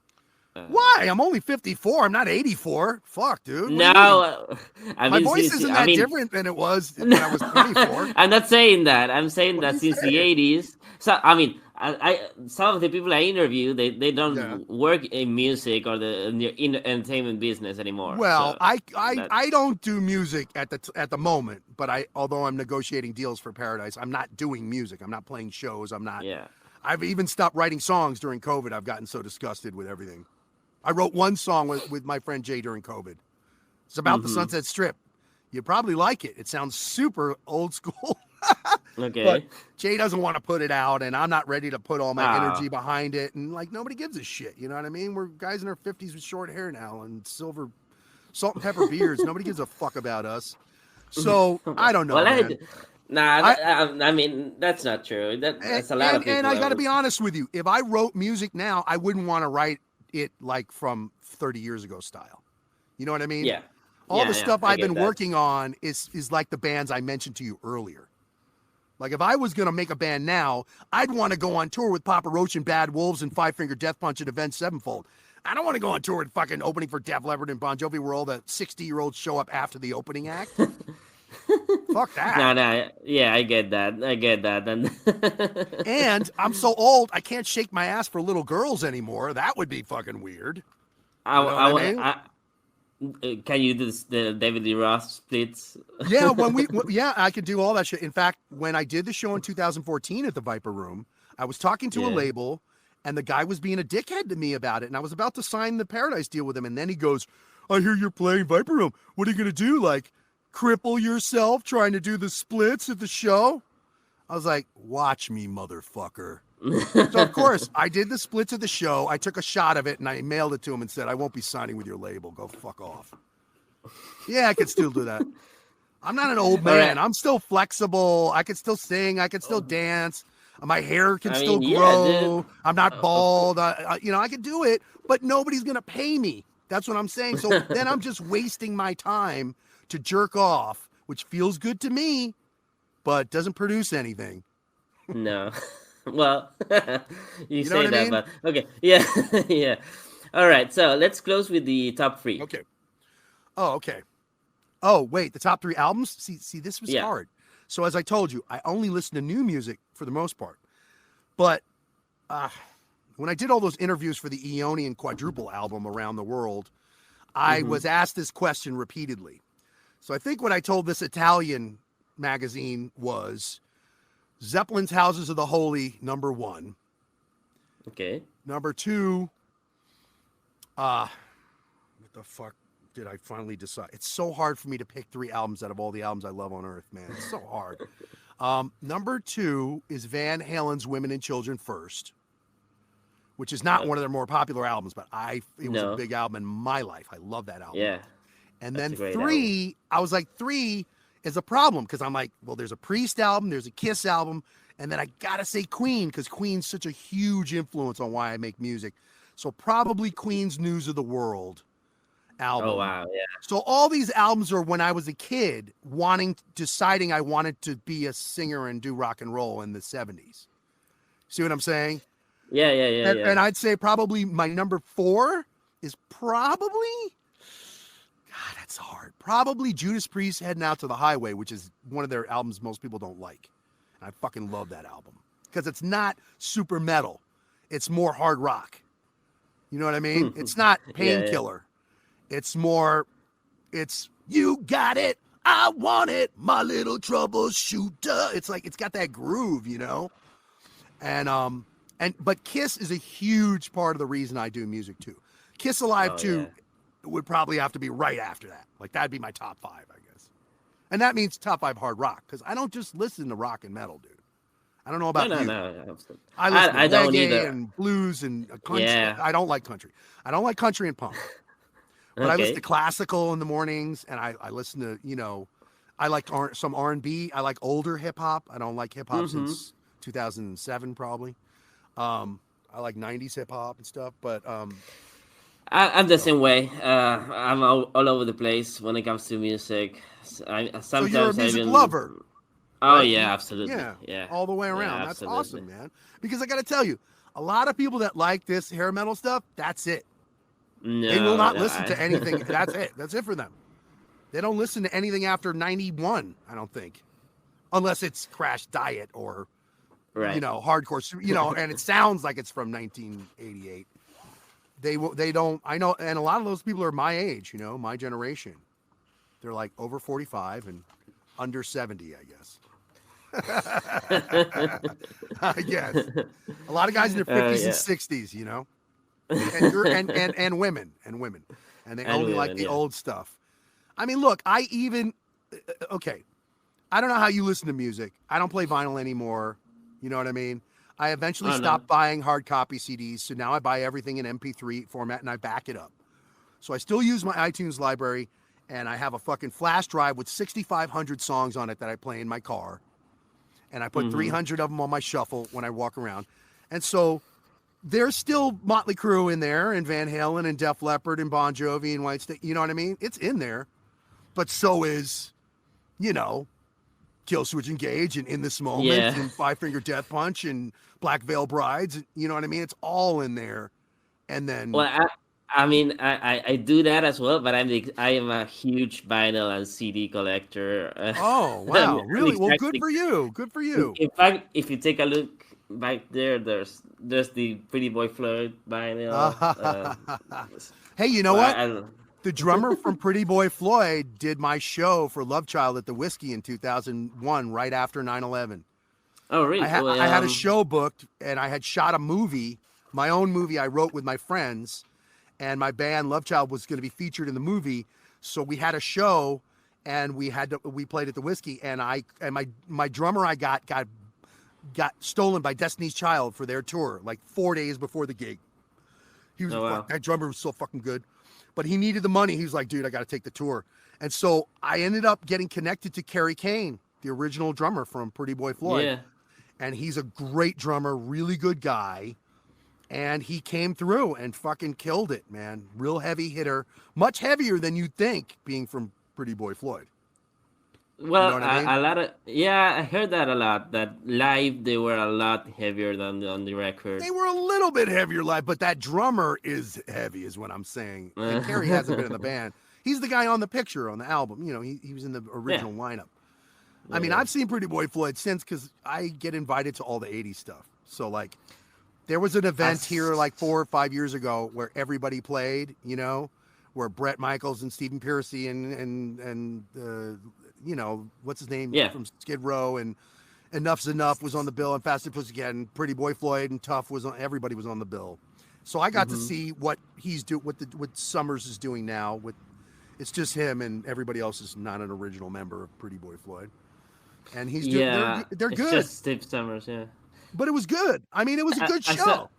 Why? I'm only 54. I'm not 84. Fuck, dude. No, my voice isn't that different than it was when I was 24. I'm not saying that. I'm saying that since the 80s. So I mean, I some of the people I interview, they don't work in music or in the entertainment business anymore. Well, so I don't do music at the moment, but although I'm negotiating deals for Paradise, I'm not doing music. I'm not playing shows. I'm not. Yeah. I've even stopped writing songs during COVID. I've gotten so disgusted with everything. I wrote one song with my friend Jay during COVID. It's about the Sunset Strip. You probably like it. It sounds super old school. Okay. But Jay doesn't want to put it out, and I'm not ready to put all my energy behind it. And like nobody gives a shit. You know what I mean? We're guys in our 50s with short hair now and silver salt and pepper beards. Nobody gives a fuck about us. So I don't know. Well, I mean, that's not true. That's a lot of people. And I got to be honest with you. If I wrote music now, I wouldn't want to write it like from 30 years ago style. You know what I mean? Yeah. All the stuff I've been working on is like the bands I mentioned to you earlier. Like if I was going to make a band now, I'd want to go on tour with Papa Roach and Bad Wolves and Five Finger Death Punch and Avenged Sevenfold. I don't want to go on tour with fucking opening for Def Leppard and Bon Jovi where all the 60-year-olds show up after the opening act. Fuck that. No, yeah, I get that. And I'm so old, I can't shake my ass for little girls anymore. That would be fucking weird. Can you do the David Lee Roth splits? Yeah, I could do all that shit. In fact, when I did the show in 2014 at the Viper Room, I was talking to a label, and the guy was being a dickhead to me about it, and I was about to sign the Paradise deal with him, and then he goes, I hear you're playing Viper Room. What are you going to do, like, cripple yourself trying to do the splits at the show? I was like, watch me, motherfucker. So, of course, I did the splits of the show. I took a shot of it, and I mailed it to him and said, I won't be signing with your label. Go fuck off. Yeah, I could still do that. I'm not an old man. I'm still flexible. I can still sing. I can still dance. My hair can still grow. I'm not bald. I can do it, but nobody's going to pay me. That's what I'm saying. So then I'm just wasting my time to jerk off, which feels good to me, but doesn't produce anything. No. Well, you know say what that, I mean? but okay. Yeah. Yeah. All right. So let's close with the top 3. Okay. Oh, okay. Oh, wait, the top 3 albums? See, this was hard. So as I told you, I only listen to new music for the most part. But when I did all those interviews for the Aeonian Quadruple album around the world, I was asked this question repeatedly. So I think what I told this Italian magazine was Zeppelin's Houses of the Holy, number 1. Okay. Number 2, what the fuck did I finally decide? It's so hard for me to pick 3 albums out of all the albums I love on earth, man. It's so hard. Number 2 is Van Halen's Women and Children First, which is not one of their more popular albums, but it was a big album in my life. I love that album. Yeah. And then 3, I was like, 3 is a problem because I'm like, well, there's a Priest album, there's a Kiss album, and then I gotta say Queen because Queen's such a huge influence on why I make music. So probably Queen's News of the World album. Oh wow, yeah. So all these albums are when I was a kid, deciding I wanted to be a singer and do rock and roll in the 70s. See what I'm saying? Yeah. And I'd say probably my number 4 is probably, God, that's hard. Probably Judas Priest Heading Out to the Highway, which is one of their albums most people don't like. And I fucking love that album. because it's not super metal. It's more hard rock. You know what I mean? It's not Painkiller. It's more, it's you got it. I want it. My little troubleshooter. It's like, it's got that groove, you know? But Kiss is a huge part of the reason I do music too. Kiss Alive 2 would probably have to be right after that. Like that'd be my top 5, I guess. And that means top 5 hard rock, because I don't just listen to rock and metal, dude. I don't know about you. No. I listen to don't reggae either. and blues and country. Yeah. I don't like country. I don't like country and punk. But I listen to classical in the mornings, and I listen to, you know, I like some R&B. I like older hip hop. I don't like hip hop since 2007 probably. I like 90s hip hop and stuff, but I'm the same way. I'm all over the place when it comes to music. Sometimes so you're a music lover. Oh right? yeah, absolutely. Yeah, all the way around. Yeah, that's awesome, man. Because I got to tell you, a lot of people that like this hair metal stuff, that's it. No, they will not listen to anything. That's it. That's it for them. They don't listen to anything after 91, I don't think. Unless it's Crash Diet or, you know, hardcore, you know, and it sounds like it's from 1988. They don't, I know, and a lot of those people are my age, you know, my generation. They're like over 45 and under 70, I guess. I guess. A lot of guys in their 50s and 60s, you know. And women, and they only like the old stuff. I mean, look, I don't know how you listen to music. I don't play vinyl anymore. You know what I mean? I eventually stopped buying hard copy CDs, so now I buy everything in MP3 format and I back it up. So I still use my iTunes library, and I have a fucking flash drive with 6,500 songs on it that I play in my car, and I put 300 of them on my shuffle when I walk around, and so. There's still Motley Crue in there, and Van Halen, and Def Leppard, and Bon Jovi, and White Snake. You know what I mean? It's in there. But so is, you know, Killswitch Engage, and In This Moment, and Five Finger Death Punch, and Black Veil Brides. You know what I mean? It's all in there. And then... Well, I mean, I do that as well, but I am a huge vinyl and CD collector. Oh, wow. Really? Well, good for you. Good for you. In fact, if you take a look back there, there's the Pretty Boy Floyd vinyl. Hey, you know what? The drummer from Pretty Boy Floyd did my show for Love Child at the Whiskey in 2001, right after 9/11. Oh, really? I had a show booked, and I had shot a movie, my own movie I wrote with my friends, and my band Love Child was going to be featured in the movie. So we had a show, and we played at the Whiskey, and my drummer I got stolen by Destiny's Child for their tour, like 4 days before the gig. He was that drummer was so fucking good, but he needed the money. He was like, dude, I got to take the tour. And so I ended up getting connected to Kerry Kane, the original drummer from Pretty Boy Floyd. Yeah. And he's a great drummer, really good guy. And he came through and fucking killed it, man. Real heavy hitter, much heavier than you'd think being from Pretty Boy Floyd. Well, you know what I mean? a lot of I heard that a lot. That live they were a lot heavier than on the record. They were a little bit heavier live, but that drummer is heavy, is what I'm saying. And Kerry hasn't been in the band. He's the guy on the picture on the album. You know, he was in the original lineup. I mean, I've seen Pretty Boy Floyd since, because I get invited to all the 80s stuff. So like, there was an event here like 4 or 5 years ago where everybody played. You know, where Bret Michaels and Stephen Pearcy and you know, what's his name from Skid Row, and Enough's Enough was on the bill, and Fast and Pussycat, and Pretty Boy Floyd and Tough was on. Everybody was on the bill, so I got to see what he's what Summers is doing now. It's just him, and everybody else is not an original member of Pretty Boy Floyd, and he's they're good. It's just Steve Summers, but it was good. I mean, it was a good show.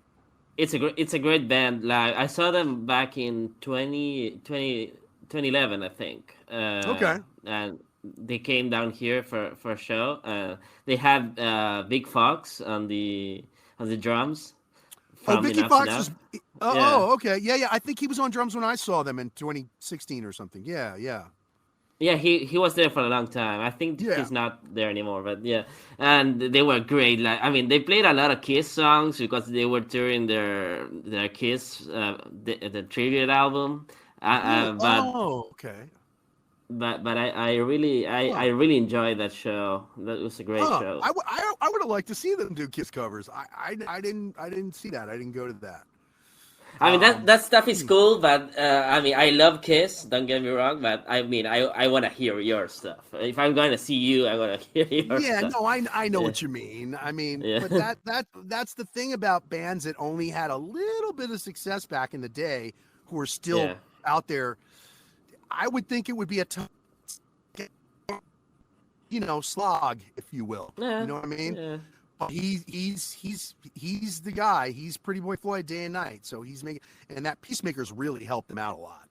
It's a great band live. I saw them back in 2011, I think. And they came down here for a show. They had Big Fox on the drums. Vicky Fox was. Oh, okay, yeah. I think he was on drums when I saw them in 2016 or something. Yeah. Yeah, he was there for a long time. I think he's not there anymore, but yeah. And they were great. Like, I mean, they played a lot of Kiss songs because they were touring their Kiss the tribute album. Okay. but I really enjoyed that show. That was a great Huh? show. I would have liked to see them do Kiss covers. I didn't see that. I didn't go to that. I mean that stuff is Hmm. cool, but I mean I love Kiss. Don't get me wrong, but I mean I want to hear your stuff. If I'm going to see you, I want to hear your Yeah, stuff. no, I know Yeah, what you mean. I mean, but yeah, that's the thing about bands that only had a little bit of success back in the day, who are still yeah, out there. I would think it would be a tough, slog, if you will. You yeah, know what I mean? yeah. But he's the guy. He's Pretty Boy Floyd day and night. So he's making, and that Peacemaker's really helped him out a lot.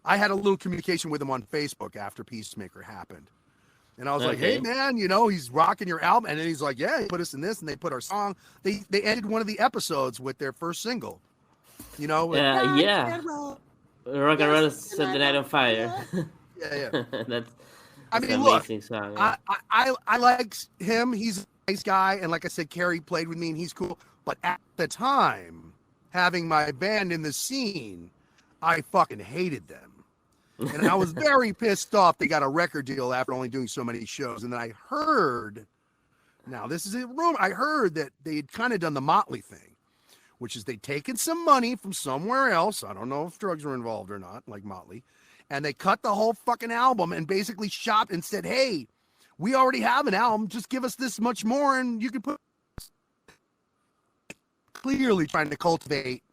I had a little communication with him on Facebook after Peacemaker happened. And I was like, hey, Okay. man, he's rocking your album. And then he's like, yeah, he put us in this. And they put our song. They ended one of the episodes with their first single, with Rock Yeah. and Roll. Rock and Yes, roll set the night on fire. yeah, yeah. that's I that's an mean, look, amazing song. Yeah. I like him. He's a nice guy. And like I said, Kerry played with me and he's cool. But at the time, having my band in the scene, I fucking hated them. And I was very pissed off they got a record deal after only doing so many shows. And then I heard, now this is a rumor, I heard that they had kind of done the Motley thing, which is they'd taken some money from somewhere else. I don't know if drugs were involved or not, like Motley. And they cut the whole fucking album and basically shopped and said, hey, we already have an album. Just give us this much more and you can put. Clearly trying to cultivate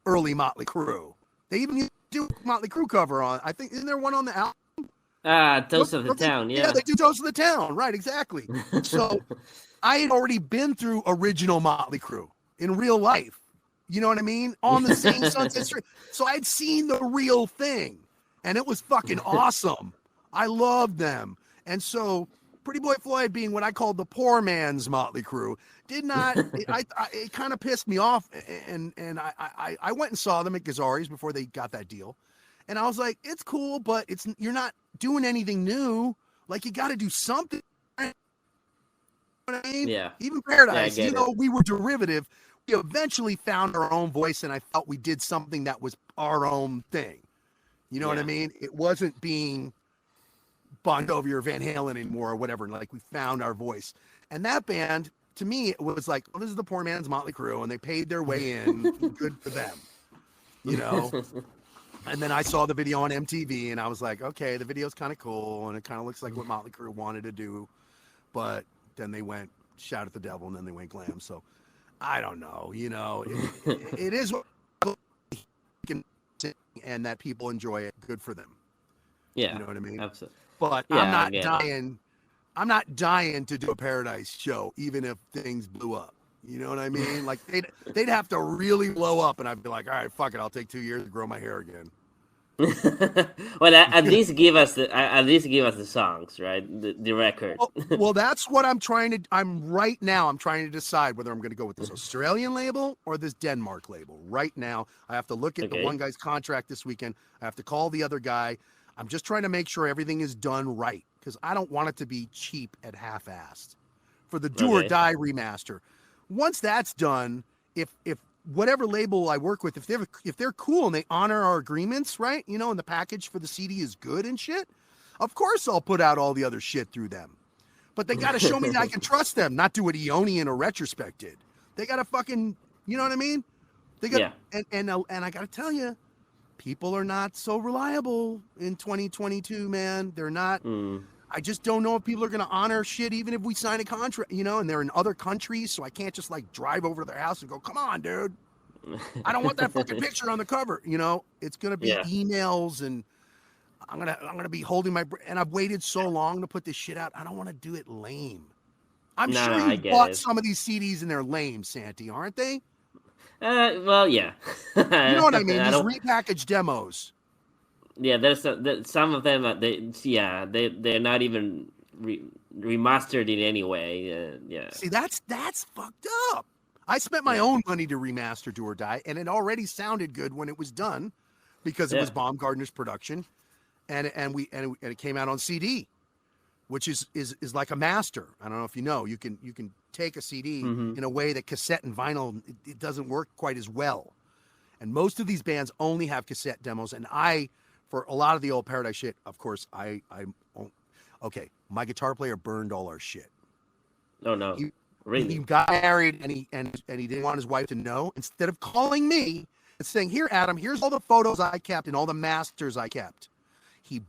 early Motley Crue. They even used to do a Motley Crue cover on, I think, isn't there one on the album? Toast of the Town. Yeah, Yeah. they do Toast of the Town. Right, exactly. So I had already been through original Motley Crue in real life. You know what I mean? On the same Sunset Strip. So I'd seen the real thing. And it was fucking awesome. I loved them. And so Pretty Boy Floyd, being what I called the poor man's Motley Crue, did not. It kind of pissed me off, and I went and saw them at Gazzari's before they got that deal, and I was like, it's cool, but you're not doing anything new. Like, you got to do something. You know what I mean? Yeah. Even Yeah, I Paradise, get it. we were derivative. We eventually found our own voice, and I felt we did something that was our own thing. You know what I Yeah. mean? It wasn't being Bon Jovi or Van Halen anymore or whatever. Like, we found our voice. And that band, to me, it was like, well, this is the poor man's Motley Crue, and they paid their way in. Good for them. And then I saw the video on MTV, and I was like, okay, the video's kind of cool, and it kind of looks like what Motley Crue wanted to do. But then they went Shout at the Devil, and then they went glam. So I don't know. It is what and that people enjoy it. Good for them. Yeah. You know what I mean? Absolutely. But Yeah, I'm I not get it. dying. I'm not dying to do a Paradise show, even if things blew up. You know what I mean? Like they'd have to really blow up, and I'd be like, all right, fuck it, I'll take 2 years to grow my hair again. Well, at least give us the songs, right? The record. Well, that's what I'm trying to. Right now, I'm trying to decide whether I'm going to go with this Australian label or this Denmark label. Right now, I have to look at the one guy's contract this weekend. I have to call the other guy. I'm just trying to make sure everything is done right, because I don't want it to be cheap and half-assed for the do or die remaster. Once that's done, if whatever label I work with, if they're cool and they honor our agreements, right, and the package for the CD is good and shit, of course I'll put out all the other shit through them. But they got to show me that I can trust them, not do what Eonian or Retrospect did. They got to fucking, you know what I mean? They got, and I got to tell you, people are not so reliable in 2022, man. They're not. I just don't know if people are going to honor shit, even if we sign a contract, and they're in other countries. So I can't just like drive over to their house and go, come on, dude. I don't want that fucking picture on the cover. It's going to be emails, and I'm going to be holding my breath. And I've waited so long to put this shit out. I don't want to do it lame. I'm sure you bought some of these CDs and they're lame, Santi, aren't they? Well, yeah. You know what I mean? These repackaged demos. Yeah, there's some of them. They're not even remastered in any way. Yeah. See, that's fucked up. I spent my own money to remaster Do or Die, and it already sounded good when it was done, because it was Baumgartner's production, and it came out on CD, which is like a master. I don't know if you know. You can take a CD in a way that cassette and vinyl it doesn't work quite as well. And most of these bands only have cassette demos, and I, for a lot of the old Paradise shit, of course, okay, my guitar player burned all our shit. Oh no, He really? got married and he didn't want his wife to know. Instead of calling me and saying, "Here, Adam, here's all the photos I kept and all the masters I kept," he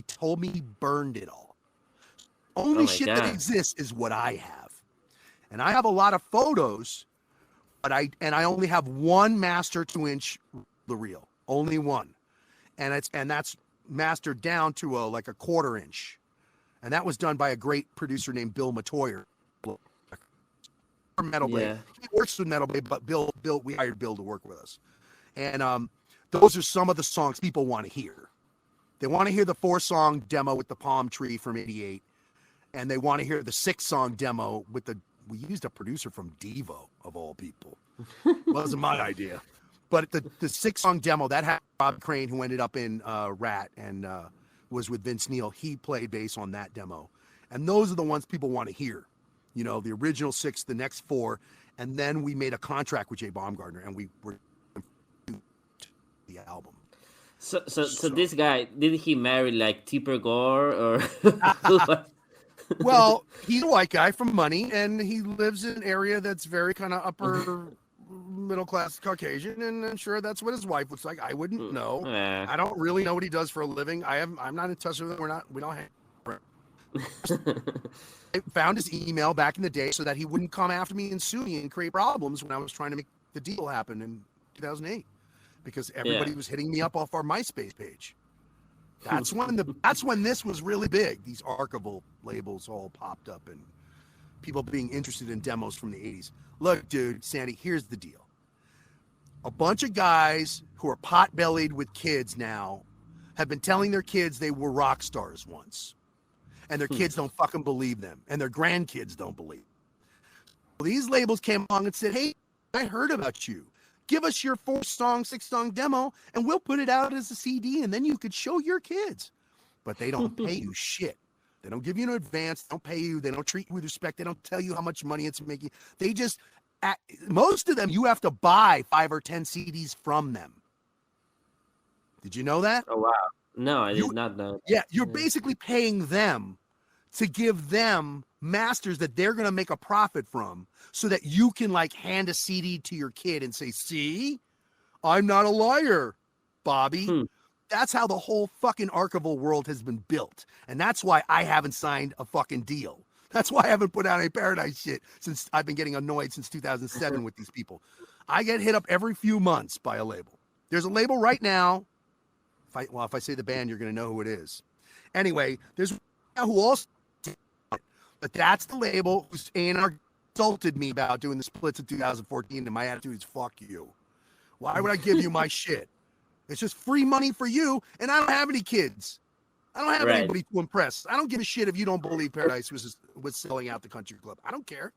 told me he burned it all. Oh Only my shit that god. exists is what I have. And I have a lot of photos, but I only have one master 2-inch reel. Only one. And that's mastered down to a 1/4 inch. And that was done by a great producer named Bill Matoyer. Metal Blade. Yeah. He works with Metal Blade, but Bill, we hired Bill to work with us. And those are some of the songs people want to hear. They want to hear the 4-song demo with the palm tree from '88. And they want to hear the 6-song demo we used a producer from Devo, of all people. Wasn't my idea. But the 6-song demo, that had Rob Crane, who ended up in Rat and was with Vince Neil. He played bass on that demo. And those are the ones people want to hear. You know, the original 6, the next 4. And then we made a contract with Jay Baumgartner, and we were the album. So this guy, did he marry like Tipper Gore or? Well, he's a white guy from money, and he lives in an area that's very kind of upper middle class Caucasian, and I'm sure that's what his wife looks like. I wouldn't know. I don't really know what he does for a living. I'm not in touch with him. We don't hang. I found his email back in the day so that he wouldn't come after me and sue me and create problems when I was trying to make the deal happen in 2008, because everybody was hitting me up off our MySpace page. That's when this was really big. These archival labels all popped up and people being interested in demos from the 80s. Look, dude, Sandy, here's the deal. A bunch of guys who are pot-bellied with kids now have been telling their kids they were rock stars once. And their kids don't fucking believe them. And their grandkids don't believe them. Well, these labels came along and said, "Hey, I heard about you. Give us your 4-song, 6-song demo, and we'll put it out as a CD, and then you could show your kids." But they don't pay you shit. They don't give you an advance. They don't pay you. They don't treat you with respect. They don't tell you how much money it's making. They just, most of them, you have to buy 5 or 10 CDs from them. Did you know that? Oh, wow. No, I did not know. Yeah, you're basically paying them to give them masters that they're going to make a profit from, so that you can hand a CD to your kid and say, "See, I'm not a liar, Bobby." That's how the whole fucking archival world has been built. And that's why I haven't signed a fucking deal. That's why I haven't put out any Paradise shit since I've been getting annoyed since 2007 with these people. I get hit up every few months by a label. There's a label right now. If I say the band, you're going to know who it is. Anyway, there's who also, but that's the label who's A&R insulted me about doing the splits in 2014, and my attitude is, "Fuck you. Why would I give you my shit? It's just free money for you, and I don't have any kids. I don't have anybody to impress. I don't give a shit if you don't believe Paradise was selling out the country club. I don't care."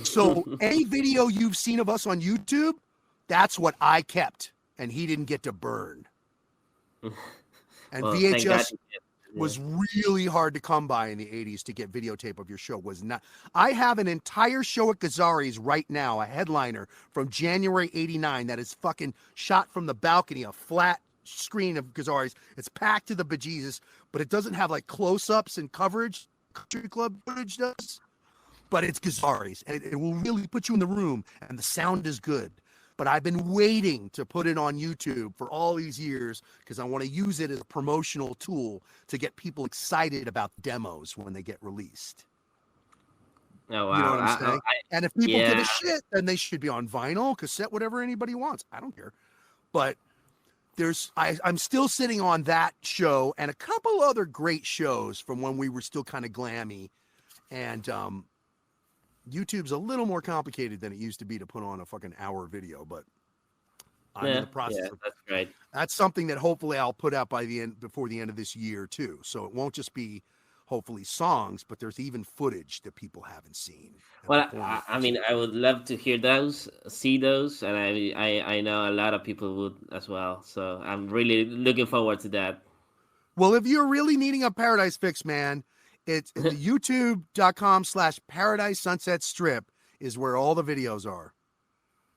So any video you've seen of us on YouTube, that's what I kept, and he didn't get to burn. And VHS was really hard to come by in the 80s to get videotape of your show. Was not. I have an entire show at Gazzari's right now, a headliner from January '89 that is fucking shot from the balcony, a flat screen of Gazzari's. It's packed to the bejesus, but it doesn't have close-ups and coverage country club footage does. But it's Gazzari's, and it will really put you in the room, and the sound is good. But I've been waiting to put it on YouTube for all these years because I want to use it as a promotional tool to get people excited about demos when they get released. Oh, wow. You know what I'm saying? And if people give a shit, then they should be on vinyl, cassette, whatever anybody wants. I don't care. But I'm still sitting on that show and a couple other great shows from when we were still kind of glammy. And YouTube's a little more complicated than it used to be to put on a fucking hour video, but I'm in the process. Yeah, that's right. That's something that hopefully I'll put out before the end of this year too. So it won't just be hopefully songs, but there's even footage that people haven't seen. Well, I mean, I would love to hear those, see those, and I know a lot of people would as well. So I'm really looking forward to that. Well, if you're really needing a Paradise fix, man, it's youtube.com/Paradise Sunset Strip is where all the videos are.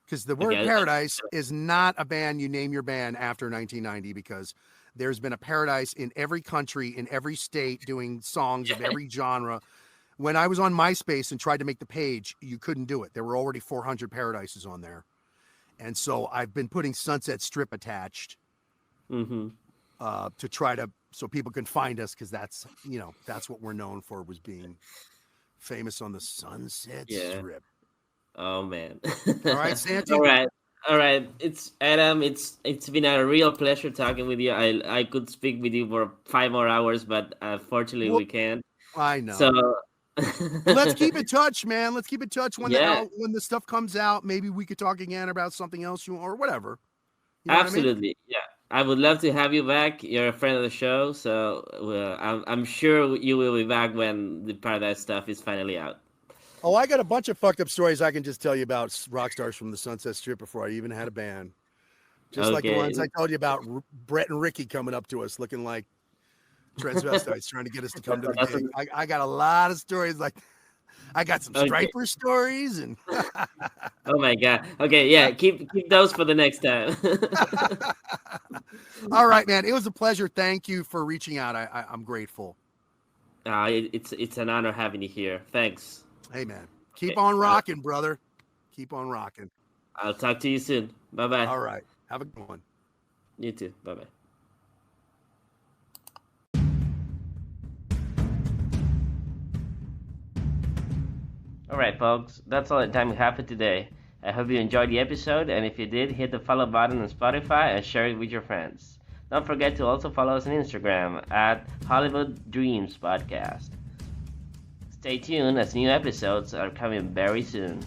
Because the word Paradise is not a band you name your band after 1990, because there's been a Paradise in every country, in every state, doing songs of every genre. When I was on MySpace and tried to make the page, you couldn't do it. There were already 400 Paradises on there. And so I've been putting Sunset Strip attached to try to, so people can find us, because that's, that's what we're known for, was being famous on the Sunset Strip. Oh man. All right, Santi. All right. It's Adam. It's been a real pleasure talking with you. I could speak with you for 5 more hours, but unfortunately we can't. I know. So let's keep in touch, man. Let's keep in touch when the stuff comes out. Maybe we could talk again about something else or whatever. You know Absolutely. What I mean? Yeah. I would love to have you back. You're a friend of the show, so I'm sure you will be back when the Paradise stuff is finally out. Oh, I got a bunch of fucked up stories I can just tell you about rock stars from the Sunset Strip before I even had a band. Just like the ones I told you about Brett and Ricky coming up to us looking like transvestites trying to get us to come to the gig. I got a lot of stories like I got some striper stories and oh my god. Okay, yeah, keep those for the next time. All right, man. It was a pleasure. Thank you for reaching out. I'm grateful. It's an honor having you here. Thanks. Hey man. Keep on rocking, brother. Keep on rocking. I'll talk to you soon. Bye-bye. All right. Have a good one. You too. Bye-bye. Alright folks, that's all the time we have for today. I hope you enjoyed the episode, and if you did, hit the follow button on Spotify and share it with your friends. Don't forget to also follow us on Instagram at Hollywood Dreams Podcast. Stay tuned as new episodes are coming very soon.